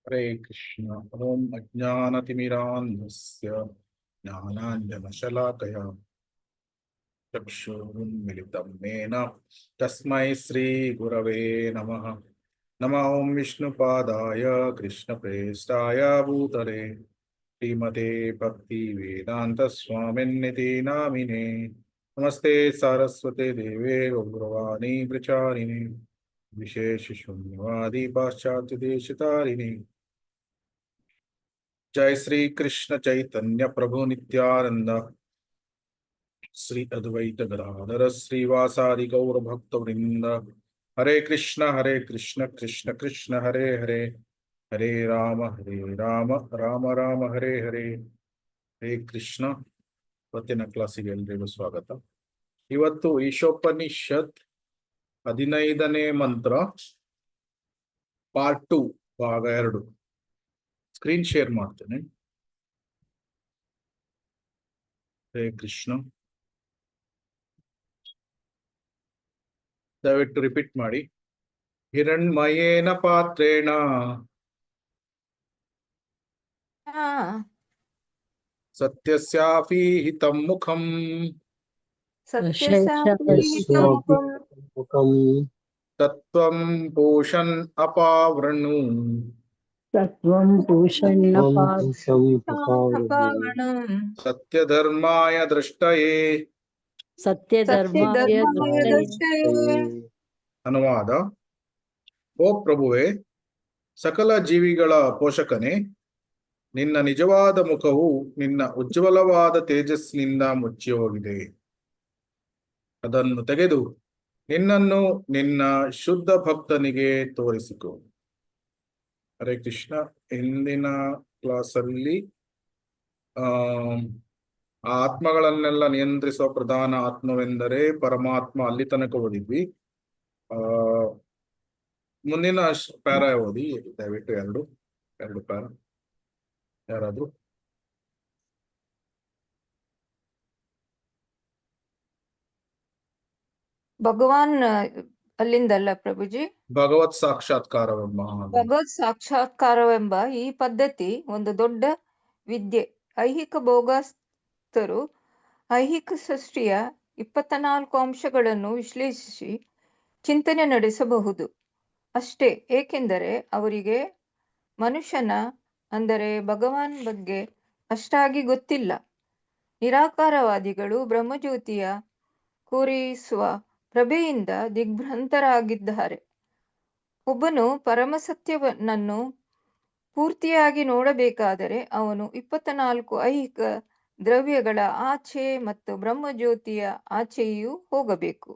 हरे कृष्ण। ओम अज्ञानतिमिरान्धस्य ज्ञानाञ्जनशलाकया चक्षुरुन्मिलितं येन तस्मै श्रीगुरवे नमः। नमः ओं विष्णुपादाय कृष्णप्रेष्ठाय भूतले श्रीमते भक्तिवेदान्तस्वामिन्निति नामिने। नमस्ते सारस्वते देवे गौरवाणी प्रचारिणे विशेषशून्यवादी पाश्चात्य देशतारिणे। जय श्री कृष्ण चैतन्य प्रभु नित्यानंद श्री अद्वैत गदाधर श्रीवासादि गौर भक्त वृंद। हरे कृष्ण कृष्ण कृष्ण हरे हरे, हरे राम राम राम हरे हरे। ಹರೇ ಕೃಷ್ಣ. ಇವತ್ತಿನ ಕ್ಲಾಸಿಗೆ ಎಲ್ರಿಗೂ ಸ್ವಾಗತ. ಇವತ್ತು ಈಶೋಪನಿಷತ್ 15ನೇ ಮಂತ್ರ ಪಾರ್ಟ್ 2 ಭಾಗ 2 ಸ್ಕ್ರೀನ್ ಶೇರ್ ಮಾಡ್ತೇನೆ. ಹರೇ ಕೃಷ್ಣ. ದಯವಿಟ್ಟು ರಿಪೀಟ್ ಮಾಡಿ. ಹಿರಣ್ಮಯೇನ ಪಾತ್ರೇಣ ಸತ್ಯಸ್ಯಾಪೀಹಿತಂ ಮುಖಂ ತತ್ವಂ ಪೂಷನ್ ಅಪಾವೃಣು ಸತ್ಯಧರ್ಮಾಯ ದೃಷ್ಟಯೇ. ಅನುವಾದ. ಓ ಪ್ರಭುವೆ, ಸಕಲ ಜೀವಿಗಳ ಪೋಷಕನೇ, ನಿನ್ನ ನಿಜವಾದ ಮುಖವು ನಿನ್ನ ಉಜ್ವಲವಾದ ತೇಜಸ್ಸಿನಿಂದ ಮುಚ್ಚಿ ಹೋಗಿದೆ. ಅದನ್ನು ತೆಗೆದು ನಿನ್ನನ್ನು ನಿನ್ನ ಶುದ್ಧ ಭಕ್ತನಿಗೆ ತೋರಿಸಿಕೊ. ಹರೇ ಕೃಷ್ಣ. ಹಿಂದಿನ ಕ್ಲಾಸಲ್ಲಿ ಆತ್ಮಗಳನ್ನೆಲ್ಲ ನಿಯಂತ್ರಿಸುವ ಪ್ರಧಾನ ಆತ್ಮವೆಂದರೆ ಪರಮಾತ್ಮ, ಅಲ್ಲಿ ತನಕ ಓದಿದ್ವಿ. ಮುಂದಿನ ಪ್ಯಾರ ಓದಿ ದಯವಿಟ್ಟು. ಎರಡು ಪ್ಯಾರ ಯಾರಾದ್ರು. ಭಗವಾನ್ ಅಲ್ಲಿಂದಲ್ಲ ಪ್ರಭುಜಿ. ಭಗವತ್ ಸಾಕ್ಷಾತ್ಕಾರವೆಂಬ ಈ ಪದ್ಧತಿ ಒಂದು ದೊಡ್ಡ ವಿದ್ಯೆ. ಐಹಿಕ ಭೋಗಸ್ಥರು ಐಹಿಕ ಸೃಷ್ಟಿಯ 24 ಅಂಶಗಳನ್ನು ವಿಶ್ಲೇಷಿಸಿ ಚಿಂತನೆ ನಡೆಸಬಹುದು ಅಷ್ಟೇ. ಏಕೆಂದರೆ ಅವರಿಗೆ ಮನುಷ್ಯನ ಅಂದರೆ ಭಗವಾನ್ ಬಗ್ಗೆ ಅಷ್ಟಾಗಿ ಗೊತ್ತಿಲ್ಲ. ನಿರಾಕಾರವಾದಿಗಳು ಬ್ರಹ್ಮಜ್ಯೋತಿಯ ಕೂರಿಸುವ ಪ್ರಭೆಯಿಂದ ದಿಗ್ಭ್ರಾಂತರಾಗಿದ್ದಾರೆ. ಒಬ್ಬನು ಪರಮಸತ್ಯವನನ್ನು ಪೂರ್ತಿಯಾಗಿ ನೋಡಬೇಕಾದರೆ ಅವನು 24 ಐಹಿಕ ದ್ರವ್ಯಗಳ ಆಚೆ ಮತ್ತು ಬ್ರಹ್ಮಜ್ಯೋತಿಯ ಆಚೆಯೂ ಹೋಗಬೇಕು.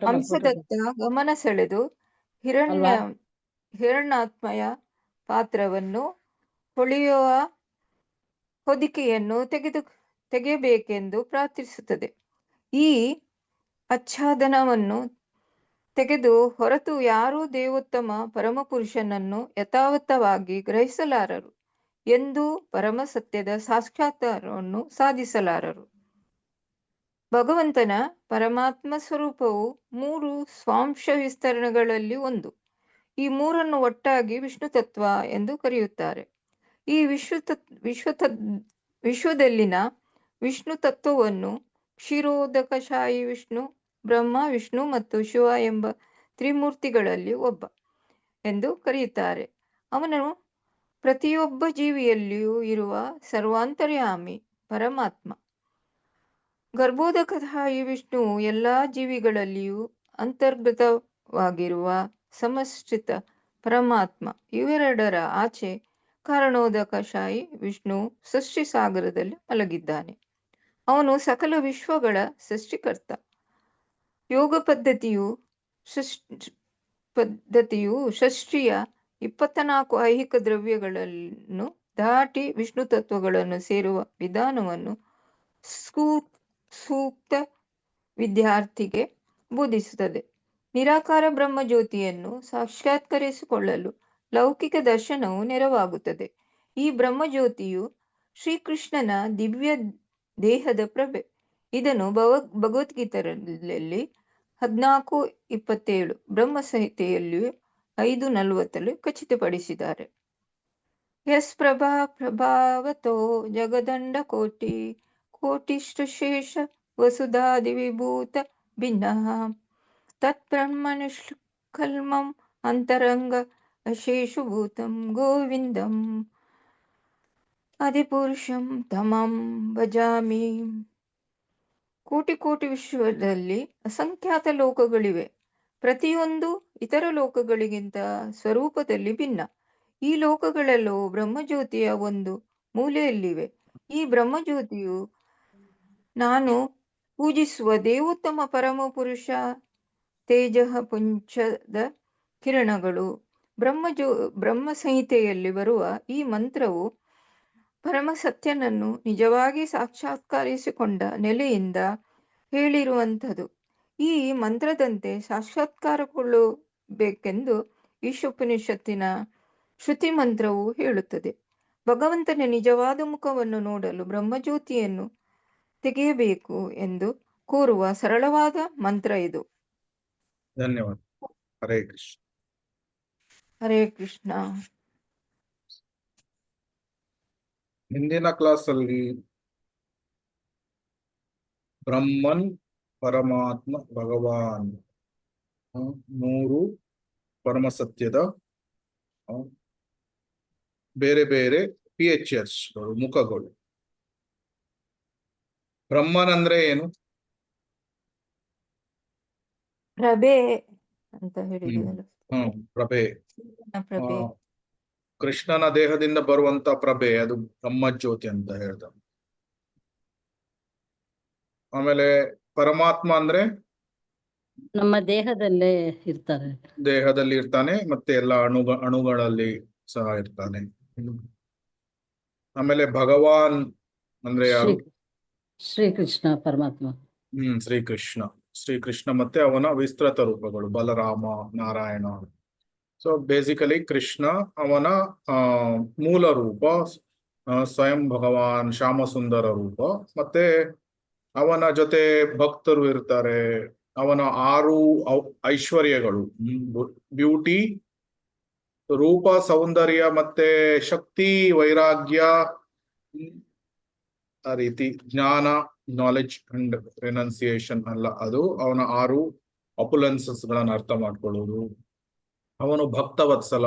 ಅಂಶದತ್ತ ಗಮನ ಸೆಳೆದು ಹಿರಣ್ಯಾತ್ಮಯ ಪಾತ್ರವನ್ನು ಹೊಳೆಯುವ ಹೊದಿಕೆಯನ್ನು ತೆಗೆಯಬೇಕೆಂದು ಪ್ರಾರ್ಥಿಸುತ್ತದೆ. ಈ ಆಚ್ಛಾದನವನ್ನು ತೆಗೆದು ಹೊರತು ಯಾರೂ ದೇವೋತ್ತಮ ಪರಮಪುರುಷನನ್ನು ಯಥಾವತ್ತವಾಗಿ ಗ್ರಹಿಸಲಾರರು ಎಂದು ಪರಮ ಸತ್ಯದ ಸಾಕ್ಷಾತ್ಕಾರವನ್ನು ಸಾಧಿಸಲಾರರು. ಭಗವಂತನ ಪರಮಾತ್ಮ ಸ್ವರೂಪವು 3 ಸ್ವಾಂಶ ವಿಸ್ತರಣೆಗಳಲ್ಲಿ ಒಂದು. ಈ 3 ಒಟ್ಟಾಗಿ ವಿಷ್ಣು ತತ್ವ ಎಂದು ಕರೆಯುತ್ತಾರೆ. ಈ ವಿಶ್ವದಲ್ಲಿನ ವಿಷ್ಣು ತತ್ವವನ್ನು ಕ್ಷೀರೋದಕಶಾಹಿ ವಿಷ್ಣು, ಬ್ರಹ್ಮ, ವಿಷ್ಣು ಮತ್ತು ಶಿವ ಎಂಬ ತ್ರಿಮೂರ್ತಿಗಳಲ್ಲಿ ಒಬ್ಬ ಎಂದು ಕರೆಯುತ್ತಾರೆ. ಅವನು ಪ್ರತಿಯೊಬ್ಬ ಜೀವಿಯಲ್ಲಿಯೂ ಇರುವ ಸರ್ವಾಂತರ್ಯಾಮಿ ಪರಮಾತ್ಮ. ಗರ್ಭೋದಕಶಾಹಿ ವಿಷ್ಣು ಎಲ್ಲಾ ಜೀವಿಗಳಲ್ಲಿಯೂ ಅಂತರ್ಗತವಾಗಿರುವ ಸಮಷ್ಟಿತ ಪರಮಾತ್ಮ. ಇವೆರಡರ ಆಚೆ ಕಾರಣೋದಕಶಾಹಿ ವಿಷ್ಣು ಸೃಷ್ಟಿ ಸಾಗರದಲ್ಲಿ ಮಲಗಿದ್ದಾನೆ. ಅವನು ಸಕಲ ವಿಶ್ವಗಳ ಸೃಷ್ಟಿಕರ್ತ. ಯೋಗ ಪದ್ಧತಿಯು ಸೃಷ್ಟಿಯ 24 ಐಹಿಕ ದ್ರವ್ಯಗಳನ್ನು ದಾಟಿ ವಿಷ್ಣು ತತ್ವಗಳನ್ನು ಸೇರುವ ವಿಧಾನವನ್ನು ಸೂಕ್ತ ವಿದ್ಯಾರ್ಥಿಗೆ ಬೋಧಿಸುತ್ತದೆ. ನಿರಾಕಾರ ಬ್ರಹ್ಮ ಜ್ಯೋತಿಯನ್ನು ಸಾಕ್ಷಾತ್ಕರಿಸಿಕೊಳ್ಳಲು ಲೌಕಿಕ ದರ್ಶನವು ನೆರವಾಗುತ್ತದೆ. ಈ ಬ್ರಹ್ಮಜ್ಯೋತಿಯು ಶ್ರೀಕೃಷ್ಣನ ದಿವ್ಯ ದೇಹದ ಪ್ರಭೆ. ಇದನ್ನು ಭಗವದ್ಗೀತೆಯಲ್ಲಿ 14:27 ಬ್ರಹ್ಮ ಸಂಹಿತೆಯಲ್ಲಿಯೂ 5:40 ಖಚಿತಪಡಿಸಿದ್ದಾರೆ. ಯಸ್ ಪ್ರಭಾ ಪ್ರಭಾವತೋ ಜಗದಂಡ ಕೋಟಿ ಕೋಟಿಷ್ಟುಶೇಷ ವಸುಧಾದಿ ವಿಭೂತ ಭಿನ್ನಃ ತತ್ಬ್ರಹ್ಮನಿಷ್ಕಲ್ಮಂ ಅಂತರಂಗ ಅಶೇಷಭೂತಂ ಗೋವಿಂದಂ ಆದಿಪುರುಷಂ ತಮಂ ಭಜಾಮಿ. ಕೋಟಿ ಕೋಟಿ ವಿಶ್ವದಲ್ಲಿ ಅಸಂಖ್ಯಾತ ಲೋಕಗಳಿವೆ. ಪ್ರತಿಯೊಂದು ಇತರ ಲೋಕಗಳಿಗಿಂತ ಸ್ವರೂಪದಲ್ಲಿ ಭಿನ್ನ. ಈ ಲೋಕಗಳೆಲ್ಲವೂ ಬ್ರಹ್ಮಜ್ಯೋತಿಯ ಒಂದು ಮೂಲೆಯಲ್ಲಿವೆ. ಈ ಬ್ರಹ್ಮಜ್ಯೋತಿಯು ನಾನು ಪೂಜಿಸುವ ದೇವೋತ್ತಮ ಪರಮ ಪುರುಷ ತೇಜ ಪುಂಚದ ಕಿರಣಗಳು. ಬ್ರಹ್ಮ ಸಂಹಿತೆಯಲ್ಲಿ ಬರುವ ಈ ಮಂತ್ರವು ಪರಮಸತ್ಯನನ್ನು ನಿಜವಾಗಿ ಸಾಕ್ಷಾತ್ಕರಿಸಿಕೊಂಡ ನೆಲೆಯಿಂದ ಹೇಳಿರುವಂಥದ್ದು. ಈ ಮಂತ್ರದಂತೆ ಸಾಕ್ಷಾತ್ಕಾರಗೊಳ್ಳಬೇಕೆಂದು ಈಶೋಪನಿಷತ್ತಿನ ಶ್ರುತಿ ಮಂತ್ರವು ಹೇಳುತ್ತದೆ. ಭಗವಂತನ ನಿಜವಾದ ಮುಖವನ್ನು ನೋಡಲು ಬ್ರಹ್ಮಜ್ಯೋತಿಯನ್ನು ತೆಗೆಯಬೇಕು ಎಂದು ಕೋರುವ ಸರಳವಾದ ಮಂತ್ರ ಇದು. ಧನ್ಯವಾದ. ಹರೇ ಕೃಷ್ಣ. ಹರೇ ಕೃಷ್ಣ. ಹಿಂದಿನ ಕ್ಲಾಸಲ್ಲಿ ಬ್ರಹ್ಮನ್, ಪರಮಾತ್ಮ, ಭಗವಾನ್ ಮೂರು ಪರಮಸತ್ಯದ ಬೇರೆ ಬೇರೆ PHS ಮುಖಗಳು. ಬ್ರಹ್ಮನ್ ಅಂದ್ರೆ ಏನು? ಪ್ರಭೆ ಅಂತ ಹೇಳಿದೆಯಲ್ಲ. ಪ್ರಭೆ. ಪ್ರಭೆ ಕೃಷ್ಣನ ದೇಹದಿಂದ ಬರುವಂತ ಪ್ರಭೆ, ಅದು ಬ್ರಹ್ಮಜ್ಯೋತಿ ಅಂತ ಹೇಳ್ದ. ಆಮೇಲೆ ಪರಮಾತ್ಮ ಅಂದ್ರೆ ನಮ್ಮ ದೇಹದಲ್ಲೇ ಇರ್ತಾರೆ. ದೇಹದಲ್ಲಿ ಇರ್ತಾನೆ, ಮತ್ತೆ ಎಲ್ಲ ಅಣುಗಳಲ್ಲಿ ಸಹ ಇರ್ತಾನೆ. ಆಮೇಲೆ ಭಗವಾನ್ ಅಂದ್ರೆ ಯಾರು? ಶ್ರೀಕೃಷ್ಣ ಪರಮಾತ್ಮ. ಶ್ರೀಕೃಷ್ಣ ಮತ್ತೆ ಅವನ ವಿಸ್ತೃತ ರೂಪಗಳು ಬಲರಾಮ, ನಾರಾಯಣ. ಸೊ ಬೇಸಿಕಲಿ ಕೃಷ್ಣ ಅವನ ಮೂಲ ರೂಪ, ಸ್ವಯಂ ಭಗವಾನ್ ಶ್ಯಾಮಸುಂದರ ರೂಪ. ಮತ್ತೆ ಅವನ ಜೊತೆ ಭಕ್ತರು ಇರ್ತಾರೆ. ಅವನ 6 ಐಶ್ವರ್ಯಗಳು, ಬ್ಯೂಟಿ, ರೂಪ, ಸೌಂದರ್ಯ, ಮತ್ತೆ ಶಕ್ತಿ, ವೈರಾಗ್ಯ, ಆ ರೀತಿ ಜ್ಞಾನ, ನಾಲೆಡ್ಜ್ ಅಂಡ್ ರೆನನ್ಸಿಯೇಷನ್ ಅಲ್ಲ, ಅದು ಅವನ 6 ಅಪುಲೆನ್ಸಸ್ ಗಳನ್ನ ಅರ್ಥ ಮಾಡ್ಕೊಳ್ಳೋದು. ಅವನು ಭಕ್ತವತ್ಸಲ.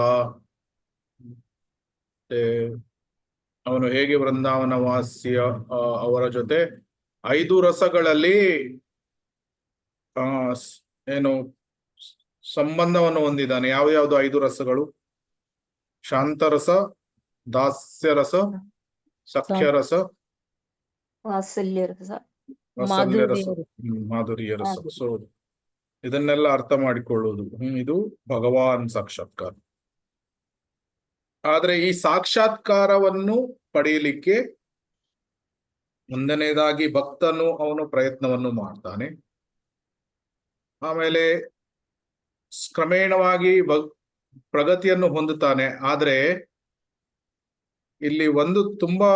ಅವನು ಹೇಗೆ ವೃಂದಾವನ ವಾಸ್ಯ ಅವರ ಜೊತೆ 5 ರಸಗಳಲ್ಲಿ ಏನು ಸಂಬಂಧವನ್ನು ಹೊಂದಿದ್ದಾನೆ. ಯಾವ್ಯಾವ್ದು 5 ರಸಗಳು? ಶಾಂತರಸ, ದಾಸ್ಯರಸ, ಸಖ್ಯರಸ, ವಾತ್ಸಲ್ಯ ರಸ, ಮಾಧುರ್ಯ ರಸ. ಸೊ ಇದನ್ನೆಲ್ಲ ಅರ್ಥ ಮಾಡಿಕೊಳ್ಳುವುದು ಇದು ಭಗವಾನ್ ಸಾಕ್ಷಾತ್ಕಾರ. ಆದ್ರೆ ಈ ಸಾಕ್ಷಾತ್ಕಾರವನ್ನು ಪಡೆಯಲಿಕ್ಕೆ ಒಂದನೇದಾಗಿ ಭಕ್ತನು ಅವನು ಪ್ರಯತ್ನವನ್ನು ಮಾಡ್ತಾನೆ. ಆಮೇಲೆ ಕ್ರಮೇಣವಾಗಿ ಪ್ರಗತಿಯನ್ನು ಹೊಂದುತ್ತಾನೆ. ಆದ್ರೆ ಇಲ್ಲಿ ಒಂದು ತುಂಬಾ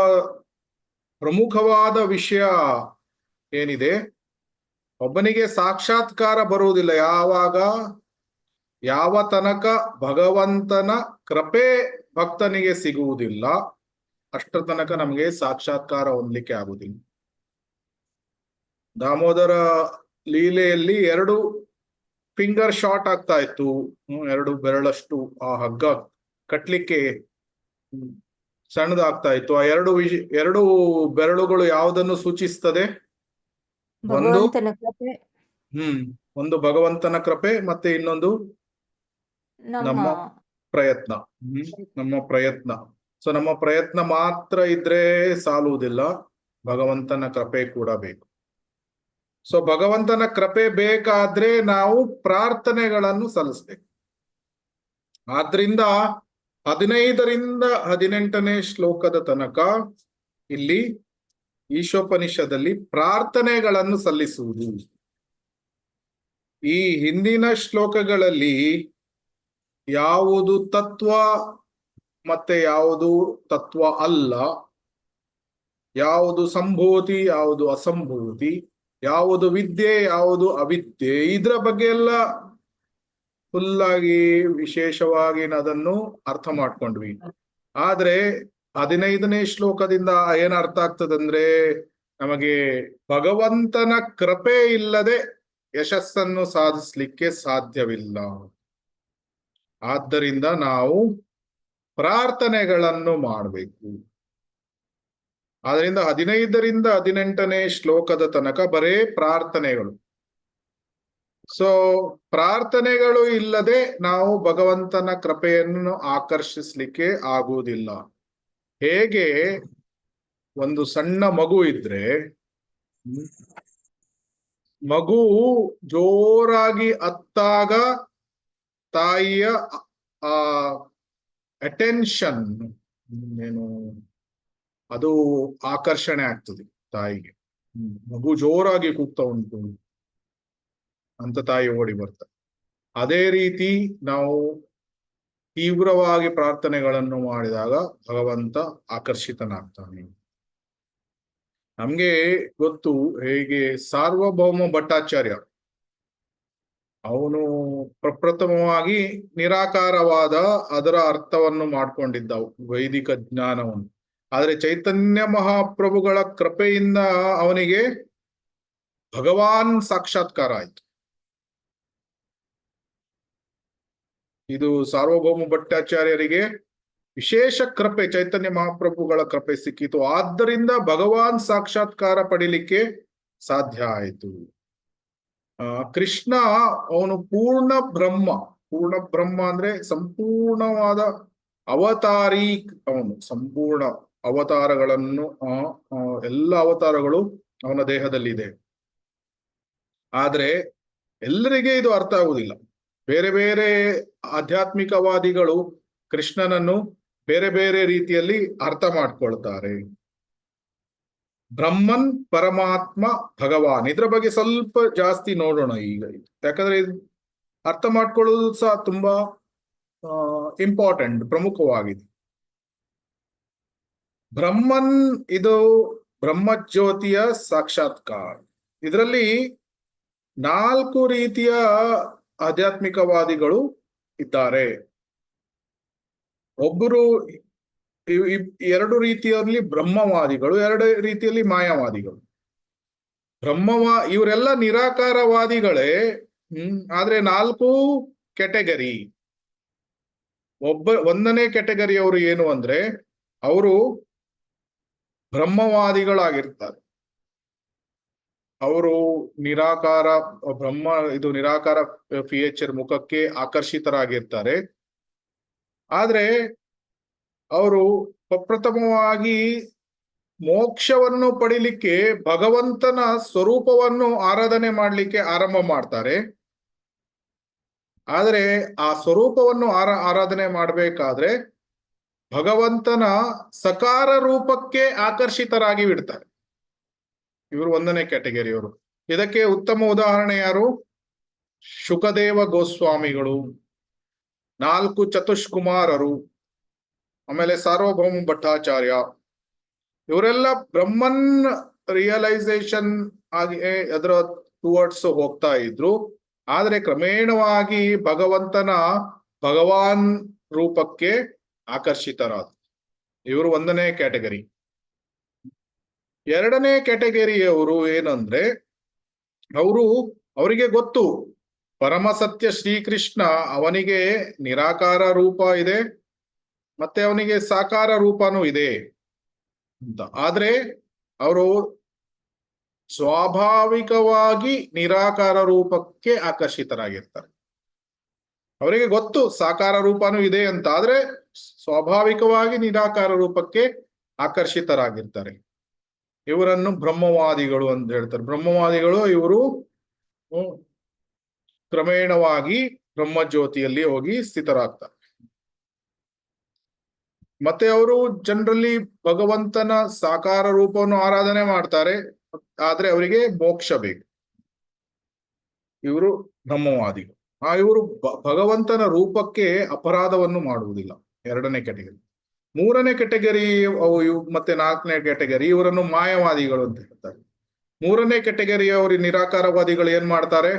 ಪ್ರಮುಖವಾದ ವಿಷಯ ಏನಿದೆ, ಒಬ್ಬನಿಗೆ ಸಾಕ್ಷಾತ್ಕಾರ ಬರುವುದಿಲ್ಲ ಯಾವ ತನಕ ಭಗವಂತನ ಕೃಪೆ ಭಕ್ತನಿಗೆ ಸಿಗುವುದಿಲ್ಲ, ಅಷ್ಟರ ತನಕ ನಮಗೆ ಸಾಕ್ಷಾತ್ಕಾರ ಹೊಂದಲಿಕ್ಕೆ ಆಗುವುದಿಲ್ಲ. ದಾಮೋದರ ಲೀಲೆಯಲ್ಲಿ 2 ಫಿಂಗರ್ ಶಾರ್ಟ್ ಆಗ್ತಾ ಇತ್ತು, 2 ಬೆರಳಷ್ಟು ಆ ಹಗ್ಗ ಕಟ್ಲಿಕ್ಕೆ ಸಣ್ಣದಾಗ್ತಾ ಇತ್ತು. ಆ 2 ಬೆರಳುಗಳು ಯಾವುದನ್ನು ಸೂಚಿಸ್ತದೆ? ಒಂದು ಭಗವಂತನ ಕೃಪೆ, ಮತ್ತೆ ಇನ್ನೊಂದು ನಮ್ಮ ಪ್ರಯತ್ನ. ನಮ್ಮ ಪ್ರಯತ್ನ. ಸೊ ನಮ್ಮ ಪ್ರಯತ್ನ ಮಾತ್ರ ಇದ್ರೆ ಸಾಲುವುದಿಲ್ಲ, ಭಗವಂತನ ಕೃಪೆ ಕೂಡ ಬೇಕು. ಸೊ ಭಗವಂತನ ಕೃಪೆ ಬೇಕಾದ್ರೆ ನಾವು ಪ್ರಾರ್ಥನೆಗಳನ್ನು ಸಲ್ಲಿಸ್ಬೇಕು. ಆದ್ರಿಂದ 15ರಿಂದ 18ನೇ ಶ್ಲೋಕದ ತನಕ ಇಲ್ಲಿ ಈಶೋಪನಿಷದಲ್ಲಿ ಪ್ರಾರ್ಥನೆಗಳನ್ನು ಸಲ್ಲಿಸುವುದು. ಈ ಹಿಂದಿನ ಶ್ಲೋಕಗಳಲ್ಲಿ ಯಾವುದು ತತ್ವ ಮತ್ತೆ ಯಾವುದು ತತ್ವ ಅಲ್ಲ, ಯಾವುದು ಸಂಭೂತಿ ಯಾವುದು ಅಸಂಭೂತಿ, ಯಾವುದು ವಿದ್ಯೆ ಯಾವುದು ಅವಿದ್ಯೆ, ಇದರ ಬಗ್ಗೆ ಎಲ್ಲ ಫುಲ್ ಆಗಿ ವಿಶೇಷವಾಗಿ ಅದನ್ನು ಅರ್ಥ ಮಾಡ್ಕೊಂಡ್ವಿ. ಆದ್ರೆ 15ನೇ ಶ್ಲೋಕದಿಂದ ಏನ್ ಅರ್ಥ ಆಗ್ತದಂದ್ರೆ, ನಮಗೆ ಭಗವಂತನ ಕೃಪೆ ಇಲ್ಲದೆ ಯಶಸ್ಸನ್ನು ಸಾಧಿಸ್ಲಿಕ್ಕೆ ಸಾಧ್ಯವಿಲ್ಲ. ಆದ್ದರಿಂದ ನಾವು ಪ್ರಾರ್ಥನೆಗಳನ್ನು ಮಾಡಬೇಕು. ಆದ್ರಿಂದ 15ರಿಂದ 18ನೇ ಶ್ಲೋಕದ ತನಕ ಬರೇ ಪ್ರಾರ್ಥನೆಗಳು. ಸೊ ಪ್ರಾರ್ಥನೆಗಳು ಇಲ್ಲದೆ ನಾವು ಭಗವಂತನ ಕೃಪೆಯನ್ನು ಆಕರ್ಷಿಸ್ಲಿಕ್ಕೆ ಆಗುವುದಿಲ್ಲ. ಹೇಗೆ ಒಂದು ಸಣ್ಣ ಮಗು ಇದ್ರೆ, ಮಗು ಜೋರಾಗಿ ಅತ್ತಾಗ ತಾಯಿಯ ಅಟೆನ್ಷನ್ ಏನು ಅದು ಆಕರ್ಷಣೆ ಆಗ್ತದೆ ತಾಯಿಗೆ. ಮಗು ಜೋರಾಗಿ ಕೂಗ್ತಾ ಉಂಟು ಅಂತ ತಾಯಿ ಓಡಿ ಬರ್ತಾರೆ. ಅದೇ ರೀತಿ ನಾವು ತೀವ್ರವಾಗಿ ಪ್ರಾರ್ಥನೆಗಳನ್ನು ಮಾಡಿದಾಗ ಭಗವಂತ ಆಕರ್ಷಿತನಾಗ್ತಾನೆ. ನಮ್ಗೆ ಗೊತ್ತು, ಹೇಗೆ ಸಾರ್ವಭೌಮ ಭಟ್ಟಾಚಾರ್ಯ ಅವನು ಪ್ರಪ್ರಥಮವಾಗಿ ನಿರಾಕಾರವಾದ ಅದರ ಅರ್ಥವನ್ನು ಮಾಡ್ಕೊಂಡಿದ್ದ ವೈದಿಕ ಜ್ಞಾನವನ್ನು. ಆದ್ರೆ ಚೈತನ್ಯ ಮಹಾಪ್ರಭುಗಳ ಕೃಪೆಯಿಂದ ಅವನಿಗೆ ಭಗವಾನ್ ಸಾಕ್ಷಾತ್ಕಾರ ಆಯ್ತು. ಇದು ಸಾರ್ವಭೌಮ ಭಟ್ಟಾಚಾರ್ಯರಿಗೆ ವಿಶೇಷ ಕೃಪೆ, ಚೈತನ್ಯ ಮಹಾಪ್ರಭುಗಳ ಕೃಪೆ ಸಿಕ್ಕಿತು. ಆದ್ದರಿಂದ ಭಗವಾನ್ ಸಾಕ್ಷಾತ್ಕಾರ ಪಡಿಲಿಕ್ಕೆ ಸಾಧ್ಯ ಆಯಿತು. ಕೃಷ್ಣ ಅವನು ಪೂರ್ಣ ಬ್ರಹ್ಮ ಅಂದ್ರೆ ಸಂಪೂರ್ಣವಾದ ಅವತಾರಿ. ಅವನು ಸಂಪೂರ್ಣ ಅವತಾರಗಳನ್ನು ಎಲ್ಲ ಅವತಾರಗಳು ಅವನ ದೇಹದಲ್ಲಿದೆ. ಆದ್ರೆ ಎಲ್ಲರಿಗೆ ಇದು ಅರ್ಥ ಆಗುವುದಿಲ್ಲ. ಬೇರೆ ಬೇರೆ ಆಧ್ಯಾತ್ಮಿಕವಾದಿಗಳು ಕೃಷ್ಣನನ್ನು ಬೇರೆ ಬೇರೆ ರೀತಿಯಲ್ಲಿ ಅರ್ಥ ಮಾಡ್ಕೊಳ್ತಾರೆ. ಬ್ರಹ್ಮನ್, ಪರಮಾತ್ಮ, ಭಗವಾನ್, ಇದ್ರ ಬಗ್ಗೆ ಸ್ವಲ್ಪ ಜಾಸ್ತಿ ನೋಡೋಣ ಈಗ. ಯಾಕಂದ್ರೆ ಇದು ಅರ್ಥ ಮಾಡ್ಕೊಳ್ಳೋದು ಸಹ ತುಂಬಾ ಇಂಪಾರ್ಟೆಂಟ್, ಪ್ರಮುಖವಾಗಿದೆ. ಬ್ರಹ್ಮನ್ ಇದು ಬ್ರಹ್ಮಜ್ಯೋತಿಯ ಸಾಕ್ಷಾತ್ಕಾರ. ಇದರಲ್ಲಿ 4 ರೀತಿಯ ಆಧ್ಯಾತ್ಮಿಕವಾದಿಗಳು ಇದ್ದಾರೆ. ಒಬ್ಬರು 2 ರೀತಿಯಲ್ಲಿ ಬ್ರಹ್ಮವಾದಿಗಳು, 2 ರೀತಿಯಲ್ಲಿ ಮಾಯಾವಾದಿಗಳು. ಇವರೆಲ್ಲ ನಿರಾಕಾರವಾದಿಗಳೇ. ಆದ್ರೆ 4 ಕೆಟಗರಿ. 1ನೇ ಕೆಟಗರಿಯವರು ಏನು ಅಂದ್ರೆ, ಅವರು ಬ್ರಹ್ಮವಾದಿಗಳಾಗಿರ್ತಾರೆ. ಅವರು ನಿರಾಕಾರ ನಿರಾಕಾರ ಫೀಚರ್ ಮುಖಕ್ಕೆ ಆಕರ್ಷಿತರಾಗಿರ್ತಾರೆ. ಆದ್ರೆ ಅವರು ಪ್ರಪ್ರಥಮವಾಗಿ ಮೋಕ್ಷವನ್ನು ಪಡಿಲಿಕ್ಕೆ ಭಗವಂತನ ಸ್ವರೂಪವನ್ನು ಆರಾಧನೆ ಮಾಡಲಿಕ್ಕೆ ಆರಂಭ ಮಾಡ್ತಾರೆ. ಆದ್ರೆ ಆ ಸ್ವರೂಪವನ್ನು ಆರಾಧನೆ ಮಾಡಬೇಕಾದ್ರೆ ಭಗವಂತನ ಸಕಾರ ರೂಪಕ್ಕೆ ಆಕರ್ಷಿತರಾಗಿ ಬಿಡ್ತಾರೆ. ಇವರು 1ನೇ ಕ್ಯಾಟಗರಿಯವರು. ಇದಕ್ಕೆ ಉತ್ತಮ ಉದಾಹರಣೆ ಯಾರು? ಶುಕದೇವ ಗೋಸ್ವಾಮಿಗಳು, 4 ಚತುಷ್ಕುಮಾರರು, ಆಮೇಲೆ ಸಾರ್ವಭೌಮ ಭಟ್ಟಾಚಾರ್ಯ. ಇವರೆಲ್ಲ ಬ್ರಹ್ಮನ್ ರಿಯಲೈಸೇಷನ್ ಆಗಿ ಅದರ ಟುವರ್ಡ್ಸ್ ಹೋಗ್ತಾ ಇದ್ರು. ಆದ್ರೆ ಕ್ರಮೇಣವಾಗಿ ಭಗವಾನ್ ರೂಪಕ್ಕೆ ಆಕರ್ಷಿತರಾದ್ರು. ಇವರು 1ನೇ ಕ್ಯಾಟಗರಿ. 2ನೇ ಕ್ಯಾಟಗರಿಯವರು ಏನಂದ್ರೆ, ಅವರಿಗೆ ಗೊತ್ತು ಪರಮಸತ್ಯ ಶ್ರೀಕೃಷ್ಣ ಅವನಿಗೆ ನಿರಾಕಾರ ರೂಪ ಇದೆ, ಮತ್ತೆ ಅವನಿಗೆ ಸಾಕಾರ ರೂಪನೂ ಇದೆ ಅಂತ. ಆದ್ರೆ ಅವರು ಸ್ವಾಭಾವಿಕವಾಗಿ ನಿರಾಕಾರ ರೂಪಕ್ಕೆ ಆಕರ್ಷಿತರಾಗಿರ್ತಾರೆ. ಅವರಿಗೆ ಗೊತ್ತು ಸಾಕಾರ ರೂಪನೂ ಇದೆ ಅಂತ, ಆದ್ರೆ ಸ್ವಾಭಾವಿಕವಾಗಿ ನಿರಾಕಾರ ರೂಪಕ್ಕೆ ಆಕರ್ಷಿತರಾಗಿರ್ತಾರೆ. ಇವರನ್ನು ಬ್ರಹ್ಮವಾದಿಗಳು ಅಂತ ಹೇಳ್ತಾರೆ. ಬ್ರಹ್ಮವಾದಿಗಳು ಇವರು ಕ್ರಮೇಣವಾಗಿ ಬ್ರಹ್ಮಜ್ಯೋತಿಯಲ್ಲಿ ಹೋಗಿ ಸ್ಥಿತರಾಗ್ತಾರೆ. ಮತ್ತೆ ಅವರು ಜನರಲಿ ಭಗವಂತನ ಸಾಕಾರ ರೂಪವನ್ನು ಆರಾಧನೆ ಮಾಡ್ತಾರೆ, ಆದ್ರೆ ಅವರಿಗೆ ಮೋಕ್ಷ ಬೇಕು. ಇವರು ಬ್ರಹ್ಮವಾದಿಗಳು. ಇವರು ಭಗವಂತನ ರೂಪಕ್ಕೆ ಅಪರಾಧವನ್ನು ಮಾಡುವುದಿಲ್ಲ. 2ನೇ ಕ್ಯಾಟಗರಿ. 3ನೇ ಕ್ಯಾಟಗರಿ ಮತ್ತೆ 4ನೇ ಕ್ಯಾಟಗರಿ ಇವರನ್ನು ಮಾಯವಾದಿಗಳು ಅಂತ ಹೇಳ್ತಾರೆ. 3ನೇ ಕ್ಯಾಟಗರಿ ಅವರು ನಿರಾಕಾರವಾದಿಗಳು ಏನ್ ಮಾಡ್ತಾರೆ?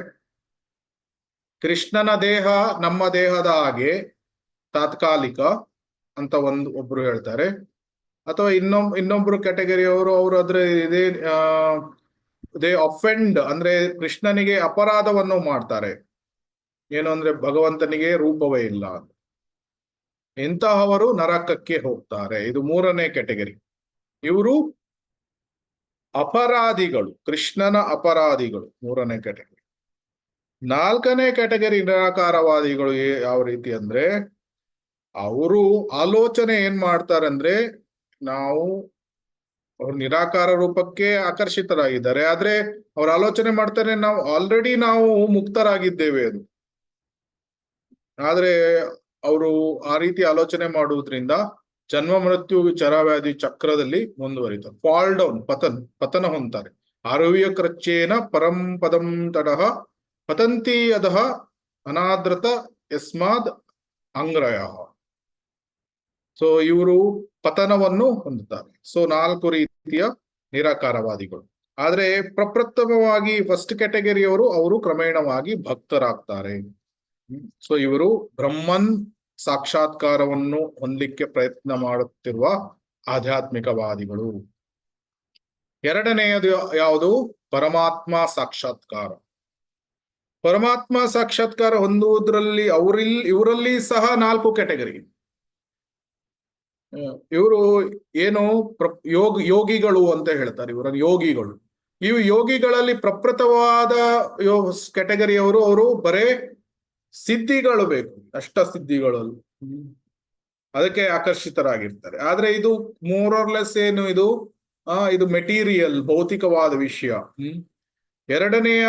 ಕೃಷ್ಣನ ದೇಹ ನಮ್ಮ ದೇಹದ ಹಾಗೆ ತಾತ್ಕಾಲಿಕ ಅಂತ ಒಬ್ರು ಹೇಳ್ತಾರೆ. ಅಥವಾ ಇನ್ನೊಬ್ರು ಕ್ಯಾಟಗರಿಯವರು ಅವರು ಇದೇ ದೇ ಅಫೆಂಡ್, ಅಂದ್ರೆ ಕೃಷ್ಣನಿಗೆ ಅಪರಾಧವನ್ನು ಮಾಡ್ತಾರೆ. ಏನು ಅಂದ್ರೆ ಭಗವಂತನಿಗೆ ರೂಪವೇ ಇಲ್ಲ, ಇಂತಹವರು ನರಕಕ್ಕೆ ಹೋಗ್ತಾರೆ. ಇದು 3ನೇ ಕ್ಯಾಟಗರಿ. ಇವರು ಅಪರಾಧಿಗಳು, ಕೃಷ್ಣನ ಅಪರಾಧಿಗಳು, 3ನೇ ಕ್ಯಾಟಗರಿ. 4ನೇ ಕ್ಯಾಟಗರಿ ನಿರಾಕಾರವಾದಿಗಳು ಯಾವ ರೀತಿ ಅಂದ್ರೆ, ಅವರು ಆಲೋಚನೆ ಏನ್ ಮಾಡ್ತಾರೆ ಅಂದ್ರೆ, ನಾವು ಅವ್ರು ನಿರಾಕಾರ ರೂಪಕ್ಕೆ ಆಕರ್ಷಿತರಾಗಿದ್ದಾರೆ, ಆದ್ರೆ ಅವ್ರ ಆಲೋಚನೆ ಮಾಡ್ತಾರೆ ನಾವು ಮುಕ್ತರಾಗಿದ್ದೇವೆ ಅದು. ಆದ್ರೆ ಅವರು ಆ ರೀತಿ ಆಲೋಚನೆ ಮಾಡುವುದರಿಂದ ಜನ್ಮ ಮೃತ್ಯು ಚರವ್ಯಾಧಿ ಚಕ್ರದಲ್ಲಿ ಮುಂದುವರಿತಾರೆ, ಫಾಲ್ ಡೌನ್, ಪತನ ಹೊಂತಾರೆ. ಆರೋಗ್ಯ ಕೃಚ್ಯೇನ ಪರಂ ಪದಂ ತಡಃ ಪತಂತಿ ಅಧಃ ಅನಾದೃತ ಯಸ್ಮಾದ್ ಅಂಗ್ರಯ. ಸೊ ಇವರು ಪತನವನ್ನು ಹೊಂದುತ್ತಾರೆ. ಸೊ 4 ರೀತಿಯ ನಿರಾಕಾರವಾದಿಗಳು. ಆದ್ರೆ ಪ್ರಪ್ರಥಮವಾಗಿ ಫಸ್ಟ್ ಕ್ಯಾಟಗರಿಯವರು ಅವರು ಕ್ರಮೇಣವಾಗಿ ಭಕ್ತರಾಗ್ತಾರೆ. ಸೊ ಇವರು ಬ್ರಹ್ಮನ್ ಸಾಕ್ಷಾತ್ಕಾರವನ್ನು ಹೊಂದಲಿಕ್ಕೆ ಪ್ರಯತ್ನ ಮಾಡುತ್ತಿರುವ ಆಧ್ಯಾತ್ಮಿಕವಾದಿಗಳು. 2ನೇಯದು ಯಾವುದು? ಪರಮಾತ್ಮ ಸಾಕ್ಷಾತ್ಕಾರ. ಪರಮಾತ್ಮ ಸಾಕ್ಷಾತ್ಕಾರ ಹೊಂದುವುದರಲ್ಲಿ ಇವರಲ್ಲಿ ಸಹ 4 ಕ್ಯಾಟಗರಿ. ಇವರು ಏನು ಯೋಗಿಗಳು ಅಂತ ಹೇಳ್ತಾರೆ, ಇವರನ್ನು ಯೋಗಿಗಳು. ಇವು ಯೋಗಿಗಳಲ್ಲಿ ಪ್ರಪ್ರಥವಾದ ಕ್ಯಾಟಗರಿಯವರು, ಅವರು ಬರೇ ಸಿದ್ಧಿಗಳು ಬೇಕು, ಅಷ್ಟಸಿದ್ಧಿಗಳಲ್ಲಿ ಅದಕ್ಕೆ ಆಕರ್ಷಿತರಾಗಿರ್ತಾರೆ. ಆದ್ರೆ ಇದು ಮೋರ್ ಆರ್ ಲೆಸ್ ಏನು, ಇದು ಮೆಟೀರಿಯಲ್, ಭೌತಿಕವಾದ ವಿಷಯ. 2ನೇಯ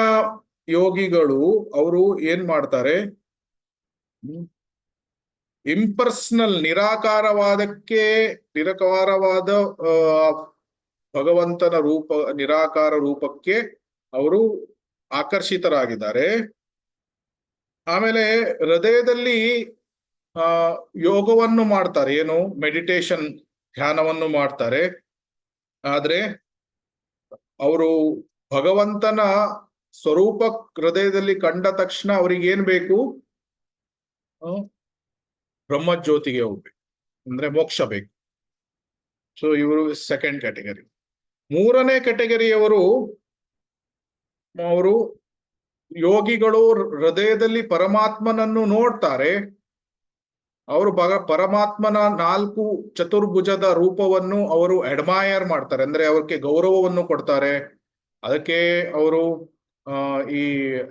ಯೋಗಿಗಳು ಅವರು ಏನ್ ಮಾಡ್ತಾರೆ, ಇಂಪರ್ಸನಲ್ ನಿರಾಕಾರವಾದ ಭಗವಂತನ ನಿರಾಕಾರ ರೂಪಕ್ಕೆ ಅವರು ಆಕರ್ಷಿತರಾಗಿದ್ದಾರೆ. ಆಮೇಲೆ ಹೃದಯದಲ್ಲಿ ಯೋಗವನ್ನು ಮಾಡ್ತಾರೆ, ಏನು ಮೆಡಿಟೇಷನ್, ಧ್ಯಾನವನ್ನು ಮಾಡ್ತಾರೆ. ಆದ್ರೆ ಅವರು ಭಗವಂತನ ಸ್ವರೂಪ ಹೃದಯದಲ್ಲಿ ಕಂಡ ತಕ್ಷಣ ಅವ್ರಿಗೆ ಏನ್ ಬೇಕು? ಬ್ರಹ್ಮಜ್ಯೋತಿಗೆ ಹೋಗ್ಬೇಕು, ಅಂದ್ರೆ ಮೋಕ್ಷ ಬೇಕು. ಸೊ ಇವರು ಸೆಕೆಂಡ್ ಕ್ಯಾಟಗರಿ. 3ನೇ ಕ್ಯಾಟಗರಿಯವರು, ಅವರು ಯೋಗಿಗಳು ಹೃದಯದಲ್ಲಿ ಪರಮಾತ್ಮನನ್ನು ನೋಡ್ತಾರೆ. ಅವರು ಪರಮಾತ್ಮನ 4 ಚತುರ್ಭುಜದ ರೂಪವನ್ನು ಅವರು ಅಡ್ಮೈರ್ ಮಾಡ್ತಾರೆ, ಅಂದ್ರೆ ಅವಕ್ಕೆ ಗೌರವವನ್ನು ಕೊಡ್ತಾರೆ. ಅದಕ್ಕೆ ಅವರು ಈ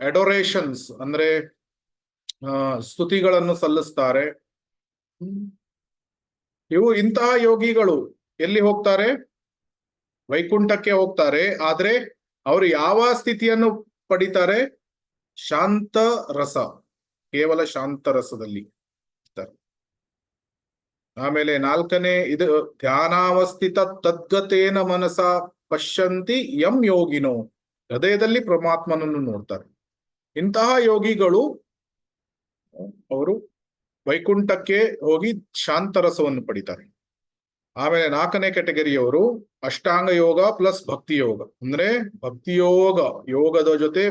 ಅಡೋರೇಷನ್ಸ್, ಅಂದ್ರೆ ಸ್ತುತಿಗಳನ್ನು ಸಲ್ಲಿಸ್ತಾರೆ. ಇಂತಹ ಯೋಗಿಗಳು ಎಲ್ಲಿ ಹೋಗ್ತಾರೆ? ವೈಕುಂಠಕ್ಕೆ ಹೋಗ್ತಾರೆ. ಆದ್ರೆ ಅವರು ಯಾವ ಸ್ಥಿತಿಯನ್ನು ಪಡಿತಾರೆ? ಶಾಂತ ರಸ, ಕೇವಲ ಶಾಂತ ರಸದಲ್ಲಿ ಇರ್ತಾರೆ. ಆಮೇಲೆ 4ನೇ ಇದು ಧ್ಯಾನಾವಸ್ಥಿತ ತದ್ಗತೇನ ಮನಸ ಪಶ್ಯಂತಿ ಯಂ ಯೋಗಿನೋ, ಹೃದಯದಲ್ಲಿ ಪರಮಾತ್ಮನನ್ನು ನೋಡ್ತಾರೆ. ಇಂತಹ ಯೋಗಿಗಳು ಅವರು ವೈಕುಂಠಕ್ಕೆ ಹೋಗಿ ಶಾಂತರಸವನ್ನು ಪಡಿತಾರೆ. ಆಮೇಲೆ 4ನೇ ಕ್ಯಾಟಗರಿಯವರು ಅಷ್ಟಾಂಗ ಯೋಗ ಪ್ಲಸ್ ಭಕ್ತಿ ಯೋಗ, ಅಂದ್ರೆ ಯೋಗದ ಜೊತೆ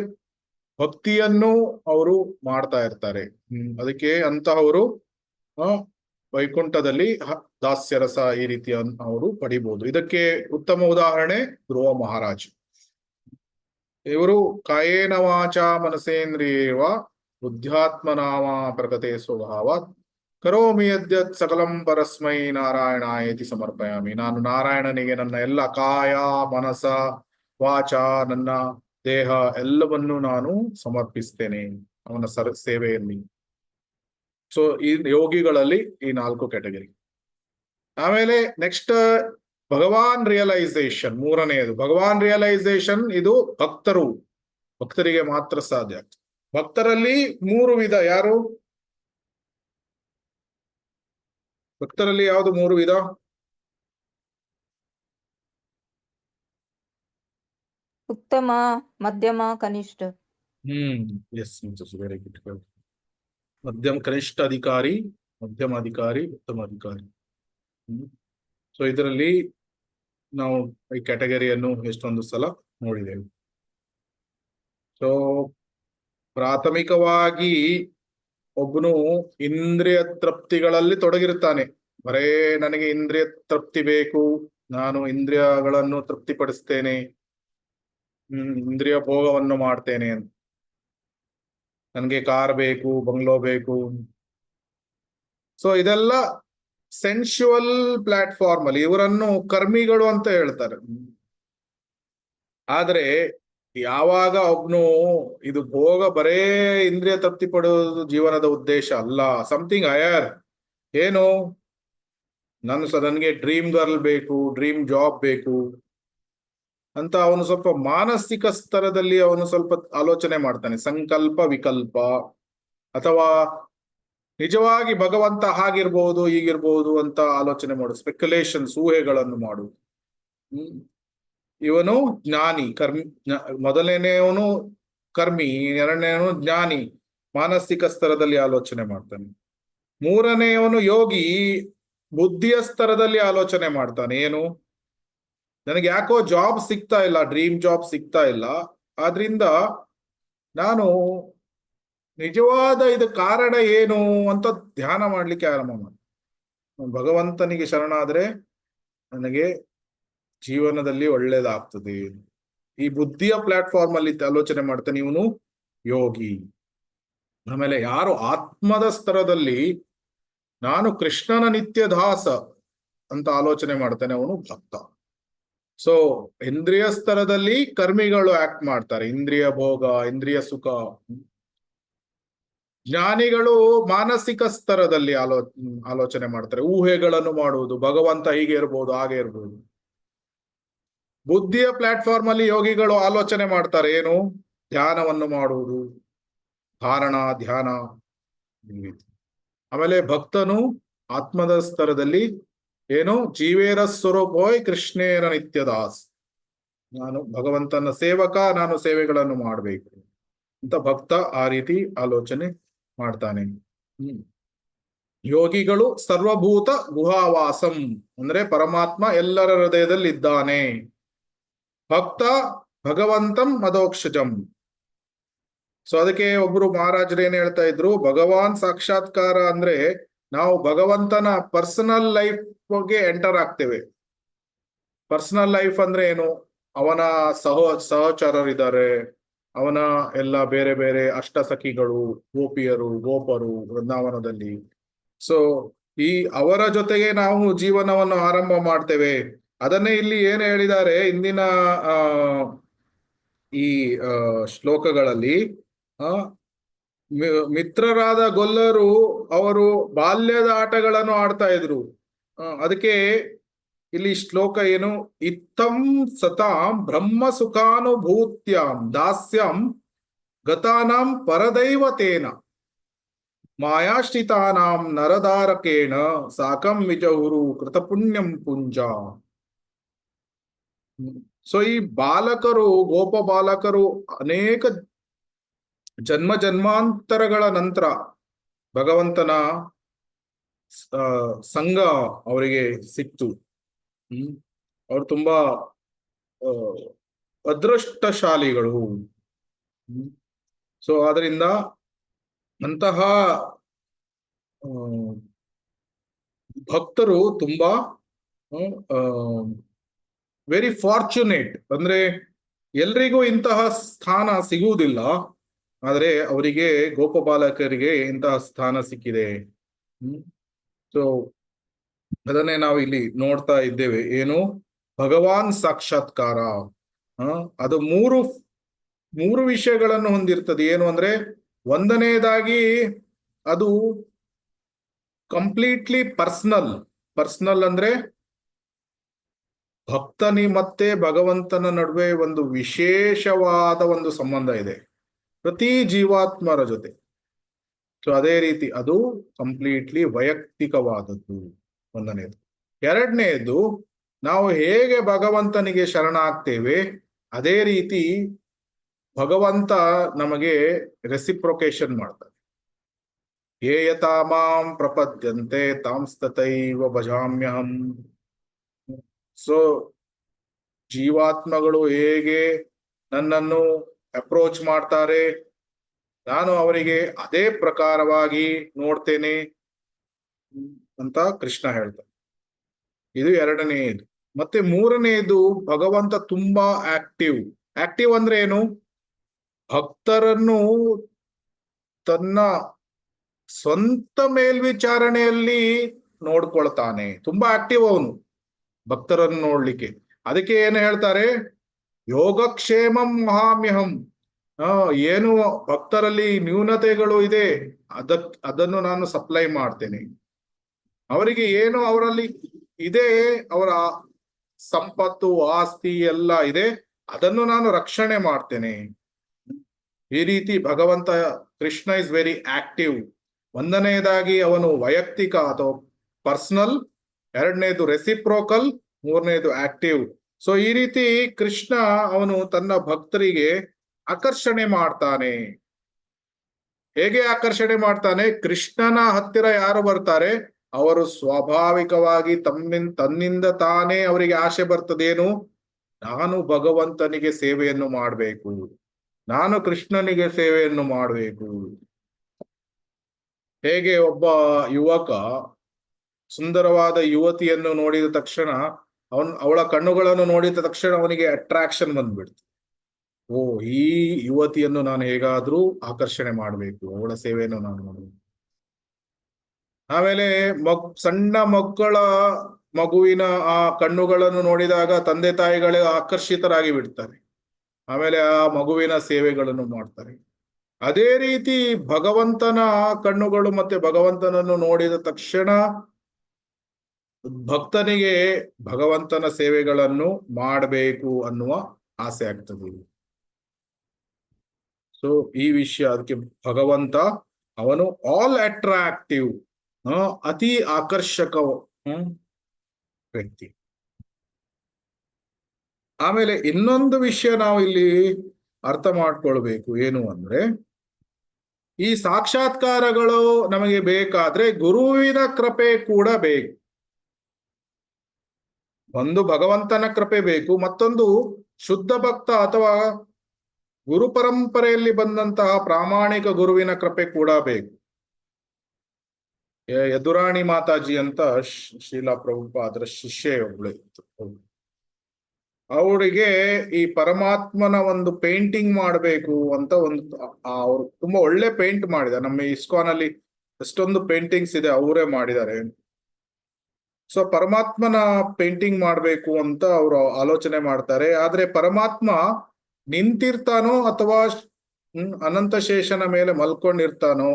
ಭಕ್ತಿಯನ್ನು ಅವರು ಮಾಡ್ತಾ ಇರ್ತಾರೆ. ಅದಕ್ಕೆ ಅಂತಹವರು ವೈಕುಂಠದಲ್ಲಿ ದಾಸ್ಯರಸ ಈ ರೀತಿಯ ಅವರು ಪಡಿಬಹುದು. ಇದಕ್ಕೆ ಉತ್ತಮ ಉದಾಹರಣೆ ಧ್ರುವ ಮಹಾರಾಜ್. ಇವರು ಕಾಯೇನ ವಾಚ ಮನಸೇಂದ್ರಿಯೇವ ಬುದ್ಧ್ಯಾತ್ಮನಾಮ ಪ್ರಕಟೇ ಸ್ವಭಾವ ಕರೋಮಿ ಯದ್ಯತ್ ಸಕಲಂ ಪರಸ್ಮೈ ನಾರಾಯಣಾಯೇತಿ ಸಮರ್ಪಯಾಮಿ. ನಾನು ನಾರಾಯಣನಿಗೆ ನನ್ನ ಎಲ್ಲ ಕಾಯ, ಮನಸ, ವಾಚ, ನನ್ನ ದೇಹ ಎಲ್ಲವನ್ನು ನಾನು ಸಮರ್ಪಿಸ್ತೇನೆ ಅವನ ಸೇವೆಯಲ್ಲಿ. ಸೊ ಈ ಯೋಗಿಗಳಲ್ಲಿ ಈ 4 ಕ್ಯಾಟಗರಿ. ಆಮೇಲೆ ನೆಕ್ಸ್ಟ್ ಭಗವಾನ್ ರಿಯಲೈಸೇಷನ್, 3ನೇದು ಭಗವಾನ್ ರಿಯಲೈಸೇಷನ್. ಇದು ಭಕ್ತರಿಗೆ ಮಾತ್ರ ಸಾಧ್ಯ. ಭಕ್ತರಲ್ಲಿ 3 ವಿಧ. ಯಾರು ಭಕ್ತರಲ್ಲಿ? ಯಾವುದು 3 ವಿಧ? ಉತ್ತಮ, ಮಧ್ಯಮ, ಕನಿಷ್ಠ. Yes, very good. ಮಧ್ಯಮ, ಕನಿಷ್ಠ ಅಧಿಕಾರಿ, ಮಧ್ಯಮ ಅಧಿಕಾರಿ, ಉತ್ತಮ ಅಧಿಕಾರಿ. ಸೊ ಇದರಲ್ಲಿ ನಾವು ಈ ಕ್ಯಾಟಗರಿಯನ್ನು ಎಷ್ಟೊಂದು ಸಲ ನೋಡಿದ್ದೇವೆ. ಸೊ ಪ್ರಾಥಮಿಕವಾಗಿ ಒಬ್ಬನು ಇಂದ್ರಿಯ ತೃಪ್ತಿಗಳಲ್ಲಿ ತೊಡಗಿರುತ್ತಾನೆ. ಬರೇ ನನಗೆ ಇಂದ್ರಿಯ ತೃಪ್ತಿ ಬೇಕು, ನಾನು ಇಂದ್ರಿಯಗಳನ್ನು ತೃಪ್ತಿಪಡಿಸ್ತೇನೆ, ಇಂದ್ರಿಯ ಭೋಗವನ್ನು ಮಾಡ್ತೇನೆ ಅಂತ. ನನಗೆ ಕಾರ್ ಬೇಕು, ಬಂಗ್ಲೋ ಬೇಕು. ಸೊ ಇದೆಲ್ಲ ಸೆನ್ಶುವಲ್ ಪ್ಲಾಟ್ಫಾರ್ಮ್ ಅಲ್ಲಿ ಇವರನ್ನು ಕರ್ಮಿಗಳು ಅಂತ ಹೇಳ್ತಾರೆ. ಆದ್ರೆ ಯಾವಾಗ ಒಬ್ನು ಇದು ಭೋಗ ಬರೇ ಇಂದ್ರಿಯ ತೃಪ್ತಿ ಪಡುವುದು ಜೀವನದ ಉದ್ದೇಶ ಅಲ್ಲ, ಸಮಥಿಂಗ್ ಹೈಯರ್, ಏನು ನನಗೆ ಡ್ರೀಮ್ ಗರ್ಲ್ ಬೇಕು, ಡ್ರೀಮ್ ಜಾಬ್ ಬೇಕು ಅಂತ ಅವನು ಸ್ವಲ್ಪ ಮಾನಸಿಕ ಸ್ತರದಲ್ಲಿ ಅವನು ಸ್ವಲ್ಪ ಆಲೋಚನೆ ಮಾಡ್ತಾನೆ. ಸಂಕಲ್ಪ ವಿಕಲ್ಪ, ಅಥವಾ ನಿಜವಾಗಿ ಭಗವಂತ ಹಾಗಿರ್ಬಹುದು ಹೀಗಿರ್ಬಹುದು ಅಂತ ಆಲೋಚನೆ ಮಾಡು, ಸ್ಪೆಕ್ಯುಲೇಷನ್ಸ್, ಊಹೆಗಳನ್ನು ಮಾಡುವುದು. ಇವನು ಜ್ಞಾನಿ, ಮೊದಲನೇವನು ಕರ್ಮಿ, ಎರಡನೇವನು ಜ್ಞಾನಿ, ಮಾನಸಿಕ ಸ್ತರದಲ್ಲಿ ಆಲೋಚನೆ ಮಾಡ್ತಾನೆ. ಮೂರನೆಯವನು ಯೋಗಿ, ಬುದ್ಧಿಯ ಸ್ತರದಲ್ಲಿ ಆಲೋಚನೆ ಮಾಡ್ತಾನೆ. ಏನು, ನನಗೆ ಯಾಕೋ ಜಾಬ್ ಸಿಗ್ತಾ ಇಲ್ಲ, ಡ್ರೀಮ್ ಜಾಬ್ ಸಿಗ್ತಾ ಇಲ್ಲ, ಆದ್ರಿಂದ ನಾನು ನಿಜವಾದ ಇದು ಕಾರಣ ಏನು ಅಂತ ಧ್ಯಾನ ಮಾಡ್ಲಿಕ್ಕೆ ಆರಂಭ ಮಾಡಿ, ಭಗವಂತನಿಗೆ ಶರಣಾದ್ರೆ ನನಗೆ ಜೀವನದಲ್ಲಿ ಒಳ್ಳೇದಾಗ್ತದೆ. ಈ ಬುದ್ಧಿಯ ಪ್ಲಾಟ್ಫಾರ್ಮ್ ಅಲ್ಲಿ ಆಲೋಚನೆ ಮಾಡ್ತಾನೆ ಇವನು ಯೋಗಿ. ಆಮೇಲೆ ಯಾರು ಆತ್ಮದ ಸ್ತರದಲ್ಲಿ ನಾನು ಕೃಷ್ಣನ ನಿತ್ಯ ದಾಸ ಅಂತ ಆಲೋಚನೆ ಮಾಡ್ತಾನೆ ಅವನು ಭಕ್ತ. ಸೊ ಇಂದ್ರಿಯ ಸ್ತರದಲ್ಲಿ ಕರ್ಮಿಗಳು ಆಕ್ಟ್ ಮಾಡ್ತಾರೆ, ಇಂದ್ರಿಯ ಭೋಗ, ಇಂದ್ರಿಯ ಸುಖ. ಜ್ಞಾನಿಗಳು ಮಾನಸಿಕ ಸ್ತರದಲ್ಲಿ ಆಲೋಚನೆ ಮಾಡ್ತಾರೆ, ಊಹೆಗಳನ್ನು ಮಾಡುವುದು, ಭಗವಂತ ಹೀಗೆ ಇರ್ಬೋದು ಹಾಗೆ ಇರ್ಬೋದು. ಬುದ್ಧಿಯ ಪ್ಲಾಟ್ಫಾರ್ಮ್ ಅಲ್ಲಿ ಯೋಗಿಗಳು ಆಲೋಚನೆ ಮಾಡ್ತಾರೆ, ಏನು, ಧ್ಯಾನವನ್ನು ಮಾಡುವುದು, ಧಾರಣ, ಧ್ಯಾನ. ಆಮೇಲೆ ಭಕ್ತನು ಆತ್ಮದ ಸ್ತರದಲ್ಲಿ ಏನು, ಜೀವೇರ ಸ್ವರೂಪೋಯ್ ಕೃಷ್ಣೇರ ನಿತ್ಯದಾಸ್, ನಾನು ಭಗವಂತನ ಸೇವಕ, ನಾನು ಸೇವೆಗಳನ್ನು ಮಾಡಬೇಕು ಅಂತ ಭಕ್ತ ಆ ರೀತಿ ಆಲೋಚನೆ ಮಾಡ್ತಾನೆ. ಯೋಗಿಗಳು ಸರ್ವಭೂತ ಗುಹಾವಾಸಂ, ಅಂದ್ರೆ ಪರಮಾತ್ಮ ಎಲ್ಲರ ಹೃದಯದಲ್ಲಿ ಇದ್ದಾನೆ. ಭಕ್ತ ಭಗವಂತಂ ಮದೋಕ್ಷಜಂ. ಸೊ ಅದಕ್ಕೆ ಒಬ್ರು ಮಹಾರಾಜರು ಏನ್ ಹೇಳ್ತಾ ಇದ್ರು, ಭಗವಾನ್ ಸಾಕ್ಷಾತ್ಕಾರ ಅಂದ್ರೆ ನಾವು ಭಗವಂತನ ಪರ್ಸನಲ್ ಲೈಫ್ಗೆ ಎಂಟರ್ ಆಗ್ತೇವೆ. ಪರ್ಸನಲ್ ಲೈಫ್ ಅಂದ್ರೆ ಏನು, ಅವನ ಸಹಚರರಿದ್ದಾರೆ, ಅವನ ಎಲ್ಲ ಬೇರೆ ಬೇರೆ ಅಷ್ಟಸಖಿಗಳು, ಗೋಪಿಯರು, ಗೋಪರು ವೃಂದಾವನದಲ್ಲಿ. ಸೊ ಈ ಅವರ ಜೊತೆಗೆ ನಾವು ಜೀವನವನ್ನು ಆರಂಭ ಮಾಡ್ತೇವೆ. ಅದನ್ನೇ ಇಲ್ಲಿ ಏನು ಹೇಳಿದ್ದಾರೆ ಇಂದಿನ ಈ ಶ್ಲೋಕಗಳಲ್ಲಿ, ಮಿತ್ರರಾದ ಗೊಲ್ಲರು ಅವರು ಬಾಲ್ಯದ ಆಟಗಳನ್ನು ಆಡ್ತಾ ಇದ್ರು. ಅದಕ್ಕೆ ಇಲ್ಲಿ ಶ್ಲೋಕ ಏನು, ಇತ್ತಂ ಸತಾಂ ಬ್ರಹ್ಮ ಸುಖಾನುಭೂತ್ಯಾಂ ದಾಸ್ಯಂ ಗತಾನಾಂ ಪರದೈವತೇನ ಮಾಯಾಶ್ರಿತಾನಾಂ ನರದಾರಕೇಣ ಸಾಕಂ ವಿಜಹುರು ಕೃತಪುಣ್ಯಂ ಪುಂಜ. ಸೊ ಈ ಬಾಲಕರು, ಗೋಪ ಬಾಲಕರು ಅನೇಕ ಜನ್ಮ ಜನ್ಮಾಂತರಗಳ ನಂತರ ಭಗವಂತನ ಸಂಘ ಅವರಿಗೆ ಸಿಕ್ತು. ಅವರು ತುಂಬಾ ಅದೃಷ್ಟಶಾಲಿಗಳು. ಸೊ ಆದ್ರಿಂದ ಅಂತಹ ಭಕ್ತರು ತುಂಬಾ ವೆರಿ ಫಾರ್ಚುನೇಟ್. ಅಂದ್ರೆ ಎಲ್ರಿಗೂ ಇಂತಹ ಸ್ಥಾನ ಸಿಗುವುದಿಲ್ಲ, ಆದ್ರೆ ಅವರಿಗೆ ಗೋಪಬಾಲಕರಿಗೆ ಇಂತಹ ಸ್ಥಾನ ಸಿಕ್ಕಿದೆ. ಸೊ ಅದನ್ನೇ ನಾವು ಇಲ್ಲಿ ನೋಡ್ತಾ ಇದ್ದೇವೆ, ಏನು, ಭಗವಾನ್ ಸಾಕ್ಷಾತ್ಕಾರ. ಅದು ಮೂರು ವಿಷಯಗಳನ್ನು ಹೊಂದಿರ್ತದೆ. ಏನು ಅಂದ್ರೆ, ಒಂದನೇದಾಗಿ ಅದು ಕಂಪ್ಲೀಟ್ಲಿ ಪರ್ಸನಲ್ ಅಂದ್ರೆ ಭಕ್ತನಿ ಮತ್ತೆ ಭಗವಂತನ ನಡುವೆ ಒಂದು ವಿಶೇಷವಾದ ಒಂದು ಸಂಬಂಧ ಇದೆ ಪ್ರತಿ ಜೀವಾತ್ಮರ ಜೊತೆ. ಸೊ ಅದೇ ರೀತಿ ಅದು ಕಂಪ್ಲೀಟ್ಲಿ ವೈಯಕ್ತಿಕವಾದದ್ದು, ಒಂದನೇದು. ಎರಡನೇದು, ನಾವು ಹೇಗೆ ಭಗವಂತನಿಗೆ ಶರಣಾಗ್ತೇವೆ ಅದೇ ರೀತಿ ಭಗವಂತ ನಮಗೆ ರೆಸಿಪ್ರೊಕೇಶನ್ ಮಾಡ್ತಾನೆ. ಯೇ ಯಥಾ ಮಾಂ ಪ್ರಪದ್ಯಂತೆ ತಾಂಸ್ತತೈವ ಭಜಾಮ್ಯಹಂ. ಸೊ ಜೀವಾತ್ಮಗಳು ಹೇಗೆ ನನ್ನನ್ನು ಅಪ್ರೋಚ್ ಮಾಡ್ತಾರೆ, ನಾನು ಅವರಿಗೆ ಅದೇ ಪ್ರಕಾರವಾಗಿ ನೋಡ್ತೇನೆ ಅಂತ ಕೃಷ್ಣ ಹೇಳ್ತಾನೆ. ಇದು ಎರಡನೆಯದು. ಮತ್ತೆ ಮೂರನೆಯದು, ಭಗವಂತ ತುಂಬಾ ಆಕ್ಟಿವ್. ಆಕ್ಟಿವ್ ಅಂದ್ರೆ ಏನು? ಭಕ್ತರನ್ನು ತನ್ನ ಸ್ವಂತ ಮೇಲ್ವಿಚಾರಣೆಯಲ್ಲಿ ನೋಡ್ಕೊಳ್ತಾನೆ. ತುಂಬಾ ಆಕ್ಟಿವ್ ಅವನು ಭಕ್ತರನ್ನು ನೋಡ್ಲಿಕ್ಕೆ. ಅದಕ್ಕೆ ಏನು ಹೇಳ್ತಾರೆ? ಯೋಗಕ್ಷೇಮಂ ಮಹಾಮ್ಯಹಂ. ಏನು ಭಕ್ತರಲ್ಲಿ ನ್ಯೂನತೆಗಳು ಇದೆ ಅದನ್ನು ನಾನು ಸಪ್ಲೈ ಮಾಡ್ತೇನೆ. ಅವರಿಗೆ ಏನು ಅವರಲ್ಲಿ ಇದೆ, ಅವರ ಸಂಪತ್ತು ಆಸ್ತಿ ಎಲ್ಲ ಇದೆ, ಅದನ್ನು ನಾನು ರಕ್ಷಣೆ ಮಾಡ್ತೇನೆ. ಈ ರೀತಿ ಭಗವಂತ ಕೃಷ್ಣ ಇಸ್ ವೆರಿ ಆಕ್ಟಿವ್. ಒಂದನೆಯದಾಗಿ ಅವನು ವೈಯಕ್ತಿಕ ಅಥವಾ ಪರ್ಸನಲ್, ಎರಡನೇದು ರೆಸಿಪ್ರೋಕಲ್, ಮೂರನೇದು ಆಕ್ಟಿವ್. ಸೊ ಈ ರೀತಿ ಕೃಷ್ಣ ಅವನು ತನ್ನ ಭಕ್ತರಿಗೆ ಆಕರ್ಷಣೆ ಮಾಡ್ತಾನೆ. ಹೇಗೆ ಆಕರ್ಷಣೆ ಮಾಡ್ತಾನೆ? ಕೃಷ್ಣನ ಹತ್ತಿರ ಯಾರು ಬರ್ತಾರೆ ಅವರು ಸ್ವಾಭಾವಿಕವಾಗಿ ತನ್ನಿಂದ ತಾನೇ ಅವರಿಗೆ ಆಸೆ ಬರ್ತದೇನು? ನಾನು ಭಗವಂತನಿಗೆ ಸೇವೆಯನ್ನು ಮಾಡಬೇಕು, ನಾನು ಕೃಷ್ಣನಿಗೆ ಸೇವೆಯನ್ನು ಮಾಡಬೇಕು. ಹೇಗೆ ಒಬ್ಬ ಯುವಕ ಸುಂದರವಾದ ಯುವತಿಯನ್ನು ನೋಡಿದ ತಕ್ಷಣ ಅವಳ ಕಣ್ಣುಗಳನ್ನು ನೋಡಿದ ತಕ್ಷಣ ಅವನಿಗೆ ಅಟ್ರಾಕ್ಷನ್ ಬಂದ್ಬಿಡ್ತು. ಓ, ಈ ಯುವತಿಯನ್ನು ನಾನು ಹೇಗಾದ್ರೂ ಆಕರ್ಷಣೆ ಮಾಡಬೇಕು, ಅವಳ ಸೇವೆಯನ್ನು ನಾನು ಮಾಡಬೇಕು. ಆಮೇಲೆ ಸಣ್ಣ ಮಗುವಿನ ಆ ಕಣ್ಣುಗಳನ್ನು ನೋಡಿದಾಗ ತಂದೆ ತಾಯಿಗಳೇ ಆಕರ್ಷಿತರಾಗಿ ಬಿಡ್ತಾರೆ. ಆಮೇಲೆ ಆ ಮಗುವಿನ ಸೇವೆಗಳನ್ನು ಮಾಡ್ತಾರೆ. ಅದೇ ರೀತಿ ಭಗವಂತನ ಕಣ್ಣುಗಳು ಮತ್ತೆ ಭಗವಂತನನ್ನು ನೋಡಿದ ತಕ್ಷಣ ಭಕ್ತನಿಗೆ ಭಗವಂತನ ಸೇವೆಗಳನ್ನು ಮಾಡಬೇಕು ಅನ್ನುವ ಆಸೆ ಆಗ್ತದೆ. ಸೊ ಈ ವಿಷಯ, ಅದಕ್ಕೆ ಭಗವಂತ ಅವನು ಆಲ್ ಅಟ್ರಾಕ್ಟಿವ್, ಅತಿ ಆಕರ್ಷಕ ವ್ಯಕ್ತಿ. ಆಮೇಲೆ ಇನ್ನೊಂದು ವಿಷಯ ನಾವು ಇಲ್ಲಿ ಅರ್ಥ ಮಾಡ್ಕೊಳ್ಬೇಕು. ಏನು ಅಂದ್ರೆ, ಈ ಸಾಕ್ಷಾತ್ಕಾರಗಳು ನಮಗೆ ಬೇಕಾದ್ರೆ ಗುರುವಿನ ಕೃಪೆ ಕೂಡ ಬೇಕು. ಒಂದು ಭಗವಂತನ ಕೃಪೆ ಬೇಕು, ಮತ್ತೊಂದು ಶುದ್ಧ ಭಕ್ತ ಅಥವಾ ಗುರು ಪರಂಪರೆಯಲ್ಲಿ ಬಂದಂತಹ ಪ್ರಾಮಾಣಿಕ ಗುರುವಿನ ಕೃಪೆ ಕೂಡ ಬೇಕು. ಯದುರಾಣಿ ಮಾತಾಜಿ ಅಂತ ಶ್ರೀಲಾ ಪ್ರಭುಪಾದರ ಶಿಷ್ಯೆ ಒಬ್ಳು ಇತ್ತು. ಅವರಿಗೆ ಈ ಪರಮಾತ್ಮನ ಒಂದು ಪೇಂಟಿಂಗ್ ಮಾಡಬೇಕು ಅಂತ ಅವರು ತುಂಬಾ ಒಳ್ಳೆ ಪೇಂಟ್ ಮಾಡಿದ್ದಾರೆ. ನಮ್ಮ ಇಸ್ಕಾನ್ ಅಲ್ಲಿ ಎಷ್ಟೊಂದು ಪೇಂಟಿಂಗ್ಸ್ ಇದೆ, ಅವರೇ ಮಾಡಿದ್ದಾರೆ. ಸೊ ಪರಮಾತ್ಮನ ಪೇಂಟಿಂಗ್ ಮಾಡಬೇಕು ಅಂತ ಅವರು ಆಲೋಚನೆ ಮಾಡ್ತಾರೆ. ಆದ್ರೆ ಪರಮಾತ್ಮ ನಿಂತಿರ್ತಾನೋ ಅಥವಾ ಅನಂತ ಶೇಷನ ಮೇಲೆ ಮಲ್ಕೊಂಡಿರ್ತಾನೋ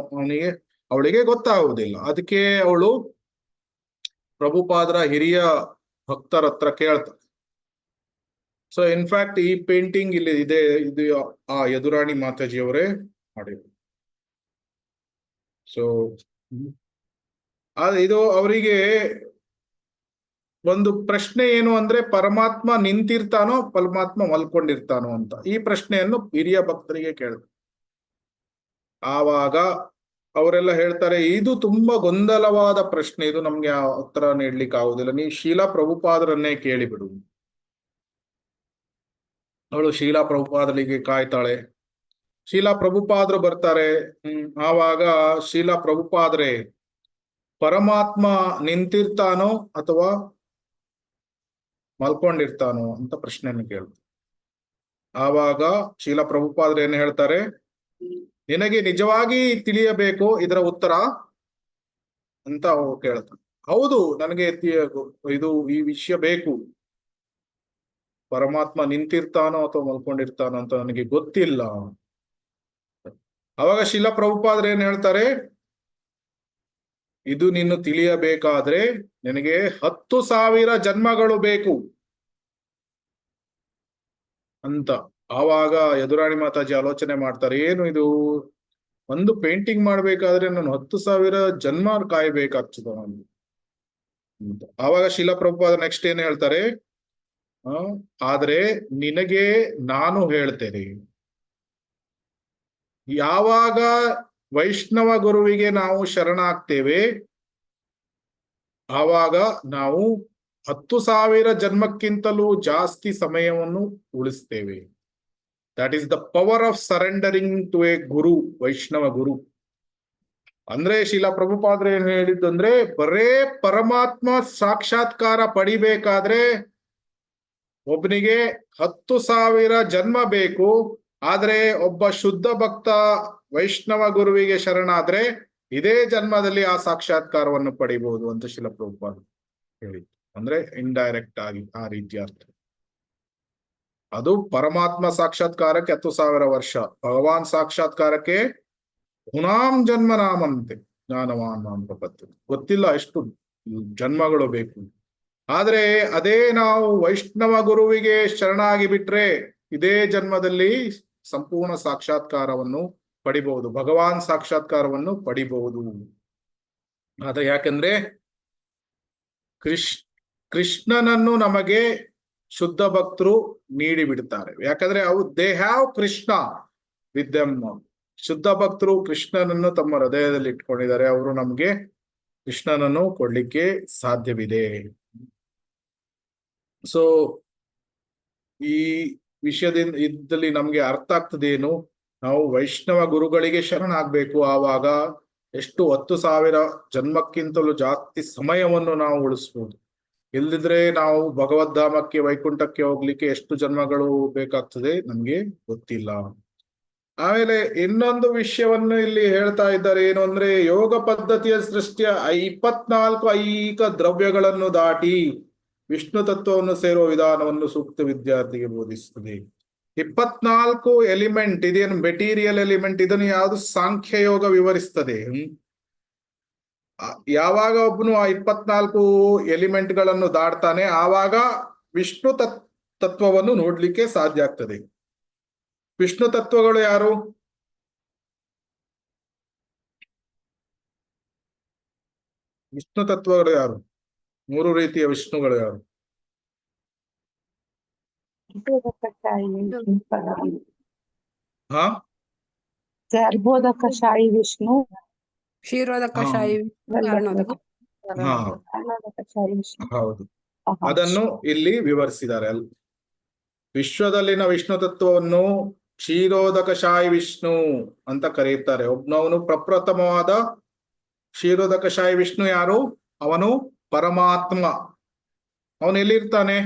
ಅವಳಿಗೆ ಗೊತ್ತಾಗುವುದಿಲ್ಲ. ಅದಕ್ಕೆ ಅವಳು ಪ್ರಭುಪಾದರ ಹಿರಿಯ ಭಕ್ತರ ಹತ್ರ ಕೇಳ್ತಾರೆ. ಸೊ ಇನ್ಫ್ಯಾಕ್ಟ್ ಈ ಪೇಂಟಿಂಗ್ ಇಲ್ಲಿ ಇದೆ, ಇದು ಆ ಯದುರಾಣಿ ಮಾತಾಜಿಯವರೇ ಮಾಡಿದ್ರು. ಸೊ ಇದು ಅವರಿಗೆ ಒಂದು ಪ್ರಶ್ನೆ ಏನು ಅಂದ್ರೆ, ಪರಮಾತ್ಮ ನಿಂತಿರ್ತಾನೋ ಪರಮಾತ್ಮ ಮಲ್ಕೊಂಡಿರ್ತಾನೋ ಅಂತ ಈ ಪ್ರಶ್ನೆಯನ್ನು ಹಿರಿಯ ಭಕ್ತರಿಗೆ ಕೇಳಿದ್ರು. ಆವಾಗ ಅವರೆಲ್ಲ ಹೇಳ್ತಾರೆ, ಇದು ತುಂಬಾ ಗೊಂದಲವಾದ ಪ್ರಶ್ನೆ, ಇದು ನಮ್ಗೆ ಉತ್ತರ ನೀಡ್ಲಿಕ್ಕೆ ಆಗುದಿಲ್ಲ, ನೀವು ಶೀಲಾ ಪ್ರಭುಪಾದರನ್ನೇ ಕೇಳಿಬಿಡು. ಅವಳು ಶೀಲಾ ಪ್ರಭುಪಾದರಿಗೆ ಕಾಯ್ತಾಳೆ. ಶೀಲಾ ಪ್ರಭುಪಾದರು ಬರ್ತಾರೆ. ಆವಾಗ ಶೀಲಾ ಪ್ರಭುಪಾದರೆ ಪರಮಾತ್ಮ ನಿಂತಿರ್ತಾನೋ ಅಥವಾ ಮಲ್ಕೊಂಡಿರ್ತಾನೋ ಅಂತ ಪ್ರಶ್ನೆಯನ್ನು ಕೇಳ್ತಾರೆ. ಆವಾಗ ಶೀಲಾ ಪ್ರಭುಪಾದರು ಏನು ಹೇಳ್ತಾರೆ, ನಿನಗೆ ನಿಜವಾಗಿ ತಿಳಿಯಬೇಕು ಇದರ ಉತ್ತರ ಅಂತ ಅವ್ರು ಕೇಳ್ತಾರೆ. ಹೌದು, ನನಗೆ ಈ ವಿಷಯ ಬೇಕು, ಪರಮಾತ್ಮ ನಿಂತಿರ್ತಾನೋ ಅಥವಾ ಮಲ್ಕೊಂಡಿರ್ತಾನೋ ಅಂತ ನನಗೆ ಗೊತ್ತಿಲ್ಲ. ಅವಾಗ ಶೀಲಾ ಪ್ರಭುಪಾದರು ಏನ್ ಹೇಳ್ತಾರೆ, ಇದು ನೀನು ತಿಳಿಯಬೇಕಾದ್ರೆ ನಿನಗೆ 10,000 ಜನ್ಮಗಳು ಬೇಕು ಅಂತ. ಆವಾಗ ಯದುರಾಣಿ ಮಾತಾಜಿ ಆಲೋಚನೆ ಮಾಡ್ತಾರೆ, ಏನು ಇದು, ಒಂದು ಪೇಂಟಿಂಗ್ ಮಾಡ್ಬೇಕಾದ್ರೆ ನಾನು 10,000 ಜನ್ಮ ಕಾಯ್ಬೇಕಾಗ್ತದ ಅಂತ. ಆವಾಗ ಶೀಲಾ ಪ್ರಭುಪಾದ ನೆಕ್ಸ್ಟ್ ಏನ್ ಹೇಳ್ತಾರೆ, ಆದ್ರೆ ನಿನಗೆ ನಾನು ಹೇಳ್ತೇನೆ, ಯಾವಾಗ ವೈಷ್ಣವ ಗುರುವಿಗೆ ನಾವು ಶರಣಾಗ್ತೇವೆ ಆವಾಗ ನಾವು 10,000 ಜನ್ಮಕ್ಕಿಂತಲೂ ಜಾಸ್ತಿ ಸಮಯವನ್ನು ಉಳಿಸ್ತೇವೆ. That is the power of surrendering to a guru, Vaishnava guru. ಅಂದ್ರೆ ಶಿಲಾ ಪ್ರಭುಪಾದರು ಏನ್ ಹೇಳಿದ್ದು ಅಂದ್ರೆ, ಬರೇ ಪರಮಾತ್ಮ ಸಾಕ್ಷಾತ್ಕಾರ ಪಡಿಬೇಕಾದ್ರೆ ಒಬ್ಬನಿಗೆ 10,000 ಜನ್ಮ ಬೇಕು. ಆದ್ರೆ ಒಬ್ಬ ಶುದ್ಧ ಭಕ್ತ ವೈಷ್ಣವ ಗುರುವಿಗೆ ಶರಣಾದ್ರೆ ಇದೇ ಜನ್ಮದಲ್ಲಿ ಆ ಸಾಕ್ಷಾತ್ಕಾರವನ್ನು ಪಡಿಬಹುದು ಅಂತ ಶಿಲಾ ಪ್ರಭುಪಾದ ಹೇಳಿದ್ದು. ಅಂದ್ರೆ ಇಂಡೈರೆಕ್ಟ್ ಆಗಿ ಆ ರೀತಿಯ ಅರ್ಥ. ಅದು ಪರಮಾತ್ಮ ಸಾಕ್ಷಾತ್ಕಾರಕ್ಕೆ 10,000 ವರ್ಷ, ಭಗವಾನ್ ಸಾಕ್ಷಾತ್ಕಾರಕ್ಕೆ ಪುನಾಂ ಜನ್ಮ ನಾಮಂತೆ ಜ್ಞಾನವಾನ್ ನಾಮ ಪ್ರಪತ್ತು. ಗೊತ್ತಿಲ್ಲ ಎಷ್ಟು ಜನ್ಮಗಳು ಬೇಕು. ಆದ್ರೆ ಅದೇ ನಾವು ವೈಷ್ಣವ ಗುರುವಿಗೆ ಶರಣಾಗಿ ಬಿಟ್ರೆ ಇದೇ ಜನ್ಮದಲ್ಲಿ ಸಂಪೂರ್ಣ ಸಾಕ್ಷಾತ್ಕಾರವನ್ನು ಪಡಿಬಹುದು, ಭಗವಾನ್ ಸಾಕ್ಷಾತ್ಕಾರವನ್ನು ಪಡಿಬಹುದು. ಅದ ಯಾಕಂದ್ರೆ ಕೃಷ್ಣನನ್ನು ನಮಗೆ ಶುದ್ಧ ಭಕ್ತರು ನೀಡಿ ಬಿಡ್ತಾರೆ. ಯಾಕಂದ್ರೆ they have Krishna with them. ಶುದ್ಧ ಭಕ್ತರು ಕೃಷ್ಣನನ್ನು ತಮ್ಮ ಹೃದಯದಲ್ಲಿ ಇಟ್ಕೊಂಡಿದ್ದಾರೆ. ಅವರು ನಮ್ಗೆ ಕೃಷ್ಣನನ್ನು ಕೊಡ್ಲಿಕ್ಕೆ ಸಾಧ್ಯವಿದೆ. ಸೊ ಈ ವಿಷಯದಿಂದ ಇದ್ದಲ್ಲಿ ನಮ್ಗೆ ಅರ್ಥ ಆಗ್ತದೇನು, ನಾವು ವೈಷ್ಣವ ಗುರುಗಳಿಗೆ ಶರಣಾಗ್ಬೇಕು. ಆವಾಗ ಎಷ್ಟು 10,000 ಜನ್ಮಕ್ಕಿಂತಲೂ ಜಾಸ್ತಿ ಸಮಯವನ್ನು ನಾವು ಉಳಿಸ್ಬೋದು. ಇಲ್ದಿದ್ರೆ ನಾವು ಭಗವದ್ಧಾಮಕ್ಕೆ, ವೈಕುಂಠಕ್ಕೆ ಹೋಗ್ಲಿಕ್ಕೆ ಎಷ್ಟು ಜನ್ಮಗಳು ಬೇಕಾಗ್ತದೆ ನಮ್ಗೆ ಗೊತ್ತಿಲ್ಲ. ಆಮೇಲೆ ಇನ್ನೊಂದು ವಿಷಯವನ್ನು ಇಲ್ಲಿ ಹೇಳ್ತಾ ಇದ್ದಾರೆ. ಏನು ಅಂದ್ರೆ, ಯೋಗ ಪದ್ಧತಿಯ ಸೃಷ್ಟಿಯ 24 ಐಹಿಕ ದ್ರವ್ಯಗಳನ್ನು ದಾಟಿ ವಿಷ್ಣು ತತ್ವವನ್ನು ಸೇರುವ ವಿಧಾನವನ್ನು ಸೂಕ್ತ ವಿದ್ಯಾರ್ಥಿಗೆ ಬೋಧಿಸುತ್ತದೆ. 24 ಎಲಿಮೆಂಟ್, ಇದೇನು ಮೆಟೀರಿಯಲ್ ಎಲಿಮೆಂಟ್, ಇದನ್ನು ಯಾವುದು ಸಾಂಖ್ಯ ಯೋಗ ವಿವರಿಸ್ತದೆ. ಯಾವಾಗ ಒಬ್ಬನು ಆ 24 ಎಲಿಮೆಂಟ್ಗಳನ್ನು ದಾಟ್ತಾನೆ ಆವಾಗ ವಿಷ್ಣು ತತ್ವವನ್ನು ನೋಡ್ಲಿಕ್ಕೆ ಸಾಧ್ಯ ಆಗ್ತದೆ. ವಿಷ್ಣು ತತ್ವಗಳು ಯಾರು? ವಿಷ್ಣು ತತ್ವಗಳು ಯಾರು? 3 ರೀತಿಯ ವಿಷ್ಣುಗಳು ಯಾರು? ಹಾ, ಗರ್ಭೋದಕಶಾಹಿ ವಿಷ್ಣು, ಕ್ಷೀರೋದಕಶಾಹಿ ಹಾ, ಹೌದು. ಅದನ್ನು ಇಲ್ಲಿ ವಿವರಿಸಿದ್ದಾರೆ. ವಿಶ್ವದಲ್ಲಿನ ವಿಷ್ಣು ತತ್ವವನ್ನು ಕ್ಷೀರೋದಕಶಾಹಿ ವಿಷ್ಣು ಅಂತ ಕರೆಯುತ್ತಾರೆ. ಒಬ್ಬನವನು ಪ್ರಪ್ರಥಮವಾದ ಕ್ಷೀರೋದಕಶಾಹಿ ವಿಷ್ಣು ಯಾರು? ಅವನು ಪರಮಾತ್ಮ. ಅವನು ಎಲ್ಲಿರ್ತಾನೆ?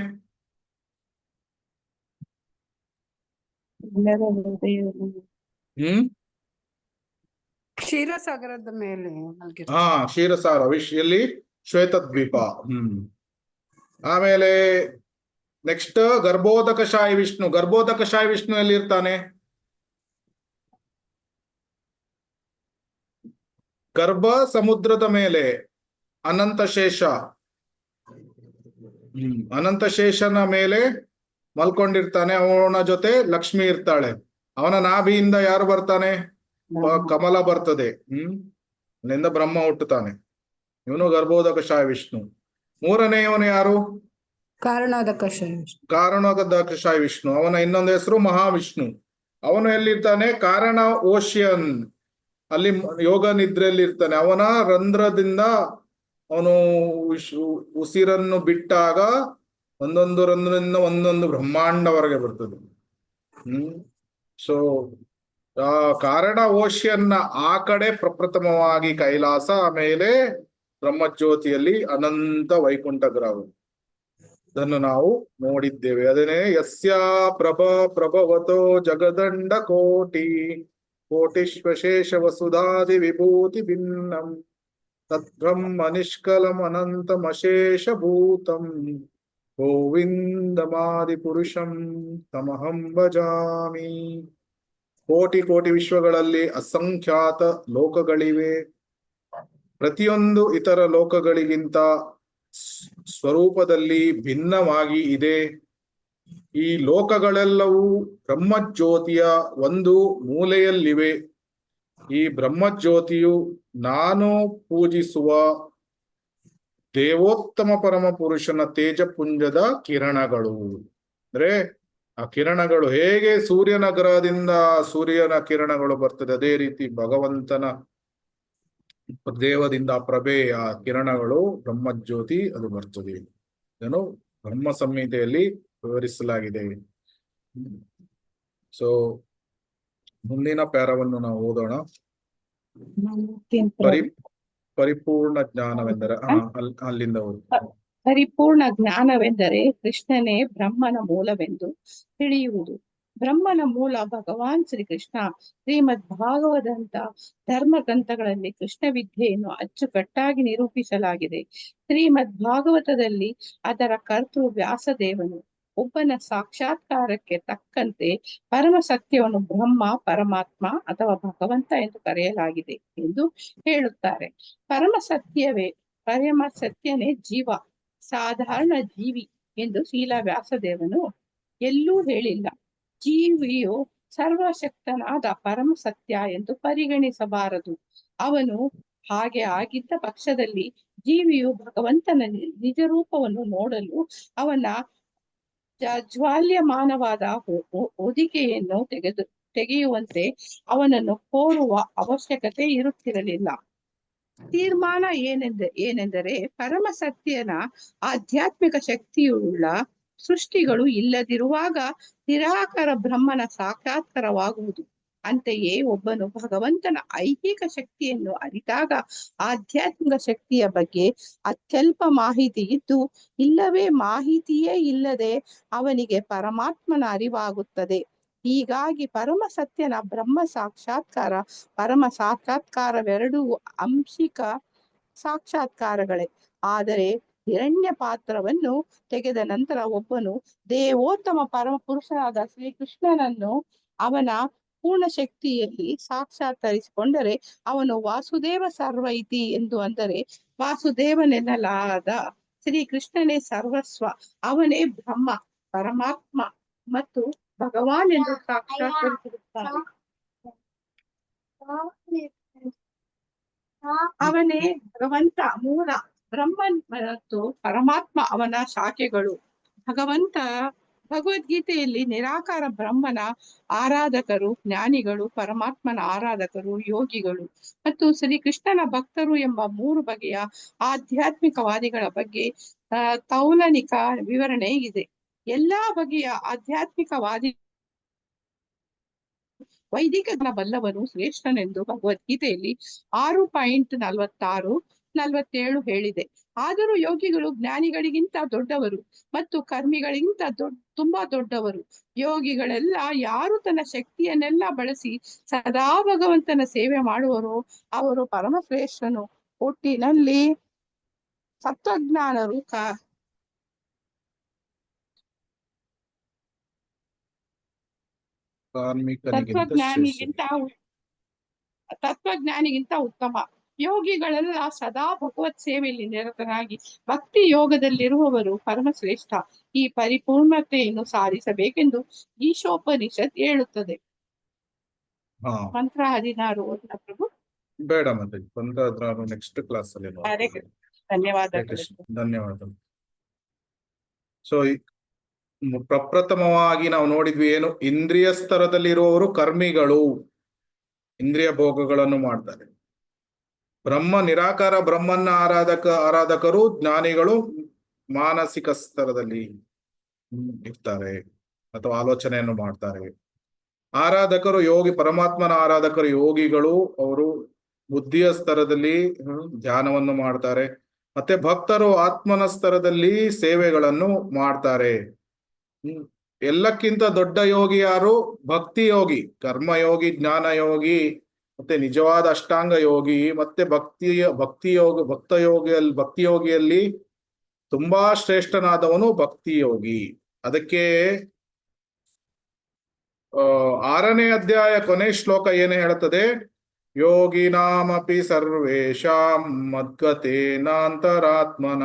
ಕ್ಷೀರಸಾಗರದ ಮೇಲೆ ಹಾ, ಕ್ಷೀರಸಾರ ಎಲ್ಲಿ? ಶ್ವೇತದ್ವೀಪ. ಆಮೇಲೆ ನೆಕ್ಸ್ಟ್ ಗರ್ಭೋದಕಶಾಹಿ ವಿಷ್ಣು. ಗರ್ಭೋದಕಶಾಹಿ ವಿಷ್ಣು ಎಲ್ಲಿ ಇರ್ತಾನೆ? ಗರ್ಭ ಸಮುದ್ರದ ಮೇಲೆ ಅನಂತಶೇಷ. ಅನಂತಶೇಷನ ಮೇಲೆ ಮಲ್ಕೊಂಡಿರ್ತಾನೆ. ಅವನ ಜೊತೆ ಲಕ್ಷ್ಮಿ ಇರ್ತಾಳೆ. ಅವನ ನಾಭಿಯಿಂದ ಯಾರು ಬರ್ತಾನೆ? ಕಮಲ ಬರ್ತದೆ. ಅಲ್ಲಿಂದ ಬ್ರಹ್ಮ ಹುಟ್ಟುತ್ತಾನೆ. ಇವನು ಗರ್ಭೋದಕಶಾಹಿ ವಿಷ್ಣು. ಮೂರನೆಯವನು ಯಾರು? ಕಾರಣೋದಕಶಾಹಿ ವಿಷ್ಣು. ಕಾರಣೋದಕಶಾಹಿ ವಿಷ್ಣು. ಅವನ ಇನ್ನೊಂದು ಹೆಸರು ಮಹಾವಿಷ್ಣು. ಅವನು ಎಲ್ಲಿರ್ತಾನೆ? ಕಾರಣ ಓಷಿಯನ್, ಅಲ್ಲಿ ಯೋಗ ನಿದ್ರೆಯಲ್ಲಿ ಇರ್ತಾನೆ. ಅವನ ರಂಧ್ರದಿಂದ ಅವನು ಉಸಿರನ್ನು ಬಿಟ್ಟಾಗ ಒಂದೊಂದು ರಂಧ್ರದಿಂದ ಒಂದೊಂದು ಬ್ರಹ್ಮಾಂಡವರೆಗೆ ಬರ್ತದೆ. ಸೊ ಆ ಕಾರಣ ಓಷಿಯನ್ನ ಆ ಕಡೆ ಪ್ರಪ್ರಥಮವಾಗಿ ಕೈಲಾಸ, ಆಮೇಲೆ ಬ್ರಹ್ಮಜ್ಯೋತಿಯಲ್ಲಿ ಅನಂತ ವೈಕುಂಠ ಗ್ರಹ. ಅದನ್ನು ನಾವು ನೋಡಿದ್ದೇವೆ. ಅದನ್ನೇ ಯಸ್ಯ ಪ್ರಭವತೋ ಜಗದಂಡ ಕೋಟಿಶ್ವಶೇಷ ವಸುಧಾದಿ ವಿಭೂತಿ ಭಿನ್ನಂ ತದ್ಬ್ರಹ್ಮ ನಿಷ್ಕಲಂ ಅನಂತಮಶೇಷ ಭೂತಂ ಗೋವಿಂದಮಾದಿ ಪುರುಷಂ ತಮಹಂ ಭಜಾಮಿ. ಕೋಟಿ ಕೋಟಿ ವಿಶ್ವಗಳಲ್ಲಿ ಅಸಂಖ್ಯಾತ ಲೋಕಗಳಿವೆ. ಪ್ರತಿಯೊಂದು ಇತರ ಲೋಕಗಳಿಗಿಂತ ಸ್ವರೂಪದಲ್ಲಿ ಭಿನ್ನವಾಗಿ ಇದೆ. ಈ ಲೋಕಗಳೆಲ್ಲವೂ ಬ್ರಹ್ಮಜ್ಯೋತಿಯ ಒಂದು ಮೂಲೆಯಲ್ಲಿವೆ. ಈ ಬ್ರಹ್ಮಜ್ಯೋತಿಯು ನಾನು ಪೂಜಿಸುವ ದೇವೋತ್ತಮ ಪರಮ ಪುರುಷನ ತೇಜಪುಂಜದ ಕಿರಣಗಳು. ಅಂದ್ರೆ ಆ ಕಿರಣಗಳು ಹೇಗೆ ಸೂರ್ಯನ ಗ್ರಹದಿಂದ ಸೂರ್ಯನ ಕಿರಣಗಳು ಬರ್ತದೆ, ಅದೇ ರೀತಿ ಭಗವಂತನ ದೇವದಿಂದ ಪ್ರಭೆ, ಆ ಕಿರಣಗಳು ಬ್ರಹ್ಮಜ್ಯೋತಿ ಅದು ಬರ್ತದೆ. ಇದನ್ನು ಬ್ರಹ್ಮ ಸಂಹಿತೆಯಲ್ಲಿ ವಿವರಿಸಲಾಗಿದೆ. ಸೊ ಮುಂದಿನ ಪ್ಯಾರವನ್ನು ನಾವು ಓದೋಣ. ಪರಿ ಪರಿಪೂರ್ಣ ಜ್ಞಾನವೆಂದರೆ ಅಲ್ಲಿಂದ ಓದಿ. ಪರಿಪೂರ್ಣ ಜ್ಞಾನವೆಂದರೆ ಕೃಷ್ಣನೇ ಬ್ರಹ್ಮನ ಮೂಲವೆಂದು ತಿಳಿಯುವುದು. ಬ್ರಹ್ಮನ ಮೂಲ ಭಗವಾನ್ ಶ್ರೀಕೃಷ್ಣ. ಶ್ರೀಮದ್ ಭಾಗವದಂತ ಧರ್ಮ ಗ್ರಂಥಗಳಲ್ಲಿ ಕೃಷ್ಣ ವಿದ್ಯೆಯನ್ನು ಅಚ್ಚುಕಟ್ಟಾಗಿ ನಿರೂಪಿಸಲಾಗಿದೆ. ಶ್ರೀಮದ್ ಭಾಗವತದಲ್ಲಿ ಅದರ ಕರ್ತೃ ವ್ಯಾಸದೇವನು ಒಬ್ಬನ ಸಾಕ್ಷಾತ್ಕಾರಕ್ಕೆ ತಕ್ಕಂತೆ ಪರಮ ಸತ್ಯವನ್ನು ಬ್ರಹ್ಮ, ಪರಮಾತ್ಮ ಅಥವಾ ಭಗವಂತ ಎಂದು ಕರೆಯಲಾಗಿದೆ ಎಂದು ಹೇಳುತ್ತಾರೆ. ಪರಮ ಸತ್ಯನೇ ಜೀವ, ಸಾಧಾರಣ ಜೀವಿ ಎಂದು ಶ್ರೀಲ ವ್ಯಾಸದೇವನು ಎಲ್ಲೂ ಹೇಳಿಲ್ಲ. ಜೀವಿಯು ಸರ್ವಶಕ್ತನಾದ ಪರಮ ಸತ್ಯ ಎಂದು ಪರಿಗಣಿಸಬಾರದು. ಅವನು ಹಾಗೆ ಆಗಿದ್ದ ಪಕ್ಷದಲ್ಲಿ ಜೀವಿಯು ಭಗವಂತನ ನಿಜ ರೂಪವನ್ನು ನೋಡಲು ಅವನ ಜ್ವಾಲ್ಯಮಾನವಾದ ಹೊದಿಕೆಯನ್ನು ತೆಗೆಯುವಂತೆ ಅವನನ್ನು ಕೋರುವ ಅವಶ್ಯಕತೆ ಇರುತ್ತಿರಲಿಲ್ಲ. ತೀರ್ಮಾನ ಏನೆಂದರೆ ಪರಮ ಸತ್ಯನ ಆಧ್ಯಾತ್ಮಿಕ ಶಕ್ತಿಯುಳ್ಳ ಸೃಷ್ಟಿಗಳು ಇಲ್ಲದಿರುವಾಗ ನಿರಾಕಾರ ಬ್ರಹ್ಮನ ಸಾಕ್ಷಾತ್ಕಾರವಾಗುವುದು. ಅಂತೆಯೇ ಒಬ್ಬನು ಭಗವಂತನ ಐಹಿಕ ಶಕ್ತಿಯನ್ನು ಅರಿತಾಗ ಆಧ್ಯಾತ್ಮಿಕ ಶಕ್ತಿಯ ಬಗ್ಗೆ ಅತ್ಯಲ್ಪ ಮಾಹಿತಿ ಇದ್ದು, ಇಲ್ಲವೇ ಮಾಹಿತಿಯೇ ಇಲ್ಲದೆ ಅವನಿಗೆ ಪರಮಾತ್ಮನ ಅರಿವಾಗುತ್ತದೆ. ಹೀಗಾಗಿ ಪರಮ ಸತ್ಯನ ಬ್ರಹ್ಮ ಸಾಕ್ಷಾತ್ಕಾರ, ಪರಮ ಸಾಕ್ಷಾತ್ಕಾರವೆರಡೂ ಅಂಶಿಕ ಸಾಕ್ಷಾತ್ಕಾರಗಳೇ. ಆದರೆ ಹಿರಣ್ಯ ಪಾತ್ರವನ್ನು ತೆಗೆದ ನಂತರ ಒಬ್ಬನು ದೇವೋತ್ತಮ ಪರಮ ಪುರುಷನಾದ ಶ್ರೀಕೃಷ್ಣನನ್ನು ಅವನ ಪೂರ್ಣ ಶಕ್ತಿಯಲ್ಲಿ ಸಾಕ್ಷಾತ್ಕರಿಸಿಕೊಂಡರೆ ಅವನು ವಾಸುದೇವ ಸರ್ವೈತಿ ಎಂದು ಅಂದರೆ ವಾಸುದೇವನೆನ್ನಲಾದ ಶ್ರೀಕೃಷ್ಣನೇ ಸರ್ವಸ್ವ, ಅವನೇ ಬ್ರಹ್ಮ, ಪರಮಾತ್ಮ ಮತ್ತು ಭಗವಾನ್ ಎಂದು ಸಾಕ್ಷಾತ್ಕರಿಸಿರುತ್ತಾನೆ. ಅವನೇ ಭಗವಂತ ಮೂಲ, ಬ್ರಹ್ಮನ್ ಮತ್ತು ಪರಮಾತ್ಮ ಅವನ ಶಾಖೆಗಳು. ಭಗವದ್ಗೀತೆಯಲ್ಲಿ ನಿರಾಕಾರ ಬ್ರಹ್ಮನ ಆರಾಧಕರು ಜ್ಞಾನಿಗಳು, ಪರಮಾತ್ಮನ ಆರಾಧಕರು ಯೋಗಿಗಳು ಮತ್ತು ಶ್ರೀಕೃಷ್ಣನ ಭಕ್ತರು ಎಂಬ 3 ಬಗೆಯ ಆಧ್ಯಾತ್ಮಿಕವಾದಿಗಳ ಬಗ್ಗೆ ತೌಲನಿಕ ವಿವರಣೆ ಇದೆ. ಎಲ್ಲಾ ಬಗೆಯ ಆಧ್ಯಾತ್ಮಿಕವಾದಿ ವೈದಿಕ ಬಲ್ಲವನು ಶ್ರೇಷ್ಠನೆಂದು ಭಗವದ್ಗೀತೆಯಲ್ಲಿ 6.46-47 ಹೇಳಿದೆ. ಆದರೂ ಯೋಗಿಗಳು ಜ್ಞಾನಿಗಳಿಗಿಂತ ದೊಡ್ಡವರು ಮತ್ತು ಕರ್ಮಿಗಳಿಗಿಂತ ತುಂಬಾ ದೊಡ್ಡವರು. ಯೋಗಿಗಳೆಲ್ಲ ಯಾರು ತನ್ನ ಶಕ್ತಿಯನ್ನೆಲ್ಲ ಬಳಸಿ ಸದಾ ಭಗವಂತನ ಸೇವೆ ಮಾಡುವರೋ ಅವರು ಪರಮಶ್ರೇಷ್ಠನು. ಒಟ್ಟಿನಲ್ಲಿ ತತ್ವಜ್ಞಾನರು ತತ್ವಜ್ಞಾನಿಗಿಂತ ಉತ್ತಮ. ಯೋಗಿಗಳೆಲ್ಲ ಸದಾ ಭಗವತ್ ಸೇವೆಯಲ್ಲಿ ನಿರತರಾಗಿ ಭಕ್ತಿ ಯೋಗದಲ್ಲಿರುವವರು ಪರಮಶ್ರೇಷ್ಠ. ಈ ಪರಿಪೂರ್ಣತೆಯನ್ನು ಸಾಧಿಸಬೇಕೆಂದು ಈಶೋಪನಿಷತ್ ಹೇಳುತ್ತದೆ. ಮಂತ್ರ 16 ಓದಿನ ಪ್ರಭು. ಬೇಡ ಮತ್ತೆ ಮಂತ್ರ 16 ನೆಕ್ಸ್ಟ್ ಕ್ಲಾಸ್ ಅಲ್ಲಿ. ಧನ್ಯವಾದಗಳು. ಸೊ ಪ್ರಪ್ರಥಮವಾಗಿ ನಾವು ನೋಡಿದ್ವಿ ಏನು, ಇಂದ್ರಿಯ ಸ್ತರದಲ್ಲಿ ಇರುವವರು ಕರ್ಮಿಗಳು, ಇಂದ್ರಿಯ ಭೋಗಗಳನ್ನು ಮಾಡ್ತಾರೆ. ನಿರಾಕಾರ ಬ್ರಹ್ಮನ ಆರಾಧಕರು ಜ್ಞಾನಿಗಳು ಮಾನಸಿಕ ಸ್ತರದಲ್ಲಿ ಇರ್ತಾರೆ ಅಥವಾ ಆಲೋಚನೆಯನ್ನು ಮಾಡ್ತಾರೆ. ಆರಾಧಕರು ಪರಮಾತ್ಮನ ಆರಾಧಕರು ಯೋಗಿಗಳು, ಅವರು ಬುದ್ಧಿಯ ಸ್ತರದಲ್ಲಿ ಧ್ಯಾನವನ್ನು ಮಾಡ್ತಾರೆ. ಮತ್ತೆ ಭಕ್ತರು ಆತ್ಮನ ಸ್ತರದಲ್ಲಿ ಸೇವೆಗಳನ್ನು ಮಾಡ್ತಾರೆ. ಎಲ್ಲಕ್ಕಿಂತ ದೊಡ್ಡ ಯೋಗಿ ಯಾರು? ಭಕ್ತಿ ಯೋಗಿ, ಕರ್ಮಯೋಗಿ, ಜ್ಞಾನ ಯೋಗಿ, ಮತ್ತೆ ನಿಜವಾದ ಅಷ್ಟಾಂಗ ಯೋಗಿ, ಮತ್ತೆ ಭಕ್ತಿ ಯೋಗಿಯಲ್ಲಿ ತುಂಬಾ ಶ್ರೇಷ್ಠನಾದವನು ಭಕ್ತಿ ಯೋಗಿ. ಅದಕ್ಕೆ 6ನೇ ಅಧ್ಯಾಯ ಕೊನೆ ಶ್ಲೋಕ ಏನು ಹೇಳುತ್ತದೆ? ಯೋಗಿನಾಮಪಿ ಸರ್ವೇಷಾಂ ಮದ್ಗತೇನಾಂತರಾತ್ಮನ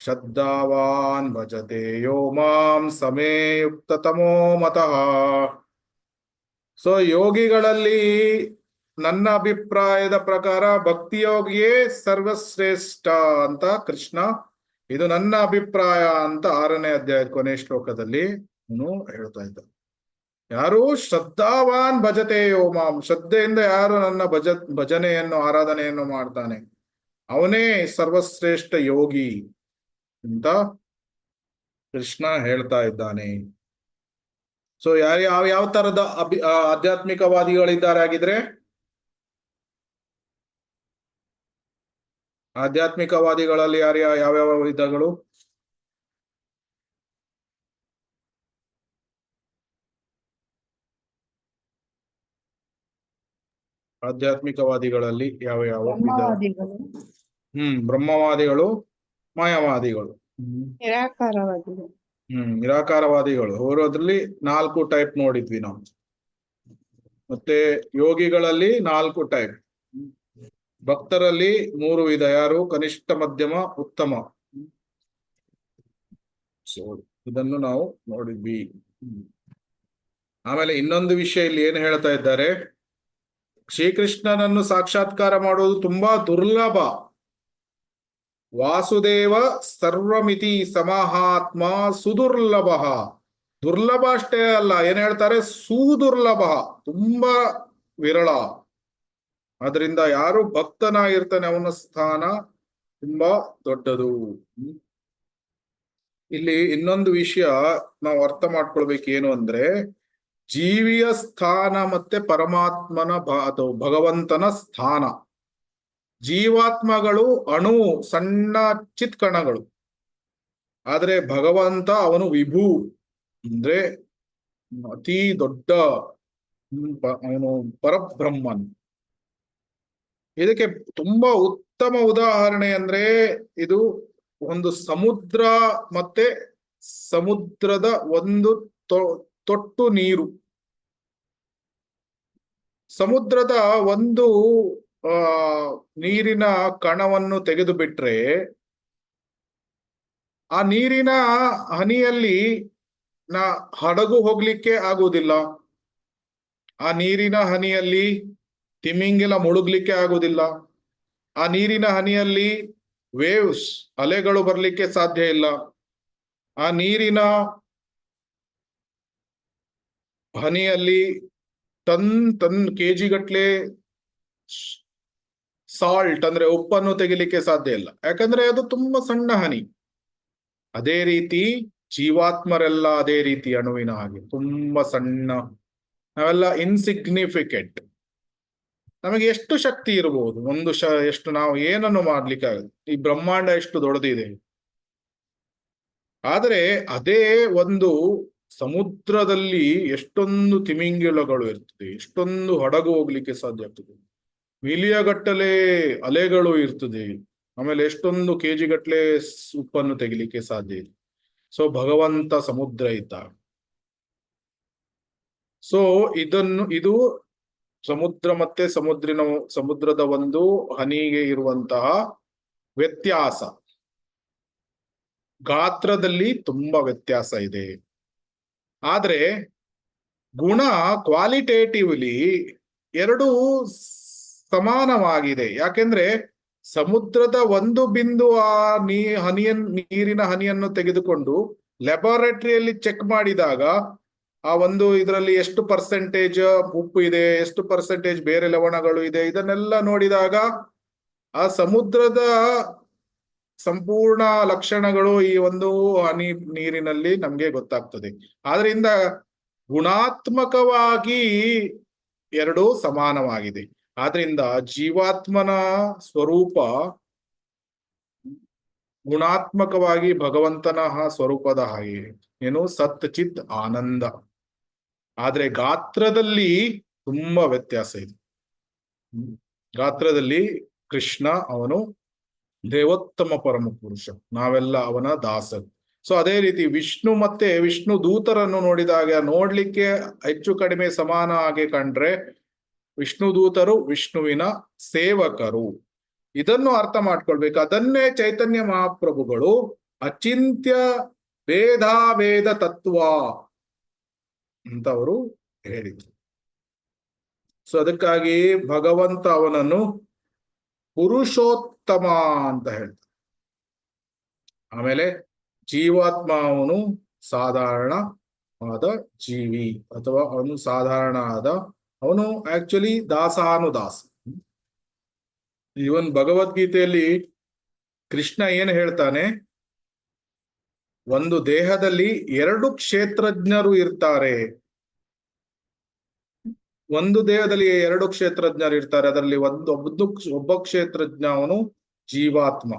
ಶ್ರದ್ಧಾವಾನ್ ಭಜತೆ ಯೋ ಮಾಂ ಸಮೇ ಯುಕ್ತತಮೋ ಮತಃ. ಸೊ ಯೋಗಿಗಳಲ್ಲಿ ನನ್ನ ಅಭಿಪ್ರಾಯದ ಪ್ರಕಾರ ಭಕ್ತಿಯೋಗಿಯೇ ಸರ್ವಶ್ರೇಷ್ಠ ಅಂತ ಕೃಷ್ಣ, ಇದು ನನ್ನ ಅಭಿಪ್ರಾಯ ಅಂತ 6ನೇ ಅಧ್ಯಾಯದ ಕೊನೆ ಶ್ಲೋಕದಲ್ಲಿ ಹೇಳ್ತಾ ಇದ್ದ. ಯಾರು ಶ್ರದ್ಧಾವಾನ್ ಭಜತೆ ಯೋ ಮಾಂ, ಶ್ರದ್ಧೆಯಿಂದ ಯಾರು ನನ್ನ ಭಜನೆಯನ್ನು ಆರಾಧನೆಯನ್ನು ಮಾಡ್ತಾನೆ ಅವನೇ ಸರ್ವಶ್ರೇಷ್ಠ ಯೋಗಿ ಅಂತ ಕೃಷ್ಣ ಹೇಳ್ತಾ ಇದ್ದಾನೆ. ಸೊ ಯಾವ ತರದ ಆಧ್ಯಾತ್ಮಿಕವಾದಿಗಳಿದ್ದಾರೆ ಆಗಿದ್ರೆ? ಆಧ್ಯಾತ್ಮಿಕವಾದಿಗಳಲ್ಲಿ ಯಾವ್ಯಾವ ವಿಧಗಳು? ಆಧ್ಯಾತ್ಮಿಕವಾದಿಗಳಲ್ಲಿ ಯಾವ ವಿಧ? ಬ್ರಹ್ಮವಾದಿಗಳು, ಬ್ರಹ್ಮವಾದಿಗಳು, ಮಾಯಾವಾದಿಗಳು, ನಿರಾಕಾರವಾದಿಗಳು. ನಿರಾಕಾರವಾದಿಗಳು. ಅವರು ಅದ್ರಲ್ಲಿ 4 ಟೈಪ್ ನೋಡಿದ್ವಿ ನಾವು. ಮತ್ತೆ ಯೋಗಿಗಳಲ್ಲಿ 4 ಟೈಪ್, ಭಕ್ತರಲ್ಲಿ 3 ವಿಧ. ಯಾರು? ಕನಿಷ್ಠ, ಮಧ್ಯಮ, ಉತ್ತಮ. ಸೊ ಇದನ್ನು ನಾವು ನೋಡಿದ್ವಿ. ಆಮೇಲೆ ಇನ್ನೊಂದು ವಿಷಯ ಇಲ್ಲಿ ಏನು ಹೇಳ್ತಾ ಇದ್ದಾರೆ, ಶ್ರೀಕೃಷ್ಣನನ್ನು ಸಾಕ್ಷಾತ್ಕಾರ ಮಾಡುವುದು ತುಂಬಾ ದುರ್ಲಭ. ವಾಸುದೇವ ಸರ್ವಮಿತಿ ಸಮಹಾತ್ಮ ಸುದುರ್ಲಭ. ದುರ್ಲಭ ಅಷ್ಟೇ ಅಲ್ಲ, ಏನ್ ಹೇಳ್ತಾರೆ, ಸುದುರ್ಲಭ, ತುಂಬಾ ವಿರಳ. ಅದರಿಂದ ಯಾರು ಭಕ್ತನಾಗಿರ್ತಾನೆ ಅವನ ಸ್ಥಾನ ತುಂಬಾ ದೊಡ್ಡದು. ಇಲ್ಲಿ ಇನ್ನೊಂದು ವಿಷಯ ನಾವು ಅರ್ಥ ಮಾಡ್ಕೊಳ್ಬೇಕು, ಏನು ಅಂದ್ರೆ ಜೀವಿಯ ಸ್ಥಾನ ಮತ್ತೆ ಪರಮಾತ್ಮನ ಅಥವಾ ಭಗವಂತನ ಸ್ಥಾನ. ಜೀವಾತ್ಮಗಳು ಅಣು, ಸಣ್ಣ ಚಿತ್ ಕಣಗಳು. ಆದ್ರೆ ಭಗವಂತ ಅವನು ವಿಭು, ಅಂದ್ರೆ ಅತಿ ದೊಡ್ಡ, ಅವನು ಪರಬ್ರಹ್ಮನ್. ಇದಕ್ಕೆ ತುಂಬಾ ಉತ್ತಮ ಉದಾಹರಣೆ ಅಂದ್ರೆ ಇದು ಒಂದು ಸಮುದ್ರ ಮತ್ತೆ ಸಮುದ್ರದ ಒಂದು ತೊಟ್ಟು ನೀರು. ಸಮುದ್ರದ ಒಂದು ನೀರಿನ ಕಣವನ್ನು ತೆಗೆದು ಬಿಟ್ರೆ ಆ ನೀರಿನ ಹನಿಯಲ್ಲಿ ಹಡಗು ಹೋಗ್ಲಿಕ್ಕೆ ಆಗುವುದಿಲ್ಲ. ಆ ನೀರಿನ ಹನಿಯಲ್ಲಿ ತಿಮಿಂಗಿಲ ಮುಳುಗ್ಲಿಕ್ಕೆ ಆಗುವುದಿಲ್ಲ. ಆ ನೀರಿನ ಹನಿಯಲ್ಲಿ ವೇವ್ಸ್, ಅಲೆಗಳು ಬರ್ಲಿಕ್ಕೆ ಸಾಧ್ಯ ಇಲ್ಲ. ಆ ನೀರಿನ ಹನಿಯಲ್ಲಿ ಟನ್ ಕೆಜಿ ಗಟ್ಲೆ ಸಾಲ್ಟ್ ಅಂದ್ರೆ ಉಪ್ಪನ್ನು ತೆಗಿಲಿಕ್ಕೆ ಸಾಧ್ಯ ಇಲ್ಲ, ಯಾಕಂದ್ರೆ ಅದು ತುಂಬಾ ಸಣ್ಣ ಹನಿ. ಅದೇ ರೀತಿ ಜೀವಾತ್ಮರೆಲ್ಲ ಅದೇ ರೀತಿ ಅಣುವಿನ ಹಾಗೆ ತುಂಬಾ ಸಣ್ಣ. ನಾವೆಲ್ಲ ಇನ್ಸಿಗ್ನಿಫಿಕೆಂಟ್. ನಮಗೆ ಎಷ್ಟು ಶಕ್ತಿ ಇರಬಹುದು, ಎಷ್ಟು ನಾವು ಏನನ್ನು ಮಾಡ್ಲಿಕ್ಕೆ ಆಗುತ್ತೆ. ಈ ಬ್ರಹ್ಮಾಂಡ ಎಷ್ಟು ದೊಡ್ಡದಿದೆ. ಆದರೆ ಅದೇ ಒಂದು ಸಮುದ್ರದಲ್ಲಿ ಎಷ್ಟೊಂದು ತಿಮಿಂಗಿಲಗಳು ಇರ್ತದೆ, ಎಷ್ಟೊಂದು ಹಡಗು ಹೋಗ್ಲಿಕ್ಕೆ ಸಾಧ್ಯ ಆಗ್ತದೆ, ಮಿಲಿಯಗಟ್ಟಲೆ ಅಲೆಗಳು ಇರ್ತದೆ, ಆಮೇಲೆ ಎಷ್ಟೊಂದು ಕೆಜಿ ಗಟ್ಟಲೆ ಉಪ್ಪನ್ನು ತೆಗಿಲಿಕ್ಕೆ ಸಾಧ್ಯ ಇದೆ. ಸೊ ಭಗವಂತ ಸಮುದ್ರ ಇದ್ದ. ಸೊ ಇದು ಸಮುದ್ರ ಮತ್ತೆ ಸಮುದ್ರದ ಒಂದು ಹನಿಗೆ ಇರುವಂತಹ ವ್ಯತ್ಯಾಸ. ಗಾತ್ರದಲ್ಲಿ ತುಂಬಾ ವ್ಯತ್ಯಾಸ ಇದೆ. ಆದ್ರೆ ಗುಣ ಕ್ವಾಲಿಟೇಟಿವ್ಲಿ ಎರಡೂ ಸಮಾನವಾಗಿದೆ. ಯಾಕೆಂದ್ರೆ ಸಮುದ್ರದ ಒಂದು ಬಿಂದು ಆ ನೀರಿನ ಹನಿಯನ್ನು ತೆಗೆದುಕೊಂಡು ಲ್ಯಾಬೊರೇಟರಿಯಲ್ಲಿ ಚೆಕ್ ಮಾಡಿದಾಗ ಆ ಒಂದು ಇದರಲ್ಲಿ ಎಷ್ಟು ಪರ್ಸೆಂಟೇಜ್ ಉಪ್ಪು ಇದೆ, ಎಷ್ಟು ಪರ್ಸೆಂಟೇಜ್ ಬೇರೆ ಲವಣಗಳು ಇದೆ, ಇದನ್ನೆಲ್ಲ ನೋಡಿದಾಗ ಆ ಸಮುದ್ರದ ಸಂಪೂರ್ಣ ಲಕ್ಷಣಗಳು ಈ ಒಂದು ಹನಿ ನೀರಿನಲ್ಲಿ ನಮ್ಗೆ ಗೊತ್ತಾಗ್ತದೆ. ಆದ್ರಿಂದ ಗುಣಾತ್ಮಕವಾಗಿ ಎರಡೂ ಸಮಾನವಾಗಿದೆ. ಆದ್ರಿಂದ ಜೀವಾತ್ಮನ ಸ್ವರೂಪ ಗುಣಾತ್ಮಕವಾಗಿ ಭಗವಂತನ ಸ್ವರೂಪದ ಹಾಗೆ, ಏನು ಸತ್ ಚಿತ್ ಆನಂದ. ಆದ್ರೆ ಗಾತ್ರದಲ್ಲಿ ತುಂಬಾ ವ್ಯತ್ಯಾಸ ಇದೆ. ಗಾತ್ರದಲ್ಲಿ ಕೃಷ್ಣ ಅವನು ದೇವೋತ್ತಮ ಪರಮ ಪುರುಷ, ನಾವೆಲ್ಲ ಅವನ ದಾಸರು. ಸೊ ಅದೇ ರೀತಿ ವಿಷ್ಣು ಮತ್ತೆ ವಿಷ್ಣು ದೂತರನ್ನು ನೋಡಿದಾಗ ನೋಡ್ಲಿಕ್ಕೆ ಹೆಚ್ಚು ಕಡಿಮೆ ಸಮಾನ ಹಾಗೆ ಕಂಡ್ರೆ ವಿಷ್ಣು ದೂತರು ವಿಷ್ಣುವಿನ ಸೇವಕರು. ಇದನ್ನು ಅರ್ಥ ಮಾಡ್ಕೊಳ್ಬೇಕು. ಅದನ್ನೇ ಚೈತನ್ಯ ಮಹಾಪ್ರಭುಗಳು ಅಚಿಂತ್ಯ ಭೇದಾಭೇದ ತತ್ವ ಅಂತ ಅವರು ಹೇಳಿದ್ರು. ಸೊ ಅದಕ್ಕಾಗಿ ಭಗವಂತ ಅವನನ್ನು ಪುರುಷೋತ್ತಮ ಅಂತ ಹೇಳ್ತಾರೆ. ಆಮೇಲೆ ಜೀವಾತ್ಮ ಅವನು ಸಾಧಾರಣವಾದ ಜೀವಿ, ಅಥವಾ ಅವನು ಸಾಧಾರಣ ಅವನು ಆಕ್ಚುಲಿ ದಾಸಾನುದಾಸ. ಇವನ್ ಭಗವದ್ಗೀತೆಯಲ್ಲಿ ಕೃಷ್ಣ ಏನು ಹೇಳ್ತಾನೆ, ಒಂದು ದೇಹದಲ್ಲಿ 2 ಕ್ಷೇತ್ರಜ್ಞರು ಇರ್ತಾರೆ. ಒಂದು ದೇಹದಲ್ಲಿ 2 ಕ್ಷೇತ್ರಜ್ಞರು ಇರ್ತಾರೆ. ಅದರಲ್ಲಿ ಒಬ್ಬ ಕ್ಷೇತ್ರಜ್ಞ ಅವನು ಜೀವಾತ್ಮ,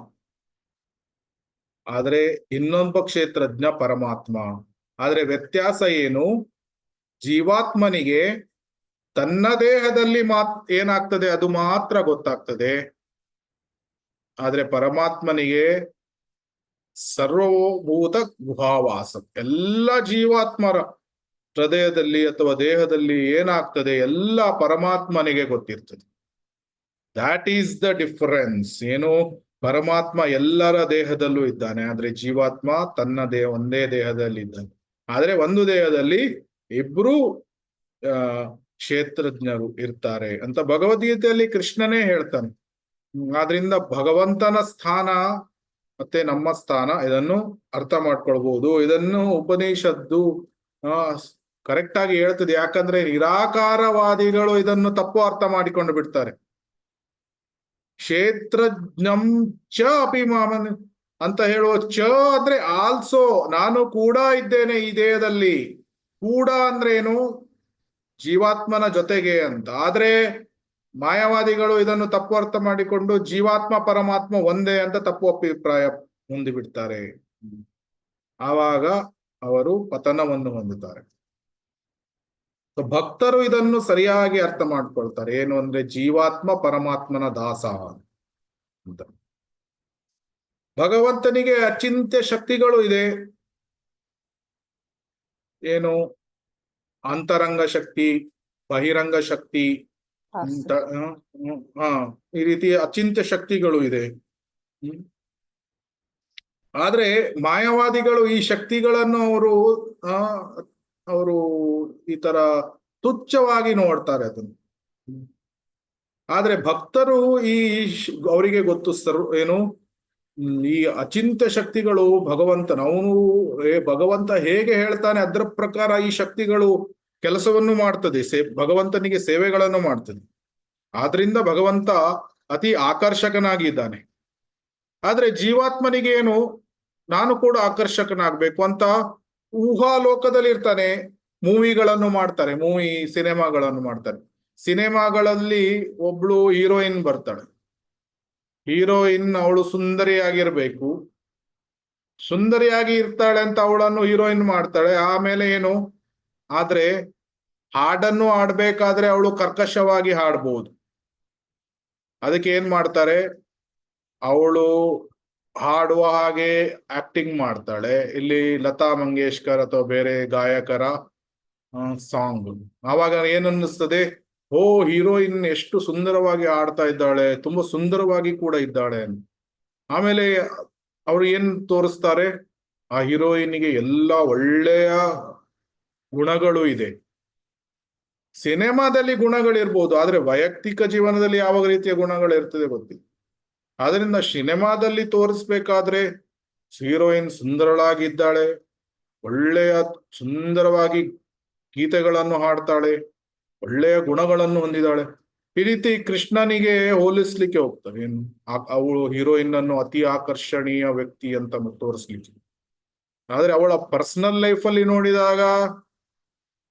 ಆದ್ರೆ ಇನ್ನೊಬ್ಬ ಕ್ಷೇತ್ರಜ್ಞ ಪರಮಾತ್ಮ. ಆದ್ರೆ ವ್ಯತ್ಯಾಸ ಏನು? ಜೀವಾತ್ಮನಿಗೆ ತನ್ನ ದೇಹದಲ್ಲಿ ಏನಾಗ್ತದೆ ಅದು ಮಾತ್ರ ಗೊತ್ತಾಗ್ತದೆ. ಆದ್ರೆ ಪರಮಾತ್ಮನಿಗೆ ಸರ್ವಭೂತ ಗುಹಾವಾಸ, ಎಲ್ಲ ಜೀವಾತ್ಮರ ಹೃದಯದಲ್ಲಿ ಅಥವಾ ದೇಹದಲ್ಲಿ ಏನಾಗ್ತದೆ ಎಲ್ಲ ಪರಮಾತ್ಮನಿಗೆ ಗೊತ್ತಿರ್ತದೆ. That is the difference. ಏನು? ಪರಮಾತ್ಮ ಎಲ್ಲರ ದೇಹದಲ್ಲೂ ಇದ್ದಾನೆ, ಆದ್ರೆ ಜೀವಾತ್ಮ ತನ್ನ ಒಂದೇ ದೇಹದಲ್ಲಿ ಇದ್ದಾನೆ. ಆದ್ರೆ ಒಂದು ದೇಹದಲ್ಲಿ ಇಬ್ರು ಕ್ಷೇತ್ರಜ್ಞರು ಇರ್ತಾರೆ ಅಂತ ಭಗವದ್ಗೀತೆಯಲ್ಲಿ ಕೃಷ್ಣನೇ ಹೇಳ್ತಾನೆ. ಆದ್ರಿಂದ ಭಗವಂತನ ಸ್ಥಾನ ಮತ್ತೆ ನಮ್ಮ ಸ್ಥಾನ ಇದನ್ನು ಅರ್ಥ ಮಾಡ್ಕೊಳ್ಬಹುದು. ಇದನ್ನು ಉಪನಿಷತ್ತು ಕರೆಕ್ಟ್ ಆಗಿ ಹೇಳ್ತದೆ. ಯಾಕಂದ್ರೆ ನಿರಾಕಾರವಾದಿಗಳು ಇದನ್ನು ತಪ್ಪು ಅರ್ಥ ಮಾಡಿಕೊಂಡು ಬಿಡ್ತಾರೆ. ಕ್ಷೇತ್ರಜ್ಞಂ ಚ ಅಪಿಮಾಮನ್ ಅಂತ ಹೇಳುವ ಚ ಅಂದ್ರೆ ಆಲ್ಸೋ, ನಾನು ಕೂಡ ಇದ್ದೇನೆ ಈ ದೇಹದಲ್ಲಿ. ಕೂಡ ಅಂದ್ರೆ ಏನು? ಜೀವಾತ್ಮನ ಜೊತೆಗೆ ಅಂತ. ಆದ್ರೆ ಮಾಯಾವಾದಿಗಳು ಇದನ್ನು ತಪ್ಪು ಅರ್ಥ ಮಾಡಿಕೊಂಡು ಜೀವಾತ್ಮ ಪರಮಾತ್ಮ ಒಂದೇ ಅಂತ ತಪ್ಪು ಅಭಿಪ್ರಾಯ ಹೊಂದಿಬಿಡ್ತಾರೆ. ಆವಾಗ ಅವರು ಪತನವನ್ನು ಹೊಂದುತ್ತಾರೆ. ಭಕ್ತರು ಇದನ್ನು ಸರಿಯಾಗಿ ಅರ್ಥ ಮಾಡ್ಕೊಳ್ತಾರೆ. ಏನು ಅಂದ್ರೆ ಜೀವಾತ್ಮ ಪರಮಾತ್ಮನ ದಾಸ ಅಂತ. ಭಗವಂತನಿಗೆ ಅಚಿಂತ್ಯ ಶಕ್ತಿಗಳು ಇದೆ. ಏನು? ಅಂತರಂಗ ಶಕ್ತಿ, ಬಹಿರಂಗ ಶಕ್ತಿ, ಈ ರೀತಿ ಅಚಿಂತ್ಯ ಶಕ್ತಿಗಳು ಇದೆ. ಆದ್ರೆ ಮಾಯಾವಾದಿಗಳು ಈ ಶಕ್ತಿಗಳನ್ನು ಅವರು ಈ ತರ ತುಚ್ಛವಾಗಿ ನೋಡ್ತಾರೆ ಅದನ್ನು. ಆದ್ರೆ ಭಕ್ತರು ಅವರಿಗೆ ಗೊತ್ತು ಏನು? ಈ ಅಚಿಂತ್ಯ ಶಕ್ತಿಗಳು ಭಗವಂತನ, ಭಗವಂತ ಹೇಗೆ ಹೇಳ್ತಾನೆ ಅದರ ಪ್ರಕಾರ ಈ ಶಕ್ತಿಗಳು ಕೆಲಸವನ್ನು ಮಾಡ್ತದೆ, ಭಗವಂತನಿಗೆ ಸೇವೆಗಳನ್ನು ಮಾಡ್ತದೆ. ಆದ್ರಿಂದ ಭಗವಂತ ಅತಿ ಆಕರ್ಷಕನಾಗಿದ್ದಾನೆ. ಆದ್ರೆ ಜೀವಾತ್ಮನಿಗೆ ಏನು? ನಾನು ಕೂಡ ಆಕರ್ಷಕನಾಗ್ಬೇಕು ಅಂತ ಊಹಾಲೋಕದಲ್ಲಿ ಇರ್ತಾನೆ. ಮೂವಿಗಳನ್ನು ಮಾಡ್ತಾರೆ, ಸಿನಿಮಾಗಳನ್ನು ಮಾಡ್ತಾರೆ. ಸಿನಿಮಾಗಳಲ್ಲಿ ಒಬ್ಳು ಹೀರೋಯಿನ್ ಬರ್ತಾಳೆ. ಹೀರೋಯಿನ್ ಅವಳು ಸುಂದರಿಯಾಗಿರ್ಬೇಕು, ಸುಂದರಿಯಾಗಿ ಇರ್ತಾಳೆ ಅಂತ ಅವಳನ್ನು ಹೀರೋಯಿನ್ ಮಾಡ್ತಾಳೆ. ಆಮೇಲೆ ಏನು? ಆದ್ರೆ ಹಾಡನ್ನು ಆಡ್ಬೇಕಾದ್ರೆ ಅವಳು ಕರ್ಕಶವಾಗಿ ಹಾಡ್ಬೋದು. ಅದಕ್ಕೆ ಏನ್ ಮಾಡ್ತಾರೆ? ಅವಳು ಹಾಡುವ ಹಾಗೆ ಆಕ್ಟಿಂಗ್ ಮಾಡ್ತಾಳೆ. ಇಲ್ಲಿ ಲತಾ ಮಂಗೇಶ್ಕರ್ ಅಥವಾ ಬೇರೆ ಗಾಯಕರ ಸಾಂಗ್. ಆವಾಗ ಏನನ್ನಿಸ್ತದೆ? ಓ, ಹೀರೋಯಿನ್ ಎಷ್ಟು ಸುಂದರವಾಗಿ ಆಡ್ತಾ ಇದ್ದಾಳೆ, ತುಂಬಾ ಸುಂದರವಾಗಿ ಕೂಡ ಇದ್ದಾಳೆ ಅಂತ. ಆಮೇಲೆ ಅವ್ರು ಏನ್ ತೋರಿಸ್ತಾರೆ? ಆ ಹೀರೋಯಿನ್ಗೆ ಎಲ್ಲ ಒಳ್ಳೆಯ ಗುಣಗಳು ಇದೆ. ಸಿನಿಮಾದಲ್ಲಿ ಗುಣಗಳಿರ್ಬೋದು, ಆದ್ರೆ ವೈಯಕ್ತಿಕ ಜೀವನದಲ್ಲಿ ಯಾವ ರೀತಿಯ ಗುಣಗಳು ಇರ್ತದೆ ಗೊತ್ತಿಲ್ಲ. ಆದ್ರಿಂದ ಸಿನಿಮಾದಲ್ಲಿ ತೋರಿಸ್ಬೇಕಾದ್ರೆ ಹೀರೋಯಿನ್ ಸುಂದರಳಾಗಿದ್ದಾಳೆ, ಒಳ್ಳೆಯ ಸುಂದರವಾಗಿ ಗೀತೆಗಳನ್ನು ಹಾಡ್ತಾಳೆ, ಒಳ್ಳೆಯ ಗುಣಗಳನ್ನು ಹೊಂದಿದ್ದಾಳೆ. ಈ ರೀತಿ ಕೃಷ್ಣನಿಗೆ ಹೋಲಿಸ್ಲಿಕ್ಕೆ ಹೋಗ್ತಾರೆ. ಏನು? ಅವಳು ಹೀರೋಯಿನ್ ಅನ್ನು ಅತಿ ಆಕರ್ಷಣೀಯ ವ್ಯಕ್ತಿ ಅಂತ ತೋರಿಸ್ಲಿಕ್ಕೆ. ಆದ್ರೆ ಅವಳ ಪರ್ಸನಲ್ ಲೈಫಲ್ಲಿ ನೋಡಿದಾಗ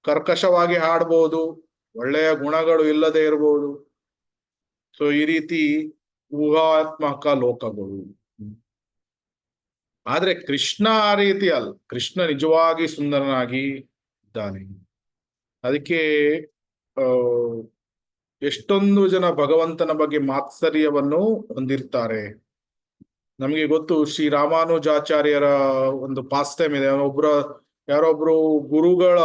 ಕರ್ಕಶವಾಗಿ ಹಾಡ್ಬೋದು, ಒಳ್ಳೆಯ ಗುಣಗಳು ಇಲ್ಲದೆ ಇರಬಹುದು. ಸೊ ಈ ರೀತಿ ಊಹಾತ್ಮಕ ಲೋಕಗಳು. ಆದ್ರೆ ಕೃಷ್ಣ ಆ ರೀತಿ ಅಲ್ಲ. ಕೃಷ್ಣ ನಿಜವಾಗಿ ಸುಂದರನಾಗಿ ಇದ್ದಾನೆ. ಅದಕ್ಕೆ ಎಷ್ಟೊಂದು ಜನ ಭಗವಂತನ ಬಗ್ಗೆ ಮಾತ್ಸರ್ಯವನ್ನು ಹೊಂದಿರ್ತಾರೆ. ನಮಗೆ ಗೊತ್ತು, ಶ್ರೀ ರಾಮಾನುಜಾಚಾರ್ಯರ ಒಂದು ಪಾಸ್ಟ್ ಟೈಮ್ ಇದೆ. ಯಾರೊಬ್ರು ಗುರುಗಳ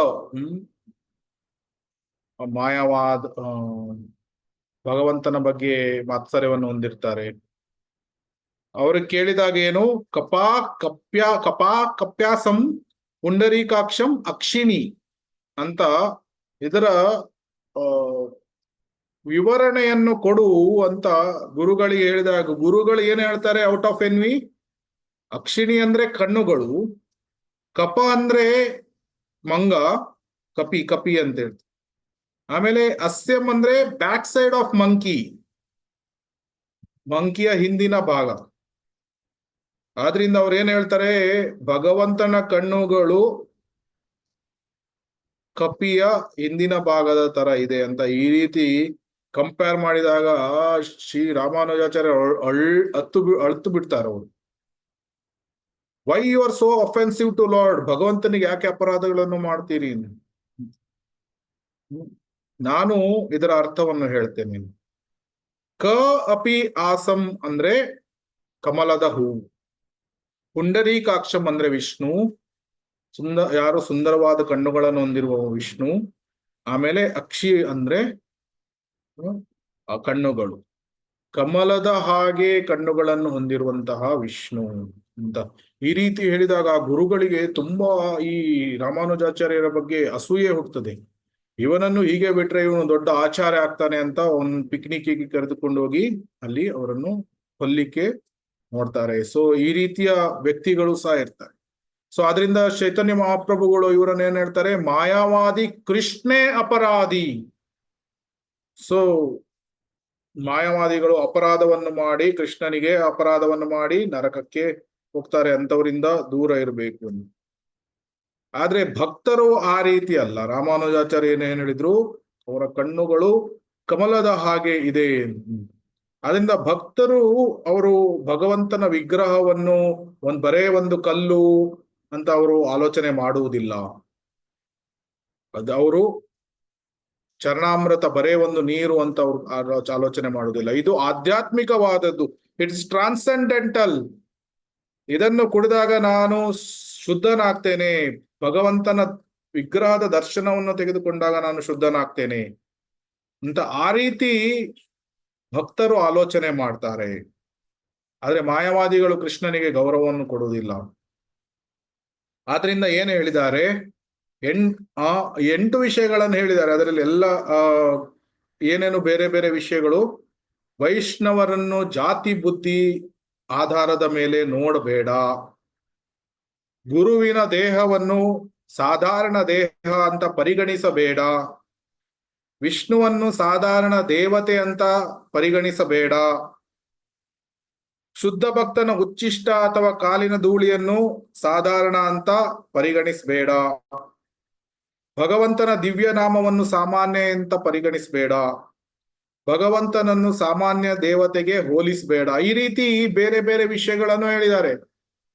ಮಾಯವಾದ ಭಗವಂತನ ಬಗ್ಗೆ ಮಾತ್ಸರ್ಯವನ್ನು ಹೊಂದಿರ್ತಾರೆ. ಅವ್ರಿಗೆ ಕೇಳಿದಾಗ ಏನು? ಕಪ್ಯಾಸಂ ಪುಂಡರೀಕಾಕ್ಷಂ ಅಕ್ಷಿಣಿ ಅಂತ ಇದರ ವಿವರಣೆಯನ್ನು ಕೊಡು ಅಂತ ಗುರುಗಳಿಗೆ ಹೇಳಿದಾಗ, ಗುರುಗಳು ಏನ್ ಹೇಳ್ತಾರೆ? Out of NV. ಅಕ್ಷಿಣಿ ಅಂದ್ರೆ ಕಣ್ಣುಗಳು, ಕಪ ಅಂದ್ರೆ ಮಂಗ, ಕಪಿ ಅಂತ ಹೇಳ್ತಾರೆ. ಆಮೇಲೆ ಅಸ್ಯಂ ಅಂದ್ರೆ ಬ್ಯಾಕ್ ಸೈಡ್ ಆಫ್ ಮಂಕಿಯ ಹಿಂದಿನ ಭಾಗ. ಆದ್ರಿಂದ ಅವ್ರು ಏನ್ ಹೇಳ್ತಾರೆ? ಭಗವಂತನ ಕಣ್ಣುಗಳು ಕಪಿಯ ಹಿಂದಿನ ಭಾಗದ ತರ ಇದೆ ಅಂತ ಈ ರೀತಿ ಕಂಪೇರ್ ಮಾಡಿದಾಗ ಶ್ರೀ ರಾಮಾನುಜಾಚಾರ್ಯ ಅಳ್ತು ಬಿಡ್ತಾರೆ ಅವರು. Why you are so offensive to Lord, ಭಗವಂತನಿಗೆ ಯಾಕೆ ಅಪರಾಧಗಳನ್ನು ಮಾಡ್ತೀರಿ? ನಾನು ಇದರ ಅರ್ಥವನ್ನು ಹೇಳ್ತೇನೆ. ಕ ಅಪಿ ಆಸಂ ಅಂದ್ರೆ ಕಮಲದ ಹೂ, ಪುಂಡರೀಕಾಕ್ಷಂ ಅಂದ್ರೆ ವಿಷ್ಣು, ಯಾರು ಸುಂದರವಾದ ಕಣ್ಣುಗಳನ್ನು ಹೊಂದಿರುವ ವಿಷ್ಣು, ಆಮೇಲೆ ಅಕ್ಷಿ ಅಂದ್ರೆ ಆ ಕಣ್ಣುಗಳು, ಕಮಲದ ಹಾಗೆ ಕಣ್ಣುಗಳನ್ನು ಹೊಂದಿರುವಂತಹ ವಿಷ್ಣು ಅಂತ ಈ ರೀತಿ ಹೇಳಿದಾಗ ಆ ಗುರುಗಳಿಗೆ ತುಂಬಾ ಈ ರಾಮಾನುಜಾಚಾರ್ಯರ ಬಗ್ಗೆ ಅಸೂಯೆ ಹುಟ್ಟುತ್ತದೆ. ಇವನನ್ನು ಹೀಗೆ ಬಿಟ್ರೆ ಇವನು ದೊಡ್ಡ ಆಚಾರ್ಯ ಆಗ್ತಾನೆ ಅಂತ ಒಂದು ಪಿಕ್ನಿಕ್ಗೆ ಕರೆದುಕೊಂಡು ಹೋಗಿ ಅಲ್ಲಿ ಅವರನ್ನು ಕೊಲ್ಲಿಕ್ಕೆ ನೋಡ್ತಾರೆ. ಸೊ ಈ ರೀತಿಯ ವ್ಯಕ್ತಿಗಳು ಸಹ ಇರ್ತಾರೆ. ಸೊ ಅದರಿಂದ ಚೈತನ್ಯ ಮಹಾಪ್ರಭುಗಳು ಇವರನ್ನ ಏನ್ ಹೇಳ್ತಾರೆ, ಮಾಯಾವಾದಿ ಕೃಷ್ಣೇ ಅಪರಾಧಿ. ಸೊ ಮಾಯಾವಾದಿಗಳು ಅಪರಾಧವನ್ನು ಮಾಡಿ, ಕೃಷ್ಣನಿಗೆ ಅಪರಾಧವನ್ನು ಮಾಡಿ ನರಕಕ್ಕೆ ಹೋಗ್ತಾರೆ, ಅಂತವರಿಂದ ದೂರ ಇರಬೇಕು. ಆದ್ರೆ ಭಕ್ತರು ಆ ರೀತಿ ಅಲ್ಲ. ರಾಮಾನುಜಾಚಾರ್ಯ ಏನ್ ಹೇಳಿದ್ರು, ಅವರ ಕಣ್ಣುಗಳು ಕಮಲದ ಹಾಗೆ ಇದೆ. ಅದರಿಂದ ಭಕ್ತರು ಅವರು ಭಗವಂತನ ವಿಗ್ರಹವನ್ನು ಬರೇ ಒಂದು ಕಲ್ಲು ಅಂತ ಅವರು ಆಲೋಚನೆ ಮಾಡುವುದಿಲ್ಲ. ಅವರು ಚರಣಾಮೃತ ಬರೇ ಒಂದು ನೀರು ಅಂತ ಅವ್ರು ಆಲೋಚನೆ ಮಾಡುವುದಿಲ್ಲ. ಇದು ಆಧ್ಯಾತ್ಮಿಕವಾದದ್ದು, ಇಟ್ಸ್ ಟ್ರಾನ್ಸೆಂಡೆಂಟಲ್. ಇದನ್ನು ಕುಡಿದಾಗ ನಾನು ಶುದ್ಧನಾಗ್ತೇನೆ, ಭಗವಂತನ ವಿಗ್ರಹದ ದರ್ಶನವನ್ನು ತೆಗೆದುಕೊಂಡಾಗ ನಾನು ಶುದ್ಧನಾಗ್ತೇನೆ ಅಂತ ಆ ರೀತಿ ಭಕ್ತರು ಆಲೋಚನೆ ಮಾಡ್ತಾರೆ. ಆದ್ರೆ ಮಾಯಾವಾದಿಗಳು ಕೃಷ್ಣನಿಗೆ ಗೌರವವನ್ನು ಕೊಡುವುದಿಲ್ಲ. ಆದ್ರಿಂದ ಏನು ಹೇಳಿದ್ದಾರೆ, 8 ವಿಷಯಗಳನ್ನು ಹೇಳಿದ್ದಾರೆ. ಅದರಲ್ಲಿ ಎಲ್ಲ ಏನೇನು ಬೇರೆ ಬೇರೆ ವಿಷಯಗಳು. ವೈಷ್ಣವರನ್ನು ಜಾತಿ ಬುದ್ಧಿ ಆಧಾರದ ಮೇಲೆ ನೋಡಬೇಡ, ಗುರುವಿನ ದೇಹವನ್ನು ಸಾಧಾರಣ ದೇಹ ಅಂತ ಪರಿಗಣಿಸಬೇಡ, ವಿಷ್ಣುವನ್ನು ಸಾಧಾರಣ ದೇವತೆ ಅಂತ ಪರಿಗಣಿಸಬೇಡ, ಶುದ್ಧ ಭಕ್ತನ ಉಚ್ಚಿಷ್ಟ ಅಥವಾ ಕಾಲಿನ ಧೂಳಿಯನ್ನು ಸಾಧಾರಣ ಅಂತ ಪರಿಗಣಿಸಬೇಡ, ಭಗವಂತನ ದಿವ್ಯ ನಾಮವನ್ನು ಸಾಮಾನ್ಯ ಅಂತ ಪರಿಗಣಿಸಬೇಡ, ಭಗವಂತನನ್ನು ಸಾಮಾನ್ಯ ದೇವತೆಗೆ ಹೋಲಿಸಬೇಡ. ಈ ರೀತಿ ಬೇರೆ ಬೇರೆ ವಿಷಯಗಳನ್ನು ಹೇಳಿದ್ದಾರೆ.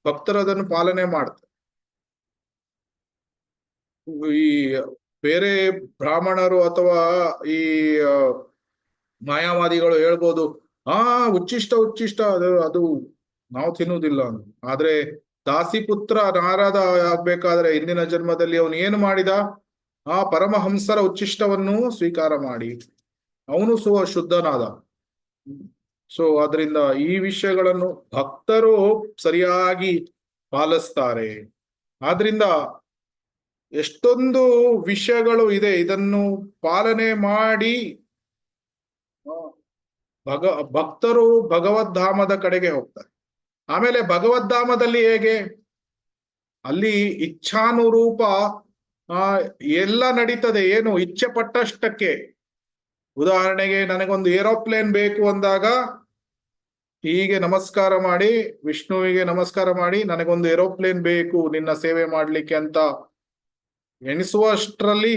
ಭಕ್ತರು ಅದನ್ನು ಪಾಲನೆ ಮಾಡ್ತಾರೆ. ಈ ಬೇರೆ ಬ್ರಾಹ್ಮಣರು ಅಥವಾ ಈ ಮಾಯಾವಾದಿಗಳು ಹೇಳ್ಬೋದು, ಉಚ್ಚಿಷ್ಟ ಅದು ನಾವು ತಿನ್ನುವುದಿಲ್ಲ. ಆದ್ರೆ ದಾಸಿಪುತ್ರ ನಾರದ ಆಗ್ಬೇಕಾದ್ರೆ ಹಿಂದಿನ ಜನ್ಮದಲ್ಲಿ ಅವನು ಏನು ಮಾಡಿದ, ಪರಮಹಂಸರ ಉಚ್ಚಿಷ್ಟವನ್ನು ಸ್ವೀಕಾರ ಮಾಡಿ ಅವನು ಶುದ್ಧನಾದ. ಸೊ ಅದರಿಂದ ಈ ವಿಷಯಗಳನ್ನು ಭಕ್ತರು ಸರಿಯಾಗಿ ಪಾಲಿಸ್ತಾರೆ. ಆದ್ರಿಂದ ಎಷ್ಟೊಂದು ವಿಷಯಗಳು ಇದೆ, ಇದನ್ನು ಪಾಲನೆ ಮಾಡಿ ಭಕ್ತರು ಭಗವದ್ಧಾಮದ ಕಡೆಗೆ ಹೋಗ್ತಾರೆ. ಆಮೇಲೆ ಭಗವದ್ಧಾಮದಲ್ಲಿ ಹೇಗೆ, ಅಲ್ಲಿ ಇಚ್ಛಾನುರೂಪ ಎಲ್ಲ ನಡೀತದೆ. ಏನು ಇಚ್ಛೆ ಪಟ್ಟಷ್ಟಕ್ಕೆ. ಉದಾಹರಣೆಗೆ ನನಗೊಂದು ಏರೋಪ್ಲೇನ್ ಬೇಕು ಅಂದಾಗ ಹೀಗೆ ನಮಸ್ಕಾರ ಮಾಡಿ, ವಿಷ್ಣುವಿಗೆ ನಮಸ್ಕಾರ ಮಾಡಿ, ನನಗೊಂದು ಏರೋಪ್ಲೇನ್ ಬೇಕು ನಿನ್ನ ಸೇವೆ ಮಾಡ್ಲಿಕ್ಕೆ ಅಂತ ಎಣಿಸುವಷ್ಟರಲ್ಲಿ,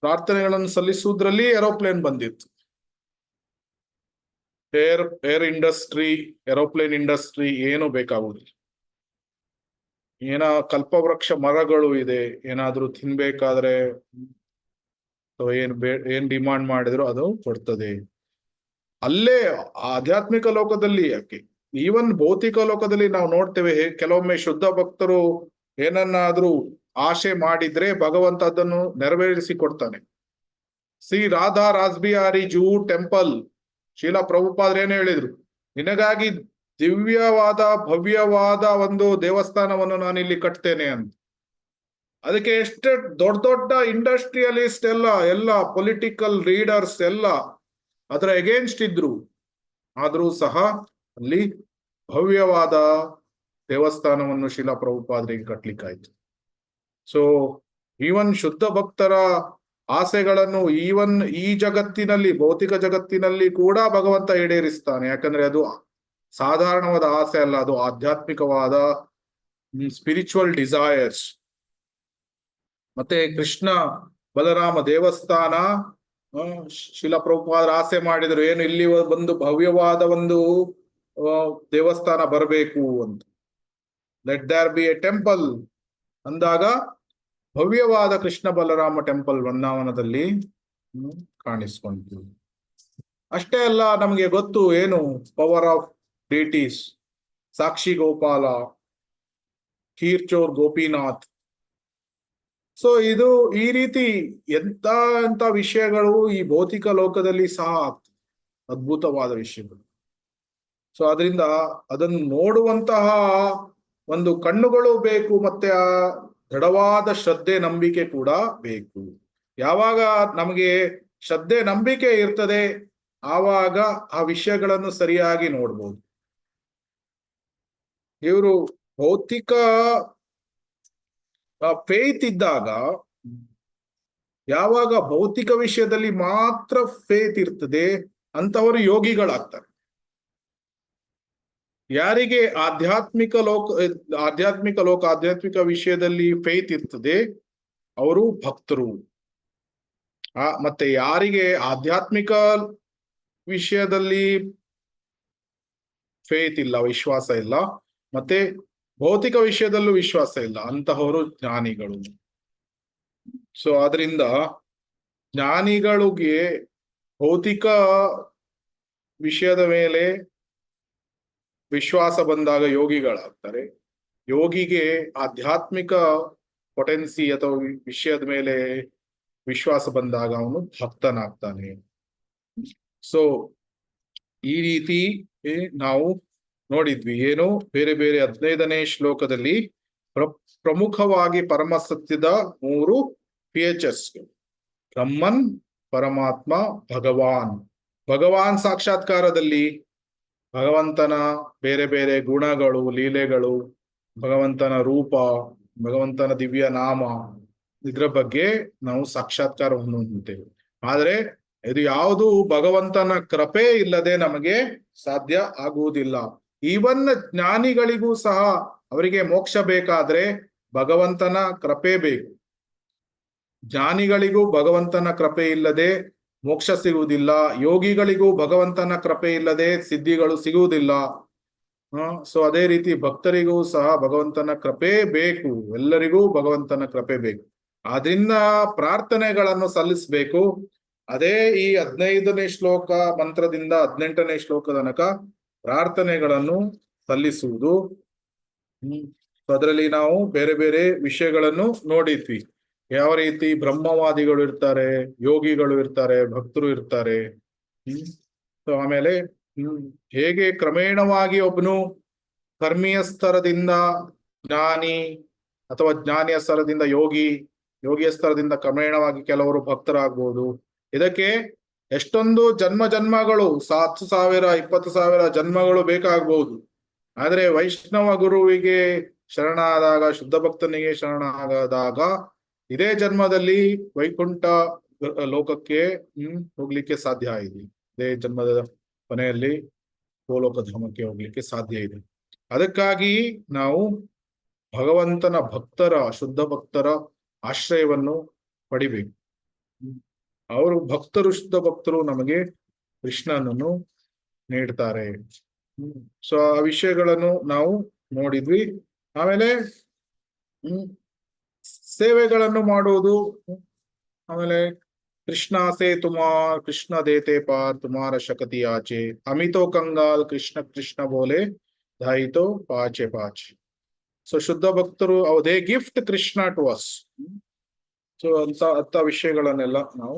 ಪ್ರಾರ್ಥನೆಗಳನ್ನು ಸಲ್ಲಿಸುವುದ್ರಲ್ಲಿ ಏರೋಪ್ಲೇನ್ ಬಂದಿತ್ತು. ಏರ್ ಇಂಡಸ್ಟ್ರಿ, ಏರೋಪ್ಲೇನ್ ಇಂಡಸ್ಟ್ರಿ ಏನು ಬೇಕಾಗುದಿಲ್ಲ. ಕಲ್ಪವೃಕ್ಷ ಮರಗಳು ಇದೆ, ಏನಾದ್ರೂ ತಿನ್ಬೇಕಾದ್ರೆ ಏನ್ ಡಿಮಾಂಡ್ ಮಾಡಿದ್ರು ಅದು ಕೊಡ್ತದೆ. ಅಲ್ಲೇ ಆಧ್ಯಾತ್ಮಿಕ ಲೋಕದಲ್ಲಿ ಯಾಕೆ, ಈವನ್ ಭೌತಿಕ ಲೋಕದಲ್ಲಿ ನಾವು ನೋಡ್ತೇವೆ, ಕೆಲವೊಮ್ಮೆ ಶುದ್ಧ ಭಕ್ತರು ಏನನ್ನಾದ್ರೂ ಆಶೆ ಮಾಡಿದ್ರೆ ಭಗವಂತ ಅದನ್ನು ನೆರವೇರಿಸಿ ಕೊಡ್ತಾನೆ. ಶ್ರೀ ರಾಧಾ ರಾಸ್ಬಿಹಾರಿ ಜೂ ಟೆಂಪಲ್, ಶೀಲಾ ಪ್ರಭುಪಾದ್ರು ಏನು ಹೇಳಿದ್ರು, ನಿನಗಾಗಿ ದಿವ್ಯವಾದ ಭವ್ಯವಾದ ಒಂದು ದೇವಸ್ಥಾನವನ್ನು ನಾನು ಇಲ್ಲಿ ಕಟ್ತೇನೆ ಅಂತ. ಅದಕ್ಕೆ ಎಷ್ಟು ದೊಡ್ಡ ದೊಡ್ಡ ಇಂಡಸ್ಟ್ರಿಯಲಿಸ್ಟ್ ಎಲ್ಲ ಪೊಲಿಟಿಕಲ್ ಲೀಡರ್ಸ್ ಎಲ್ಲ ಅದರ ಎಗೇನ್ಸ್ಟ್ ಇದ್ರು. ಆದ್ರೂ ಸಹ ಅಲ್ಲಿ ಭವ್ಯವಾದ ದೇವಸ್ಥಾನವನ್ನು ಶೀಲಾ ಪ್ರಭುಪಾದರಿಗೆ ಕಟ್ಲಿಕ್ಕಾಯ್ತು. ಸೊ ಈವನ್ ಶುದ್ಧ ಭಕ್ತರ ಆಸೆಗಳನ್ನು ಈವನ್ ಈ ಜಗತ್ತಿನಲ್ಲಿ, ಭೌತಿಕ ಜಗತ್ತಿನಲ್ಲಿ ಕೂಡ ಭಗವಂತ ಈಡೇರಿಸ್ತಾನೆ. ಯಾಕಂದ್ರೆ ಅದು ಸಾಧಾರಣವಾದ ಆಸೆ ಅಲ್ಲ, ಅದು ಆಧ್ಯಾತ್ಮಿಕವಾದ ಸ್ಪಿರಿಚುವಲ್ ಡಿಸೈರ್ಸ್. ಮತ್ತೆ ಕೃಷ್ಣ ಬಲರಾಮ ದೇವಸ್ಥಾನ, ಶಿಲ ಪ್ರಭುಪಾದರು ಆಸೆ ಮಾಡಿದ್ರು, ಏನು ಇಲ್ಲಿ ಒಂದು ಭವ್ಯವಾದ ಒಂದು ದೇವಸ್ಥಾನ ಬರಬೇಕು ಅಂತ. Let there be a temple ಅಂದಾಗ ಭವ್ಯವಾದ ಕೃಷ್ಣ ಬಲರಾಮ ಟೆಂಪಲ್ ವೃಂದಾವನದಲ್ಲಿ ಕಾಣಿಸ್ಕೊಂತು. ಅಷ್ಟೇ ಅಲ್ಲ, ನಮಗೆ ಗೊತ್ತು ಏನು power of deities, Sakshi Gopal, Khirchor Gopinath. So ಇದು ಈ ರೀತಿ ಎಂತ ವಿಷಯಗಳು ಈ ಭೌತಿಕ ಲೋಕದಲ್ಲಿ ಸಹ ಆಗ್ತದೆ, ಅದ್ಭುತವಾದ ವಿಷಯಗಳು. ಸೊ ಅದರಿಂದ ಅದನ್ನು ನೋಡುವಂತಹ ಒಂದು ಕಣ್ಣುಗಳು ಬೇಕು, ಮತ್ತೆ ಆ ದೃಢವಾದ ಶ್ರದ್ಧೆ ನಂಬಿಕೆ ಕೂಡ ಬೇಕು. ಯಾವಾಗ ನಮಗೆ ಶ್ರದ್ಧೆ ನಂಬಿಕೆ ಇರ್ತದೆ ಆವಾಗ ಆ ವಿಷಯಗಳನ್ನು ಸರಿಯಾಗಿ ನೋಡ್ಬೋದು. ಇವರು ಭೌತಿಕ ಫೇತ್ ಇದ್ದಾಗ, ಯಾವಾಗ ಭೌತಿಕ ವಿಷಯದಲ್ಲಿ ಮಾತ್ರ ಫೇತ್ ಇರ್ತದೆ ಅಂತವರು ಯೋಗಿಗಳಾಗ್ತಾರೆ. ಯಾರಿಗೆ ಆಧ್ಯಾತ್ಮಿಕ ವಿಷಯದಲ್ಲಿ ಫೇತ್ ಇರ್ತದೆ ಅವರು ಭಕ್ತರು. ಮತ್ತೆ ಯಾರಿಗೆ ಆಧ್ಯಾತ್ಮಿಕ ವಿಷಯದಲ್ಲಿ ಫೇತ್ ಇಲ್ಲ, ವಿಶ್ವಾಸ ಇಲ್ಲ, ಮತ್ತೆ ಭೌತಿಕ ವಿಷಯದಲ್ಲೂ ವಿಶ್ವಾಸ ಇಲ್ಲ, ಅಂತಹವರು ಜ್ಞಾನಿಗಳು. ಸೊ ಆದ್ರಿಂದ ಜ್ಞಾನಿಗಳಿಗೆ ಭೌತಿಕ ವಿಷಯದ ಮೇಲೆ ವಿಶ್ವಾಸ ಬಂದಾಗ ಯೋಗಿಗಳಾಗ್ತಾರೆ. ಯೋಗಿಗೆ ಆಧ್ಯಾತ್ಮಿಕ ಪೊಟೆನ್ಸಿ ಅಥವಾ ವಿಷಯದ ಮೇಲೆ ವಿಶ್ವಾಸ ಬಂದಾಗ ಅವನು ಭಕ್ತನಾಗ್ತಾನೆ. ಸೊ ಈ ರೀತಿ ನಾವು ನೋಡಿದ್ವಿ. ಏನು ಬೇರೆ ಬೇರೆ 15ನೇ ಶ್ಲೋಕದಲ್ಲಿ ಪ್ರಮುಖವಾಗಿ ಪರಮಸತ್ಯದ 3 PHS: ಬ್ರಹ್ಮನ್, ಪರಮಾತ್ಮ, ಭಗವಾನ್ ಸಾಕ್ಷಾತ್ಕಾರದಲ್ಲಿ ಭಗವಂತನ ಬೇರೆ ಬೇರೆ ಗುಣಗಳು, ಲೀಲೆಗಳು, ಭಗವಂತನ ರೂಪ, ಭಗವಂತನ ದಿವ್ಯ ನಾಮ, ಇದ್ರ ಬಗ್ಗೆ ನಾವು ಸಾಕ್ಷಾತ್ಕಾರವನ್ನು ಹೊಂದುತ್ತೇವೆ. ಆದ್ರೆ ಇದು ಯಾವುದು ಭಗವಂತನ ಕೃಪೆ ಇಲ್ಲದೆ ನಮಗೆ ಸಾಧ್ಯ ಆಗುವುದಿಲ್ಲ. ಈವನ್ ಜ್ಞಾನಿಗಳಿಗೂ ಸಹ ಅವರಿಗೆ ಮೋಕ್ಷ ಬೇಕಾದ್ರೆ ಭಗವಂತನ ಕೃಪೆ ಬೇಕು. ಜ್ಞಾನಿಗಳಿಗೂ ಭಗವಂತನ ಕೃಪೆ ಇಲ್ಲದೆ ಮೋಕ್ಷ ಸಿಗುವುದಿಲ್ಲ. ಯೋಗಿಗಳಿಗೂ ಭಗವಂತನ ಕೃಪೆ ಇಲ್ಲದೆ ಸಿದ್ಧಿಗಳು ಸಿಗುವುದಿಲ್ಲ. ಸೊ ಅದೇ ರೀತಿ ಭಕ್ತರಿಗೂ ಸಹ ಭಗವಂತನ ಕೃಪೆ ಬೇಕು. ಎಲ್ಲರಿಗೂ ಭಗವಂತನ ಕೃಪೆ ಬೇಕು. ಆದ್ರಿಂದ ಪ್ರಾರ್ಥನೆಗಳನ್ನು ಸಲ್ಲಿಸಬೇಕು. ಅದೇ ಈ 15ನೇ ಶ್ಲೋಕ ಮಂತ್ರದಿಂದ 18ನೇ ಶ್ಲೋಕ ತನಕ ಪ್ರಾರ್ಥನೆಗಳನ್ನು ಸಲ್ಲಿಸುವುದು. ಅದರಲ್ಲಿ ನಾವು ಬೇರೆ ಬೇರೆ ವಿಷಯಗಳನ್ನು ನೋಡಿದ್ವಿ. ಯಾವ ರೀತಿ ಬ್ರಹ್ಮವಾದಿಗಳು ಇರ್ತಾರೆ, ಯೋಗಿಗಳು ಇರ್ತಾರೆ, ಭಕ್ತರು ಇರ್ತಾರೆ. ಆಮೇಲೆ ಹೇಗೆ ಕ್ರಮೇಣವಾಗಿ ಒಬ್ಬನು ಕರ್ಮೀಯ ಸ್ತರದಿಂದ ಜ್ಞಾನಿ ಅಥವಾ ಜ್ಞಾನಿಯ ಸ್ತರದಿಂದ ಯೋಗಿಯ ಸ್ತರದಿಂದ ಕ್ರಮೇಣವಾಗಿ ಕೆಲವರು ಭಕ್ತರಾಗ್ಬೋದು. ಇದಕ್ಕೆ ಎಷ್ಟೊಂದು ಜನ್ಮಗಳು, 10,000 20,000 ಜನ್ಮಗಳು ಬೇಕಾಗ್ಬಹುದು. ಆದ್ರೆ ವೈಷ್ಣವ ಗುರುವಿಗೆ ಶರಣಾದಾಗ, ಶುದ್ಧ ಭಕ್ತನಿಗೆ ಶರಣಾದಾಗ ಇದೇ ಜನ್ಮದಲ್ಲಿ ವೈಕುಂಠ ಲೋಕಕ್ಕೆ ಹೋಗ್ಲಿಕ್ಕೆ ಸಾಧ್ಯ ಇದೆ. ಇದೇ ಜನ್ಮದ ಕೊನೆಯಲ್ಲಿ ಗೋಲೋಕ ಧಾಮಕ್ಕೆ ಹೋಗ್ಲಿಕ್ಕೆ ಸಾಧ್ಯ ಇದೆ. ಅದಕ್ಕಾಗಿ ನಾವು ಭಗವಂತನ ಭಕ್ತರ, ಶುದ್ಧ ಭಕ್ತರ ಆಶ್ರಯವನ್ನು ಪಡಿಬೇಕು. ಅವರು ಭಕ್ತರು, ಶುದ್ಧ ಭಕ್ತರು ನಮಗೆ ಕೃಷ್ಣನನ್ನು ನೀಡ್ತಾರೆ. ಸೊ ಆ ವಿಷಯಗಳನ್ನು ನಾವು ನೋಡಿದ್ವಿ. ಆಮೇಲೆ ಸೇವೆಗಳನ್ನು ಮಾಡುವುದು. ಆಮೇಲೆ ಕೃಷ್ಣ ಸೇ ತುಮಾರ್, ಕೃಷ್ಣ ದೇತೆ ಪಾರ್, ತುಮಾರ ಶಕತಿ ಆಚೆ, ಅಮಿತೋ ಕಂಗಾಲ್, ಕೃಷ್ಣ ಕೃಷ್ಣ ಬೋಲೆ ಧಾಯಿತೋ ಪಾಚೆ ಪಾಚೆ. ಸೊ ಶುದ್ಧ ಭಕ್ತರು, they gift Krishna to us. So ಅಂತ ವಿಷಯಗಳನ್ನೆಲ್ಲ ನಾವು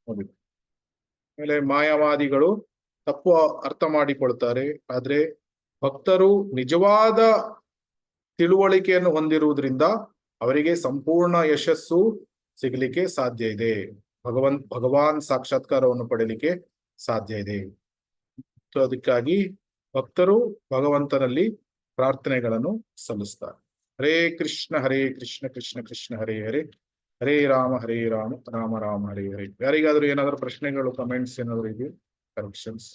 ನೋಡಿದ್ವಿ. ಆಮೇಲೆ ಮಾಯಾವಾದಿಗಳು ತಪ್ಪು ಅರ್ಥ ಮಾಡಿಕೊಳ್ತಾರೆ. ಆದ್ರೆ ಭಕ್ತರು ನಿಜವಾದ ತಿಳುವಳಿಕೆಯನ್ನು ಹೊಂದಿರುವುದರಿಂದ ಅವರಿಗೆ ಸಂಪೂರ್ಣ ಯಶಸ್ಸು ಸಿಗಲಿಕ್ಕೆ ಸಾಧ್ಯ ಇದೆ. ಭಗವಾನ್ ಸಾಕ್ಷಾತ್ಕಾರವನ್ನು ಪಡೆಯಲಿಕ್ಕೆ ಸಾಧ್ಯ ಇದೆ. ಸೊ ಅದಕ್ಕಾಗಿ ಭಕ್ತರು ಭಗವಂತನಲ್ಲಿ ಪ್ರಾರ್ಥನೆಗಳನ್ನು ಸಲ್ಲಿಸ್ತಾರೆ. ಹರೇ ಕೃಷ್ಣ ಕೃಷ್ಣ ಕೃಷ್ಣ ಹರೇ ಹರೇ, ಹರೇ ರಾಮ ರಾಮ ರಾಮ ಹರೇ ಹರೇ. ಯಾರಿಗಾದ್ರೂ ಏನಾದ್ರು ಪ್ರಶ್ನೆಗಳು, ಕಮೆಂಟ್ಸ್ ಏನಾದ್ರು ಇದೆಯಾ, ಕರೆಕ್ಷನ್ಸ್?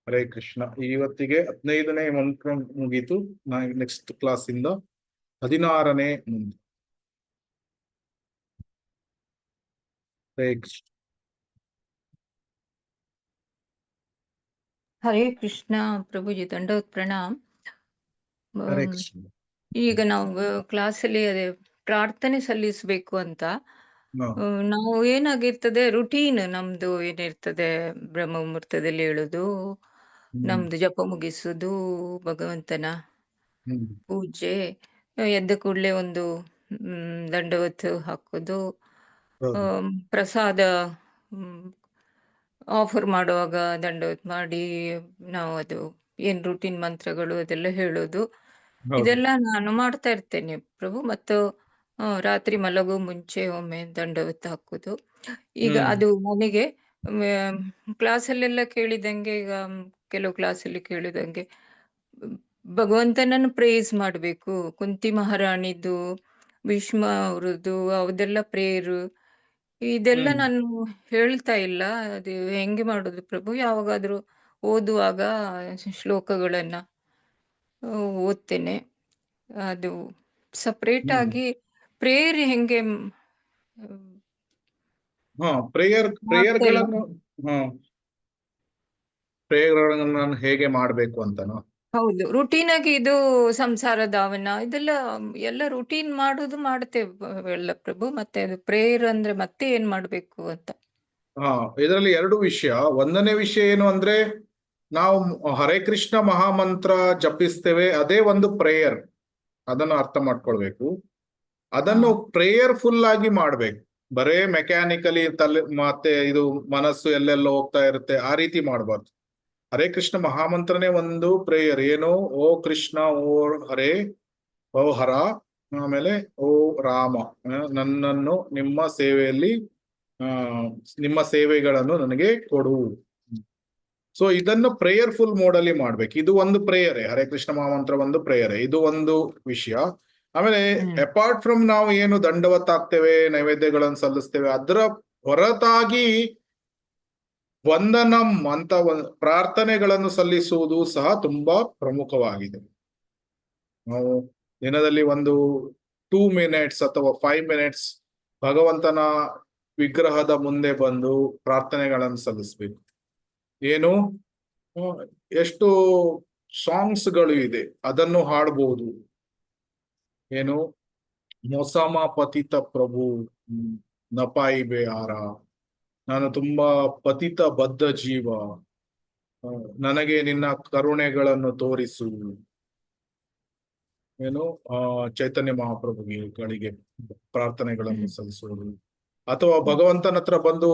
ಹರೇ ಕೃಷ್ಣ. ಇವತ್ತಿಗೆ 15ನೇ ಮಂತ್ರ ಮುಗೀತು. ನೆಕ್ಸ್ಟ್ ಕ್ಲಾಸ್ ಇಂದ 16ನೇ ಹರೇ ಕೃಷ್ಣ. ಹರೇ ಕೃಷ್ಣ ಪ್ರಭುಜಿ, ದಂಡವತ್ ಪ್ರಣಾಮ್. ಹರೇ ಅಮ್, ಕೃಷ್ಣ. ಈಗ ನಾವು ಕ್ಲಾಸಲ್ಲಿ ಅದೇ ಪ್ರಾರ್ಥನೆ ಸಲ್ಲಿಸಬೇಕು ಅಂತ ಹಾ. ನಾವು ಏನಾಗಿರ್ತದೆ, ರುಟೀನ್ ನಮ್ದು ಏನಿರ್ತದೆ, ಬ್ರಹ್ಮ ಮುಹೂರ್ತದಲ್ಲಿ ಹೇಳುದು, ನಮ್ದು ಜಪ ಮುಗಿಸುದು, ಭಗವಂತನ ಹ್ಮ್. ಪೂಜೆ, ಎದ್ದ ಕೂಡಲೇ ಒಂದು ದಂಡವತ್ ಹಾಕೋದು, ಹೌದು. ಪ್ರಸಾದ ಆಫರ್ ಮಾಡುವಾಗ ದಂಡವತ್ ಮಾಡಿ ನಾವು ಅದು ಏನ್ ರೂಟೀನ್ ಮಂತ್ರಗಳು ಅದೆಲ್ಲ ಹೇಳೋದು, ಹೌದು. ಇದೆಲ್ಲ ನಾನು ಮಾಡ್ತಾ ಇರ್ತೇನೆ ಪ್ರಭು. ಮತ್ತು ರಾತ್ರಿ ಮಲಗೋ ಮುಂಚೆ ಒಮ್ಮೆ ದಂಡವತ್ ಹಾಕೋದು. ಈಗ ಅದು ನನಗೆ ಕ್ಲಾಸಲ್ಲೆಲ್ಲ ಕೇಳಿದಂಗೆ, ಈಗ ಕೆಲವು ಕ್ಲಾಸಲ್ಲಿ ಕೇಳಿದಂಗೆ ಭಗವಂತನನ್ನು ಪ್ರೇಸ್ ಮಾಡಬೇಕು. ಕುಂತಿ ಮಹಾರಾಣಿದು, ಭೀಷ್ಮ ಅವ್ರದ್ದು ಅವದೆಲ್ಲ ಪ್ರೇಯರು, ಇದೆಲ್ಲ ನಾನು ಹೇಳ್ತಾ ಇಲ್ಲ. ಅದು ಹೆಂಗೆ ಮಾಡೋದು ಪ್ರಭು? ಯಾವಾಗಾದ್ರೂ ಓದುವಾಗ ಶ್ಲೋಕಗಳನ್ನ ಓದ್ತೇನೆ. ಅದು ಸಪ್ರೇಟ್ ಆಗಿ ಪ್ರೇಯರ್ ಹೆಂಗೆ ಮಾಡ್ತಾ ಇಲ್ಲ. ಪ್ರೇಯರ್ಗಳನ್ನು ಹಾ ಪ್ರೇಯರ್ಗಳನ್ನು ನಾನು ಹೇಗೆ ಮಾಡ್ಬೇಕು ಅಂತನೋ. ಹೌದು, ರುಟೀನ್ ಆಗಿ ಇದು ಸಂಸಾರ ಧಾವನ ಇದೆಲ್ಲ ಎಲ್ಲ ರುಟೀನ್ ಮಾಡೋದು ಮಾಡ್ತೇವೆ ಎಲ್ಲ ಪ್ರಭು. ಮತ್ತೆ ಅದು ಪ್ರೇಯರ್ ಅಂದ್ರೆ ಮತ್ತೆ ಏನ್ ಮಾಡ್ಬೇಕು ಅಂತ. ಇದರಲ್ಲಿ ಎರಡು ವಿಷಯ. ಒಂದನೇ ವಿಷಯ ಏನು ಅಂದ್ರೆ, ನಾವು ಹರೇ ಕೃಷ್ಣ ಮಹಾಮಂತ್ರ ಜಪಿಸ್ತೇವೆ, ಅದೇ ಒಂದು ಪ್ರೇಯರ್. ಅದನ್ನು ಅರ್ಥ ಮಾಡ್ಕೊಳ್ಬೇಕು. ಅದನ್ನು ಪ್ರೇಯರ್ಫುಲ್ ಆಗಿ ಮಾಡ್ಬೇಕು. ಬರೇ ಮೆಕ್ಯಾನಿಕಲಿ ತಲೆ ಮತ್ತೆ ಇದು ಮನಸ್ಸು ಎಲ್ಲೆಲ್ಲೋ ಹೋಗ್ತಾ ಇರುತ್ತೆ, ಆ ರೀತಿ ಮಾಡಬಾರ್ದು. ಹರೇ ಕೃಷ್ಣ ಮಹಾಮಂತ್ರನೇ ಒಂದು ಪ್ರೇಯರ್. ಏನು? ಓ ಕೃಷ್ಣ, ಓ ಹರೇ, ಓ ಹರ, ಆಮೇಲೆ ಓ ರಾಮ, ನನ್ನನ್ನು ನಿಮ್ಮ ಸೇವೆಯಲ್ಲಿ ನಿಮ್ಮ ಸೇವೆಗಳನ್ನು ನನಗೆ ಕೊಡು. ಸೊ ಇದನ್ನು ಪ್ರೇಯರ್ಫುಲ್ ಮೋಡಲ್ಲಿ ಮಾಡ್ಬೇಕು. ಇದು ಒಂದು ಪ್ರೇಯರೇ, ಹರೇ ಕೃಷ್ಣ ಮಹಾಮಂತ್ರ ಒಂದು ಪ್ರೇಯರೇ. ಇದು ಒಂದು ವಿಷಯ. ಆಮೇಲೆ ಅಪಾರ್ಟ್ ಫ್ರಮ್ ನಾವು ಏನು ದಂಡವತ್ ಆಗ್ತೇವೆ, ನೈವೇದ್ಯಗಳನ್ನು ಸಲ್ಲಿಸ್ತೇವೆ, ಅದರ ಹೊರತಾಗಿ ವಂದನಂ ಅಂತ ಪ್ರಾರ್ಥನೆಗಳನ್ನು ಸಲ್ಲಿಸುವುದು ಸಹ ತುಂಬಾ ಪ್ರಮುಖವಾಗಿದೆ. ನಾವು ದಿನದಲ್ಲಿ ಒಂದು 2 minutes ಅಥವಾ 5 minutes ಭಗವಂತನ ವಿಗ್ರಹದ ಮುಂದೆ ಬಂದು ಪ್ರಾರ್ಥನೆಗಳನ್ನು ಸಲ್ಲಿಸ್ಬೇಕು. ಏನು? ಎಷ್ಟು ಸಾಂಗ್ಸ್ಗಳು ಇದೆ, ಅದನ್ನು ಹಾಡ್ಬೋದು. ಏನು? ಮೊಸಮ ಪತಿತ ಪ್ರಭು ನಪಾಯಿ ಬೇಹಾರ, ನಾನು ತುಂಬಾ ಪತಿತ ಬದ್ಧ ಜೀವ, ನನಗೆ ನಿನ್ನ ಕರುಣೆಗಳನ್ನು ತೋರಿಸು. ಏನು? ಚೈತನ್ಯ ಮಹಾಪ್ರಭುಗಳಿಗೆ ಪ್ರಾರ್ಥನೆಗಳನ್ನು ಸಲ್ಲಿಸುವುದು. ಅಥವಾ ಭಗವಂತನ ಹತ್ರ ಬಂದು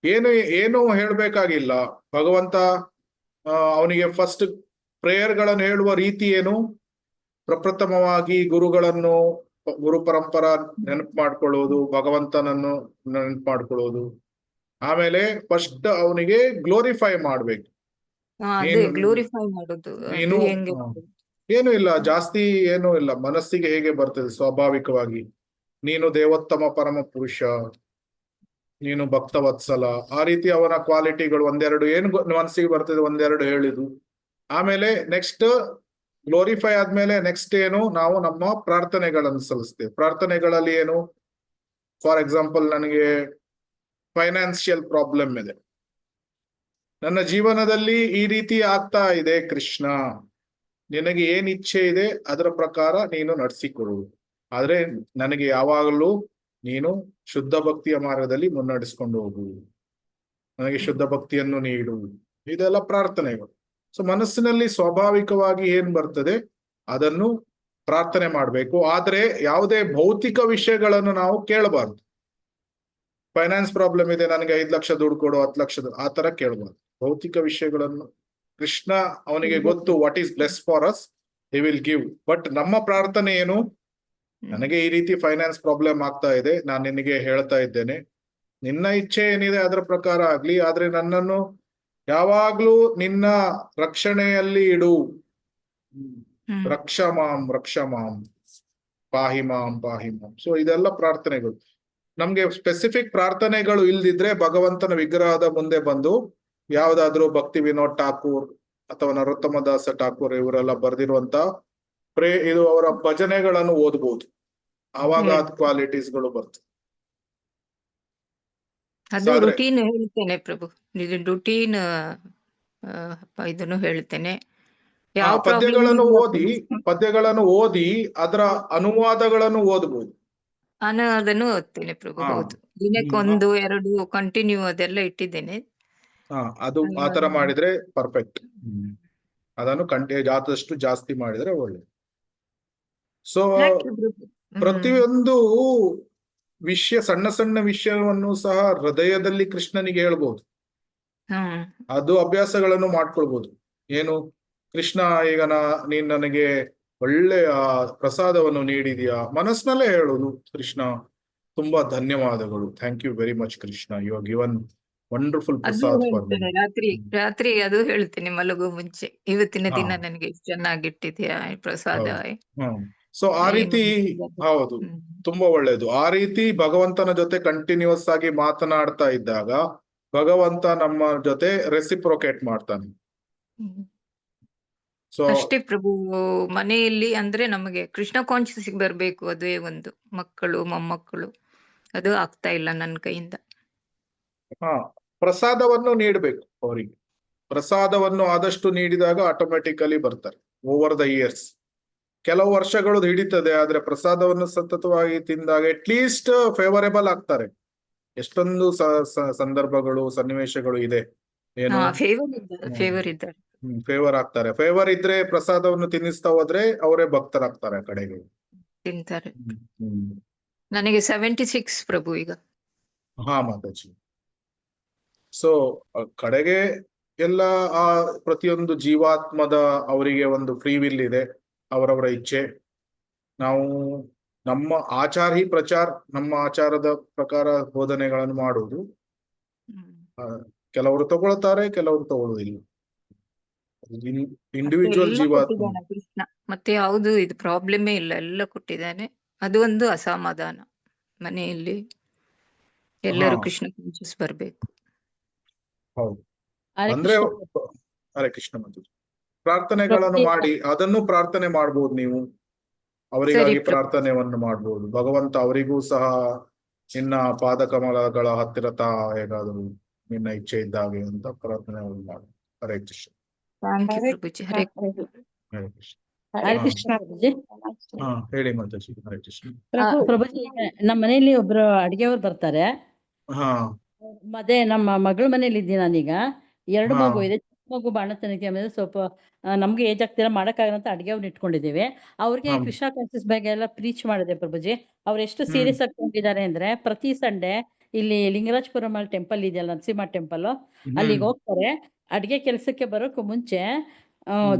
ಏನು ಹೇಳ್ಬೇಕಾಗಿಲ್ಲ. ಭಗವಂತ ಅವನಿಗೆ ಫಸ್ಟ್ ಪ್ರೇಯರ್ಗಳನ್ನು ಹೇಳುವ ರೀತಿ ಏನು? ಪ್ರಪ್ರಥಮವಾಗಿ ಗುರು ಪರಂಪರಾ ನೆನಪು ಮಾಡ್ಕೊಳ್ಳೋದು, ಭಗವಂತನನ್ನು ನೆನಪು ಮಾಡ್ಕೊಳ್ಳೋದು. ಆಮೇಲೆ ಫಸ್ಟ್ ಅವನಿಗೆ ಗ್ಲೋರಿಫೈ ಮಾಡ್ಬೇಕು. ಅದೇ ಗ್ಲೋರಿಫೈ ಮಾಡೋದು, ನೀನು ಅದು ಹೆಂಗೆ? ಏನು ಇಲ್ಲ, ಜಾಸ್ತಿ ಏನು ಇಲ್ಲ, ಮನಸ್ಸಿಗೆ ಹೇಗೆ ಬರ್ತದೆ ಸ್ವಾಭಾವಿಕವಾಗಿ. ನೀನು ದೇವೋತ್ತಮ ಪರಮ ಪುರುಷ, ನೀನು ಭಕ್ತವತ್ಸಲ, ಆ ರೀತಿ ಅವನ ಕ್ವಾಲಿಟಿಗಳು ಒಂದೆರಡು ಏನು ಮನಸ್ಸಿಗೆ ಬರ್ತದೆ, ಒಂದೆರಡು ಹೇಳಿದು. ಆಮೇಲೆ ನೆಕ್ಸ್ಟ್ ಗ್ಲೋರಿಫೈ ಆದ್ಮೇಲೆ ನೆಕ್ಸ್ಟ್ ಏನು? ನಾವು ನಮ್ಮ ಪ್ರಾರ್ಥನೆಗಳನ್ನು ಸಲ್ಲಿಸ್ತೇವೆ. ಪ್ರಾರ್ಥನೆಗಳಲ್ಲಿ ಏನು? ಫಾರ್ ಎಕ್ಸಾಂಪಲ್, ನನಗೆ ಫೈನಾನ್ಷಿಯಲ್ ಪ್ರಾಬ್ಲಮ್ ಇದೆ, ನನ್ನ ಜೀವನದಲ್ಲಿ ಈ ರೀತಿ ಆಗ್ತಾ ಇದೆ, ಕೃಷ್ಣ ನಿನಗೆ ಏನ್ ಇಚ್ಛೆ ಇದೆ ಅದರ ಪ್ರಕಾರ ನೀನು ನಡೆಸಿಕೊಡು. ಆದ್ರೆ ನನಗೆ ಯಾವಾಗಲೂ ನೀನು ಶುದ್ಧ ಭಕ್ತಿಯ ಮಾರ್ಗದಲ್ಲಿ ಮುನ್ನಡೆಸ್ಕೊಂಡು ಹೋಗು, ನನಗೆ ಶುದ್ಧ ಭಕ್ತಿಯನ್ನು ನೀಡು. ಇದೆಲ್ಲ ಪ್ರಾರ್ಥನೆಗಳು. ಸೊ ಮನಸ್ಸಿನಲ್ಲಿ ಸ್ವಾಭಾವಿಕವಾಗಿ ಏನ್ ಬರ್ತದೆ ಅದನ್ನು ಪ್ರಾರ್ಥನೆ ಮಾಡ್ಬೇಕು. ಆದ್ರೆ ಯಾವುದೇ ಭೌತಿಕ ವಿಷಯಗಳನ್ನು ನಾವು ಕೇಳಬಾರ್ದು. ಫೈನಾನ್ಸ್ ಪ್ರಾಬ್ಲಮ್ ಇದೆ, ನನಗೆ 5 ಲಕ್ಷ ದುಡ್ಡು ಕೊಡು, 10 ಲಕ್ಷ ಆ ತರ ಕೇಳಬಾರ್ದು. ಭೌತಿಕ ವಿಷಯಗಳನ್ನು ಕೃಷ್ಣ ಅವನಿಗೆ ಗೊತ್ತು, what is bless for us he will give. But ನಮ್ಮ ಪ್ರಾರ್ಥನೆ ಏನು? ನನಗೆ ಈ ರೀತಿ ಫೈನಾನ್ಸ್ ಪ್ರಾಬ್ಲಮ್ ಆಗ್ತಾ ಇದೆ, ನಾನು ನಿನಗೆ ಹೇಳ್ತಾ ಇದ್ದೇನೆ, ನಿನ್ನ ಇಚ್ಛೆ ಏನಿದೆ ಅದರ ಪ್ರಕಾರ ಆಗ್ಲಿ, ಆದ್ರೆ ನನ್ನನ್ನು ಯಾವಾಗ್ಲೂ ನಿನ್ನ ರಕ್ಷಣೆಯಲ್ಲಿ ಇಡು. ರಕ್ಷ ಮಾಂ ಪಾಹಿ ಮಾಂ. ಸೊ ಇದೆಲ್ಲ ಪ್ರಾರ್ಥನೆಗಳು. ನಮ್ಗೆ ಸ್ಪೆಸಿಫಿಕ್ ಪ್ರಾರ್ಥನೆಗಳು ಇಲ್ದಿದ್ರೆ ಭಗವಂತನ ವಿಗ್ರಹದ ಮುಂದೆ ಬಂದು ಯಾವ್ದಾದ್ರು ಭಕ್ತಿ ವಿನೋದ್ ಠಾಕೂರ್ ಅಥವಾ ನರೋತ್ತಮ ದಾಸ ಠಾಕೂರ್ ಇವರೆಲ್ಲ ಬರೆದಿರುವಂತ ಇದು ಅವರ ಭಜನೆಗಳನ್ನು ಓದ್ಬೋದು. ಆವಾಗ ಅದ್ ಕ್ವಾಲಿಟೀಸ್ಗಳು ಬರ್ತದೆ. ಅದು ಆದ್ರೆ ರುಟೀನ್ ಹೇಳ್ತೇನೆ ಪ್ರಭು, ಇದು ರುಟೀನ್ ಇದನ್ನು ಹೇಳ್ತೇನೆ. ಯಾವ ಪ್ರಾಬ್ಲಮ್ ಪದ್ಯಗಳನ್ನು ಇಲ್ಲ ಓದಿ ಪ್ರಭು. ಪದ್ಯಗಳನ್ನು ಓದಿ ಅದರ ಅನುವಾದಗಳನ್ನು ಓದಬಹುದು. ನಾನು ಅದನ್ನು ಓದ್ತೇನೆ ಪ್ರಭು. ಹಾ ಹೌದು, ದಿನಕ್ಕೆ ಹ್ಮ್ 1-2 ಕಂಟಿನ್ಯೂ ಅದೆಲ್ಲ ಇಟ್ಟಿದ್ದೇನೆ. ಅದು ಆ ತರ ಮಾಡಿದ್ರೆ ಪರ್ಫೆಕ್ಟ್. ಅದನ್ನು ಆದಷ್ಟು ಜಾಸ್ತಿ ಮಾಡಿದ್ರೆ ಒಳ್ಳೆ. ಸೊ ಯಾಕೆ ಪ್ರಭು? ಪ್ರತಿಯೊಂದು ವಿಷಯ, ಸಣ್ಣ ಸಣ್ಣ ವಿಷಯವನ್ನು ಸಹ ಹೃದಯದಲ್ಲಿ ಕೃಷ್ಣನಿಗೆ ಹೇಳ್ಬೋದು. ಹ್ಮ್ ಅದು ಅಭ್ಯಾಸಗಳನ್ನು ಮಾಡ್ಕೊಳ್ಬಹುದು. ಏನು, ಕೃಷ್ಣ ಈಗ ನೀನ್ ನನಗೆ ಒಳ್ಳೆಯ ಪ್ರಸಾದವನ್ನು ನೀಡಿದ್ಯಾ, ಮನಸ್ಸಿನಲ್ಲೇ ಹೇಳೋದು, ಕೃಷ್ಣ ತುಂಬಾ ಧನ್ಯವಾದಗಳು, thank you very much Krishna, you are given wonderful ಅದು ಪ್ರಸಾದ್ ಫಾರ್ ಮೀ. ಹೇಳ್ತೇನೆ ರಾತ್ರಿ ಅದು ಹೇಳ್ತೇನೆ ಮಲಗೋ ಮುಂಚೆ. ಇವತ್ತಿನ ಹಾ ದಿನ ನನಗೆ ಚೆನ್ನಾಗಿಟ್ಟಿದ್ಯಾ ಈ ಪ್ರಸಾದ. ಹೌದು. ಸೊ ಆ ಏನು ರೀತಿ ಹೌದು, ಹ್ಮ್. ತುಂಬಾ ಒಳ್ಳೇದು. ಆ ರೀತಿ ಭಗವಂತನ ಜೊತೆ ಕಂಟಿನ್ಯೂಸ್ ಆಗಿ ಮಾತನಾಡ್ತಾ ಇದ್ದಾಗ ಭಗವಂತ ನಮ್ಮ ಜೊತೆ ರೆಸಿಪ್ರೊಕೇಟ್ ಮಾಡ್ತಾನೆ. ಹ್ಮ್. ಸೊ ಅಷ್ಟೇ ಪ್ರಭು. ಮನೆಯಲ್ಲಿ ಅಂದ್ರೆ ನಮಗೆ ಕೃಷ್ಣ ಕಾನ್ಶಿಯಸ್ ಬರ್ಬೇಕು, ಅದೇ ಒಂದು. ಮಕ್ಕಳು ಮೊಮ್ಮಕ್ಕಳು ಅದು ಆಗ್ತಾ ಇಲ್ಲ ನನ್ನ ಕೈಯಿಂದ. ಹಾ, ಪ್ರಸಾದವನ್ನು ನೀಡಬೇಕು ಅವರಿಗೆ. ಪ್ರಸಾದವನ್ನು ಆದಷ್ಟು ನೀಡಿದಾಗ ಆಟೋಮೆಟಿಕಲಿ ಬರ್ತಾರೆ. ಓವರ್ ದ ಇಯರ್ಸ್ ಕೆಲವು ವರ್ಷಗಳು ಹಿಡಿತದೆ, ಆದ್ರೆ ಪ್ರಸಾದವನ್ನು ಸತತವಾಗಿ ತಿಂದಾಗ ಅಟ್ಲೀಸ್ಟ್ ಫೇವರೇಬಲ್ ಆಗ್ತಾರೆ. ಎಷ್ಟೊಂದು ಸಂದರ್ಭಗಳು, ಸನ್ನಿವೇಶಗಳು ಇದೆ. ಏನು, ಫೇವರ್ ಇದ್ದಾರೆ. ಫೇವರ್ ಆಗ್ತಾರೆ. ಫೇವರ್ ಇದ್ರೆ ಪ್ರಸಾದವನ್ನು ತಿನ್ನಿಸ್ತಾ ಹೋದ್ರೆ ಅವರೇ ಭಕ್ತರಾಗ್ತಾರೆ ಆ ಕಡೆಗೆ. ತಿಂತಾರೆ. ಹ್ಮ್ ನನಗೆ 76 ಪ್ರಭು ಈಗ. ಹಾ ಮಾತಾಜಿ. ಸೊ ಕಡೆಗೆ ಎಲ್ಲ ಆ ಪ್ರತಿಯೊಂದು ಜೀವಾತ್ಮದ ಅವರಿಗೆ ಒಂದು ಫ್ರೀ ವಿಲ್ ಇದೆ, ಅವರವರ ಇಚ್ಛೆ. ನಾವು ನಮ್ಮ ಆಚಾರ ಪ್ರಚಾರ, ನಮ್ಮ ಆಚಾರದ ಪ್ರಕಾರ ಬೋಧನೆಗಳನ್ನು ಮಾಡುವುದು. ಕೆಲವರು ತಗೊಳ್ತಾರೆ, ಕೆಲವರು ತಗೊಳ್ಳುವುದಿಲ್ಲ. ಇಂಡಿವಿಜುವಲ್ ಎಲ್ಲ ಜೀವಾತ್ಮ. ಕೊಟ್ಟಿದ್ದಾನೆ ಕೃಷ್ಣ, ಮತ್ತೆ ಯಾವುದು ಇದು ಪ್ರಾಬ್ಲಮೇ ಇಲ್ಲ, ಎಲ್ಲ ಕೊಟ್ಟಿದ್ದಾನೆ. ಅದು ಒಂದು ಅಸಮಾಧಾನ ಮನೆಯಲ್ಲಿ. ಎಲ್ಲರೂ ಕೃಷ್ಣ ಕಾನ್ಶಿಯಸ್ ಬರ್ಬೇಕು. ಹೌದು, ಹರೇ ಅಂದ್ರೆ ಕೃಷ್ಣ. ಹರೇ ಕೃಷ್ಣ ಮತ್ತು ಪ್ರಾರ್ಥನೆಗಳನ್ನು ಮಾಡಿ, ಅದನ್ನು ಪ್ರಾರ್ಥನೆ ಮಾಡ್ಬೋದು ನೀವು. ಅವರಿಗಾಗಿ ಸರಿ ಪ್ರಾರ್ಥನೆಯನ್ನು ಮಾಡ್ಬೋದು. ಭಗವಂತ ಅವರಿಗೂ ಸಹ ನಿನ್ನ ಪಾದಕಮಲಗಳ ಹತ್ತಿರ ಹೇಗಾದರೂ ನಿನ್ನ ಇಚ್ಛೆ ಇದ್ದಾಗೆ ಅಂತ ಪ್ರಾರ್ಥನೆ ಮಾಡಿ. ಹರೇ ಕೃಷ್ಣ. ಥ್ಯಾಂಕ್ ಯು ಹರೇ ಪ್ರಭುಜಿ. ಕೃಷ್ಣ ಹರೇ ಪ್ರಭು. ಹರೇ ಕೃಷ್ಣ. ಹರೇ ಹಾ. ಕೃಷ್ಣ ಪ್ರಭುಜಿ. ಹಾ ಹೇಳಿ ಮಾತಾಜಿ. ಹರೇ ಕೃಷ್ಣ. ಪ್ರಭು ಪ್ರಭುಜಿ, ನಮ್ಮ ಮನೆಯಲ್ಲಿ ಒಬ್ರು ಅಡಿಗೆಯವ್ರು ಬರ್ತಾರೆ. ಹಾ ಮತ್ತೆ ನಮ್ಮ ಮಗಳ ಮನೇಲಿ ಇದ್ದೀನಿ ನಾನೀಗ. 2 ಹಾ ಮಗು ಇದೆ. ಚಿಕ್ಕ ಮಗು ಬಾಣತನಕ್ಕೆ ಆಮೇಲೆ ಸ್ವಲ್ಪ ನಮ್ಗೆ ಏಜ್ ಆಗ್ತಿಲ್ಲ, ಮಾಡಕ್ಕಾಗಲ್ಲ ಅಂತ ಅಡಿಗೆಯವ್ರನ್ನ ಇಟ್ಕೊಂಡಿದ್ದೀವಿ. ಅವ್ರಿಗೆ ಹಾ ಕೃಷ್ಣ ಕಾನ್ಶಿಯಸ್ ಬಗ್ಗೆ ಎಲ್ಲ ಪ್ರೀಚ್ ಮಾಡಿದೆ ಪ್ರಭುಜಿ. ಅವ್ರು ಎಷ್ಟು ಹ್ಮ್ ಸೀರಿಯಸ್ ಆಗಿ ತಗೊಂಡಿದ್ದಾರೆ ಅಂದ್ರೆ, ಪ್ರತಿ ಸಂಡೆ ಇಲ್ಲಿ ಲಿಂಗರಾಜಪುರಂ ಅಲ್ಲಿ ಟೆಂಪಲ್ ಇದೆಯಲ್ಲ, ನರಸಿಂಹ ಟೆಂಪಲ್, ಅಲ್ಲಿಗೆ ಹ್ಮ್ ಹೋಗ್ತಾರೆ. ಅಡಿಗೆ ಕೆಲಸಕ್ಕೆ ಬರೋಕ್ಕೂ ಮುಂಚೆ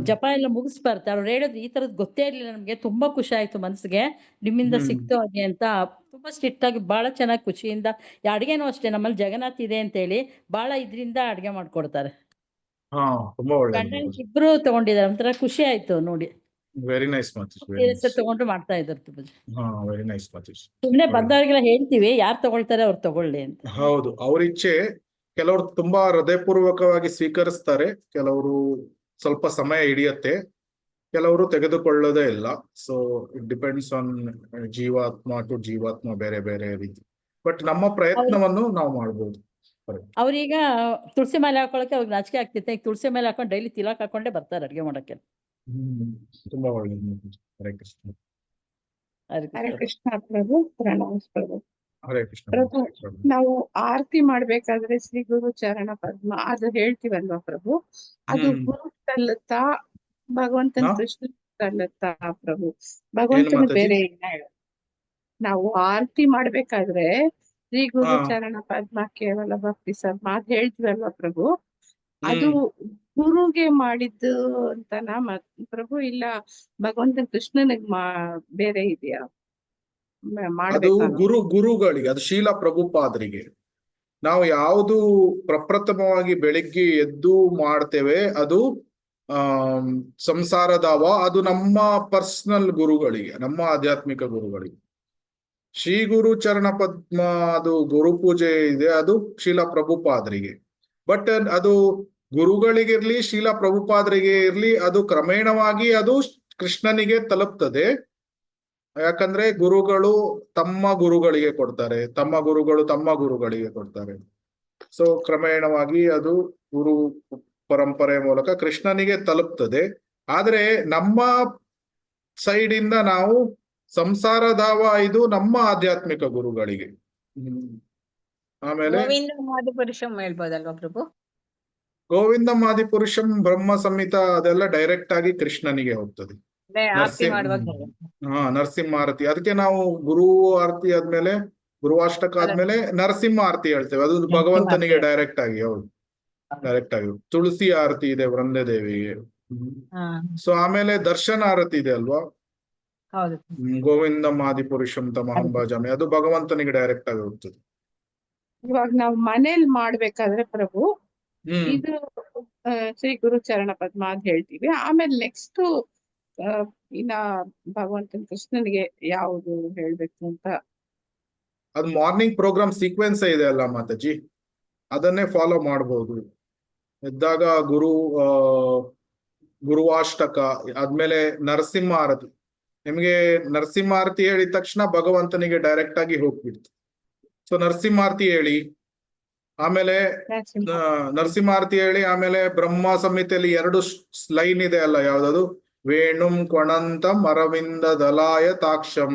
ಜಪ ಎಲ್ಲ ಮುಗಿಸ್ ಬರ್ತಾರೆ. ಅವ್ರು ಹೇಳೋದು ಈ ತರದ್ ಗೊತ್ತೇ ಇರ್ಲಿಲ್ಲ ನಮ್ಗೆ, ತುಂಬಾ ಖುಷಿ ಆಯ್ತು ಮನ್ಸಿಗೆ, ನಿಮ್ಮಿಂದ ಹ್ಮ್ ಸಿಕ್ತು ಹಾಗೆ ಅಂತ. ತುಂಬಾ ಸ್ಟ್ರಿಕ್ಟ್ ಆಗಿ ಬಹಳ ಚೆನ್ನಾಗಿ ಖುಷಿಯಿಂದ. ಈ ಅಡ್ಗೆನೂ ಅಷ್ಟೇ, ನಮ್ಮಲ್ಲಿ ಜಗನ್ನಾಥ್ ಇದೆ ಅಂತ ಹೇಳಿ ಬಹಳ ಇದ್ರಿಂದ ಅಡ್ಗೆ ಮಾಡ್ಕೊಡ್ತಾರೆ. ಹಾ ತುಂಬಾ ಒಳ್ಳೇದು. ಗಂಡ ಇಬ್ರು ತಗೊಂಡಿದ್ದಾರೆ, ಒಂಥರ ಖುಷಿ ಆಯ್ತು ನೋಡಿ. Very nice Mataji, very serious nice. ತಗೊಂಡು ಮಾಡ್ತಾ ಇದ್ದಾರೆ ಪ್ರಭುಜಿ. ಹಾ ವೆರಿ ನೈಸ್ ಮಾತಾಜಿ. ಸುಮ್ನೆ ಬಂದವರಿಗೆಲ್ಲ ಹೇಳ್ತೀವಿ, ಯಾರು ತಗೊಳ್ತಾರೆ ಅವ್ರು ತಗೊಳ್ಳಿ ಅಂತ. ಹೌದು, ಅವ್ರ ಇಚ್ಛೆ. ಕೆಲವರು ತುಂಬಾ ಹೃದಯಪೂರ್ವಕವಾಗಿ ಸ್ವೀಕರಿಸ್ತಾರೆ, ಕೆಲವರು ಸ್ವಲ್ಪ ಸಮಯ ಹಿಡಿಯತ್ತೆ, ಕೆಲವರು ತೆಗೆದುಕೊಳ್ಳೋದೇ ಇಲ್ಲ. ಸೊ ಇಟ್ ಡಿಪೆಂಡ್ಸ್ ಆನ್ ಜೀವಾತ್ಮ ಟು ಜೀವಾತ್ಮ, ಬೇರೆ ಬೇರೆ ರೀತಿ. ಬಟ್ ನಮ್ಮ ಪ್ರಯತ್ನವನ್ನು ನಾವು ಮಾಡ್ಬೋದು. ಅವ್ರೀಗ ತುಳಸಿ ಮೇಲೆ ಹಾಕೊಳಕ್ಕೆ ಅವ್ರಿಗೆ ನಾಚಿಕೆ ಆಗ್ತಿತ್ತು. ಈಗ ತುಳಸಿ ಮೇಲೆ ಹಾಕೊಂಡು ಡೈಲಿ ತಿಲಕ್ ಹಾಕೊಂಡೇ ಬರ್ತಾರೆ ಅಡ್ಗೆ ಮಾಡಕ್ಕೆ. ತುಂಬಾ ಒಳ್ಳೇದು. ಹರೇ ಕೃಷ್ಣ. ಹರೇ ಕೃಷ್ಣ ಪ್ರಭು. ಪ್ರಣಾಮ ಪ್ರಭು. ಹರೇ ಕೃಷ್ಣ. ಪ್ರಭು, ನಾವು ಆರತಿ ಮಾಡ್ಬೇಕಾದ್ರೆ ಶ್ರೀ ಗುರು ಚರಣ ಪದ್ಮ ಅದು ಹೇಳ್ತೀವಲ್ವಾ ಪ್ರಭು, ಅದು ಗುರು ಸಲ್ಲುತ್ತಾ ಭಗವಂತನ ಕೃಷ್ಣ ಸಲ್ಲುತ್ತಾ ಪ್ರಭು? ಭಗವಂತನ ಮಾತಾಜಿ? ಬೇರೆ ಇಲ್ಲ ಹೇಳು. ನಾವು ಆರತಿ ಮಾಡ್ಬೇಕಾದ್ರೆ ಶ್ರೀ ಗುರು ಚರಣ ಪದ್ಮ ಕೇವಲ ಭಕ್ತಿ ಸದ್ಮ ಅದ್ ಹೇಳ್ತೀವಲ್ವಾ ಪ್ರಭು, ಅದು ಗುರುಗೆ ಮಾಡಿದ್ದು ಅಂತನಾ ಪ್ರಭು, ಇಲ್ಲ ಭಗವಂತನ ಕೃಷ್ಣನಿಗೆ ಬೇರೆ ಇದೆಯಾ ಅದು ಮಾಡ್ಬೇಕಾ? ಗುರುಗಳಿಗೆ, ಅದು ಶೀಲ ಪ್ರಭುಪಾದರಿಗೆ. ನಾವು ಯಾವುದು ಪ್ರಪ್ರಥಮವಾಗಿ ಬೆಳಿಗ್ಗೆ ಎದ್ದು ಮಾಡ್ತೇವೆ, ಅದು ಸಂಸಾರದಾವ, ಅದು ನಮ್ಮ ಪರ್ಸನಲ್ ಗುರುಗಳಿಗೆ, ನಮ್ಮ ಆಧ್ಯಾತ್ಮಿಕ ಗುರುಗಳಿಗೆ. ಶ್ರೀ ಗುರು ಚರಣ ಪದ್ಮ ಅದು ಗುರು ಪೂಜೆ ಇದೆ, ಅದು ಶೀಲ ಪ್ರಭುಪಾದರಿಗೆ. ಬಟ್ ಅದು ಗುರುಗಳಿಗಿರ್ಲಿ, ಶೀಲ ಪ್ರಭುಪಾದರಿಗೆ ಇರ್ಲಿ, ಅದು ಕ್ರಮೇಣವಾಗಿ ಅದು ಕೃಷ್ಣನಿಗೆ ತಲುಪ್ತದೆ. ಯಾಕಂದ್ರೆ ಗುರುಗಳು ತಮ್ಮ ಗುರುಗಳಿಗೆ ಕೊಡ್ತಾರೆ, ತಮ್ಮ ಗುರುಗಳು ತಮ್ಮ ಗುರುಗಳಿಗೆ ಕೊಡ್ತಾರೆ. ಸೊ ಕ್ರಮೇಣವಾಗಿ ಅದು ಗುರು ಪರಂಪರೆ ಮೂಲಕ ಕೃಷ್ಣನಿಗೆ ತಲುಪ್ತದೆ. ಆದ್ರೆ ನಮ್ಮ ಸೈಡ್ ಇಂದ ನಾವು ಸಂಸಾರ ಧಾವ ಇದು ನಮ್ಮ ಆಧ್ಯಾತ್ಮಿಕ ಗುರುಗಳಿಗೆ. ಆಮೇಲೆ ಗೋವಿಂದ ಮಾದಿಪುರುಷಂ ಹೇಳ್ಬೋದಲ್ವಾ ಪ್ರಭು? ಗೋವಿಂದ ಮಾದಿಪುರುಷಂ ಬ್ರಹ್ಮ ಸಂಹಿತ ಅದೆಲ್ಲ ಡೈರೆಕ್ಟ್ ಆಗಿ ಕೃಷ್ಣನಿಗೆ ಹೋಗ್ತದೆ. ಅದೇ ಆರತಿ ಮಾಡುವಾಗ ನರಸಿಂಹ ಆರತಿ, ಅದಕ್ಕೆ ನಾವು ಗುರು ಆರತಿ ಆದ್ಮೇಲೆ ಗುರುವಾಷ್ಟಕ ಆದ್ಮೇಲೆ ನರಸಿಂಹ ಆರತಿ ಹೇಳ್ತೇವೆ, ಅದು ಭಗವಂತನಿಗೆ ಡೈರೆಕ್ಟ್ ಆಗಿ. ಹೌದು, ಡೈರೆಕ್ಟ್ ಆಗಿ. ತುಳಸಿ ಆರತಿ ಇದೆ ವೃಂದೇ ದೇವಿಗೆ. ಹಾ ಸೊ ಆಮೇಲೆ ದರ್ಶನ ಆರತಿ ಇದೆ ಅಲ್ವಾ, ಹೌದು. ಗೋವಿಂದ ಮಾದಿಪುರುಷಂ ತಮಹಂ ಭಜಾಮಿ, ಅದು ಭಗವಂತನಿಗೆ ಡೈರೆಕ್ಟ್ ಆಗಿ ಹೋಗ್ತದೆ. ಇವಾಗ ನಾವು ಮನೇಲಿ ಮಾಡ್ಬೇಕಾದ್ರೆ ಪ್ರಭು ಹ್ಮ್ ಇದು ಶ್ರೀ ಗುರು ಚರಣ ಪದ್ಮ ಅಂತ ಹೇಳ್ತೀವಿ. ಆಮೇಲೆ ನೆಕ್ಸ್ಟ್ ಇನ್ನ ಭಗವಂತನ ಕೃಷ್ಣನಿಗೆ ಯಾವುದು ಹೇಳ್ಬೇಕು ಅಂತ. ಅದು ಮಾರ್ನಿಂಗ್ ಪ್ರೋಗ್ರಾಮ್ ಸೀಕ್ವೆನ್ಸ್ ಇದೆ ಅಲ್ಲ ಮಾತಾಜಿ, ಅದನ್ನೇ ಫಾಲೋ ಮಾಡಬಹುದು. ಎದ್ದಾಗ ಗುರುವಾಷ್ಟಕ ಆದ್ಮೇಲೆ ನರಸಿಂಹ ಆರತಿ. ನಿಮ್ಗೆ ನರಸಿಂಹ ಆರತಿ ಹೇಳಿದ ತಕ್ಷಣ ಭಗವಂತನಿಗೆ ಡೈರೆಕ್ಟ್ ಆಗಿ ಹೋಗ್ಬಿಡ್ತು. ಸೊ ನರಸಿಂಹ ಆರತಿ ಹೇಳಿ, ಆಮೇಲೆ ನರಸಿಂಹ ಆರತಿ ಹೇಳಿ, ಆಮೇಲೆ ಬ್ರಹ್ಮ ಸಂಹಿತೆಯಲ್ಲಿ 2 ಲೈನ್ ಇದೆ ಅಲ್ಲ, ಯಾವ್ದದು? ವೇಣುಂ ಕೊಣಂತಂ ಅರವಿಂದ ದಲಾಯ ತಾಕ್ಷಂ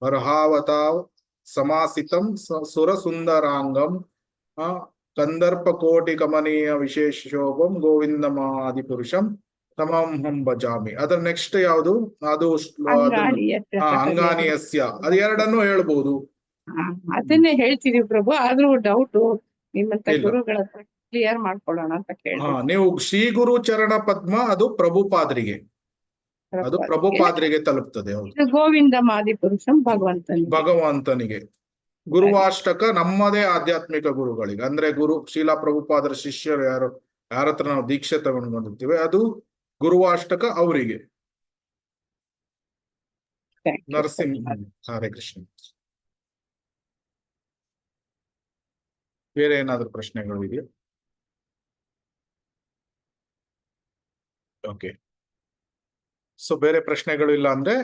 ಬರ್ಹಾವತಾವ್ ಸಮಾಸಿತಂ ಸುರ ಸುಂದರಾಂಗಂ ಕಂದರ್ಪ ಕೋಟಿ ಕಮನೀಯ ವಿಶೇಷ ಶೋಭಂ ಗೋವಿಂದ ಮಾದಿಪುರುಷಂ ತಮಹಂ ಭಜಾಮಿ. ಅದ್ರ ನೆಕ್ಸ್ಟ್ ಯಾವುದು? ಅದು ಅಂಗಾನಿಯಸ್ಯ. ಅದು 2 ಹೇಳ್ಬೋದು. ಅದನ್ನೇ ಹೇಳ್ತೀವಿ ಪ್ರಭು, ಆದ್ರೂ ಡೌಟ್ ನಿಮ್ಮಂತ ಇಲ್ಲ. ಗುರುಗಳ ಕ್ಲಿಯರ್ ಮಾಡ್ಕೊಳ್ಳೋಣ ಅಂತ ಕೇಳಿ. ನೀವು ಶ್ರೀ ಗುರು ಚರಣ ಪದ್ಮ ಅದು ಪ್ರಭುಪಾದ್ರಿಗೆ, ಅದು ಪ್ರಭುಪಾದ್ರಿಗೆ ತಲುಪ್ತದೆ. ಹೌದು, ಇದು ಗೋವಿಂದ ಮಾದಿಪುರುಷಂ ಭಗವಂತನಿಗೆ. ಗುರುವಾಷ್ಟಕ ನಮ್ಮದೇ ಆಧ್ಯಾತ್ಮಿಕ ಗುರುಗಳಿಗೆ, ಅಂದ್ರೆ ಗುರು ಶೀಲಾ ಪ್ರಭುಪಾದರ ಶಿಷ್ಯರು ಯಾರ ಹತ್ರ ನಾವು ದೀಕ್ಷೆ ತಗೊಂಡು ಬಂದಿರ್ತೀವಿ, ಅದು ಗುರುವಾಷ್ಟಕ ಅವರಿಗೆ. ನರಸಿಂಹ. ಹರೇ ಕೃಷ್ಣ. ಬೇರೆ ಏನಾದ್ರು ಪ್ರಶ್ನೆಗಳು ಇದೆಯಾ? ಓಕೆ, ಸೊ ಬೇರೆ ಪ್ರಶ್ನೆಗಳು ಇಲ್ಲ ಅಂದ್ರೆ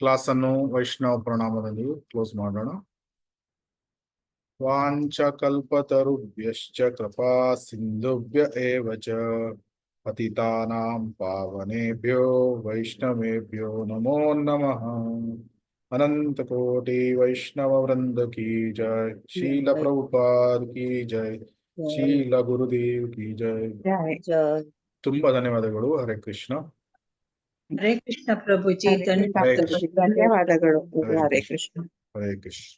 ಕ್ಲಾಸ್ ಅನ್ನು ವೈಷ್ಣವ ಪ್ರಣಾಮದಲ್ಲಿ ಕ್ಲೋಸ್ ಮಾಡೋಣ. ವಾಂಚ ಕಲ್ಪತರುಭ್ಯಶ್ಚ ಕೃಪಾ ಸಿಂಧುಭ್ಯ ಏವ ಚ ಪತಿತಾನಾಂ ಪಾವನೇಭ್ಯೋ ವೈಷ್ಣವೇಭ್ಯೋ ನಮೋ ನಮಃ. ಅನಂತ ಕೋಟಿ ವೈಷ್ಣವ ವೃಂದ ಕಿ ಜೈ. ಶೀಲ ಪ್ರಭುಪಾದ್ ಕಿ ಜೈ. ಶೀಲ ಗುರುದೇವ್ ಕಿ ಜೈ. ತುಂಬಾ ಧನ್ಯವಾದಗಳು. ಹರೇ ಕೃಷ್ಣ. ಹರೇ ಕೃಷ್ಣ ಪ್ರಭುಜಿ. ಧನ್ಯವಾದಗಳು. ಹರೇ ಕೃಷ್ಣ. ಹರೇ ಕೃಷ್ಣ.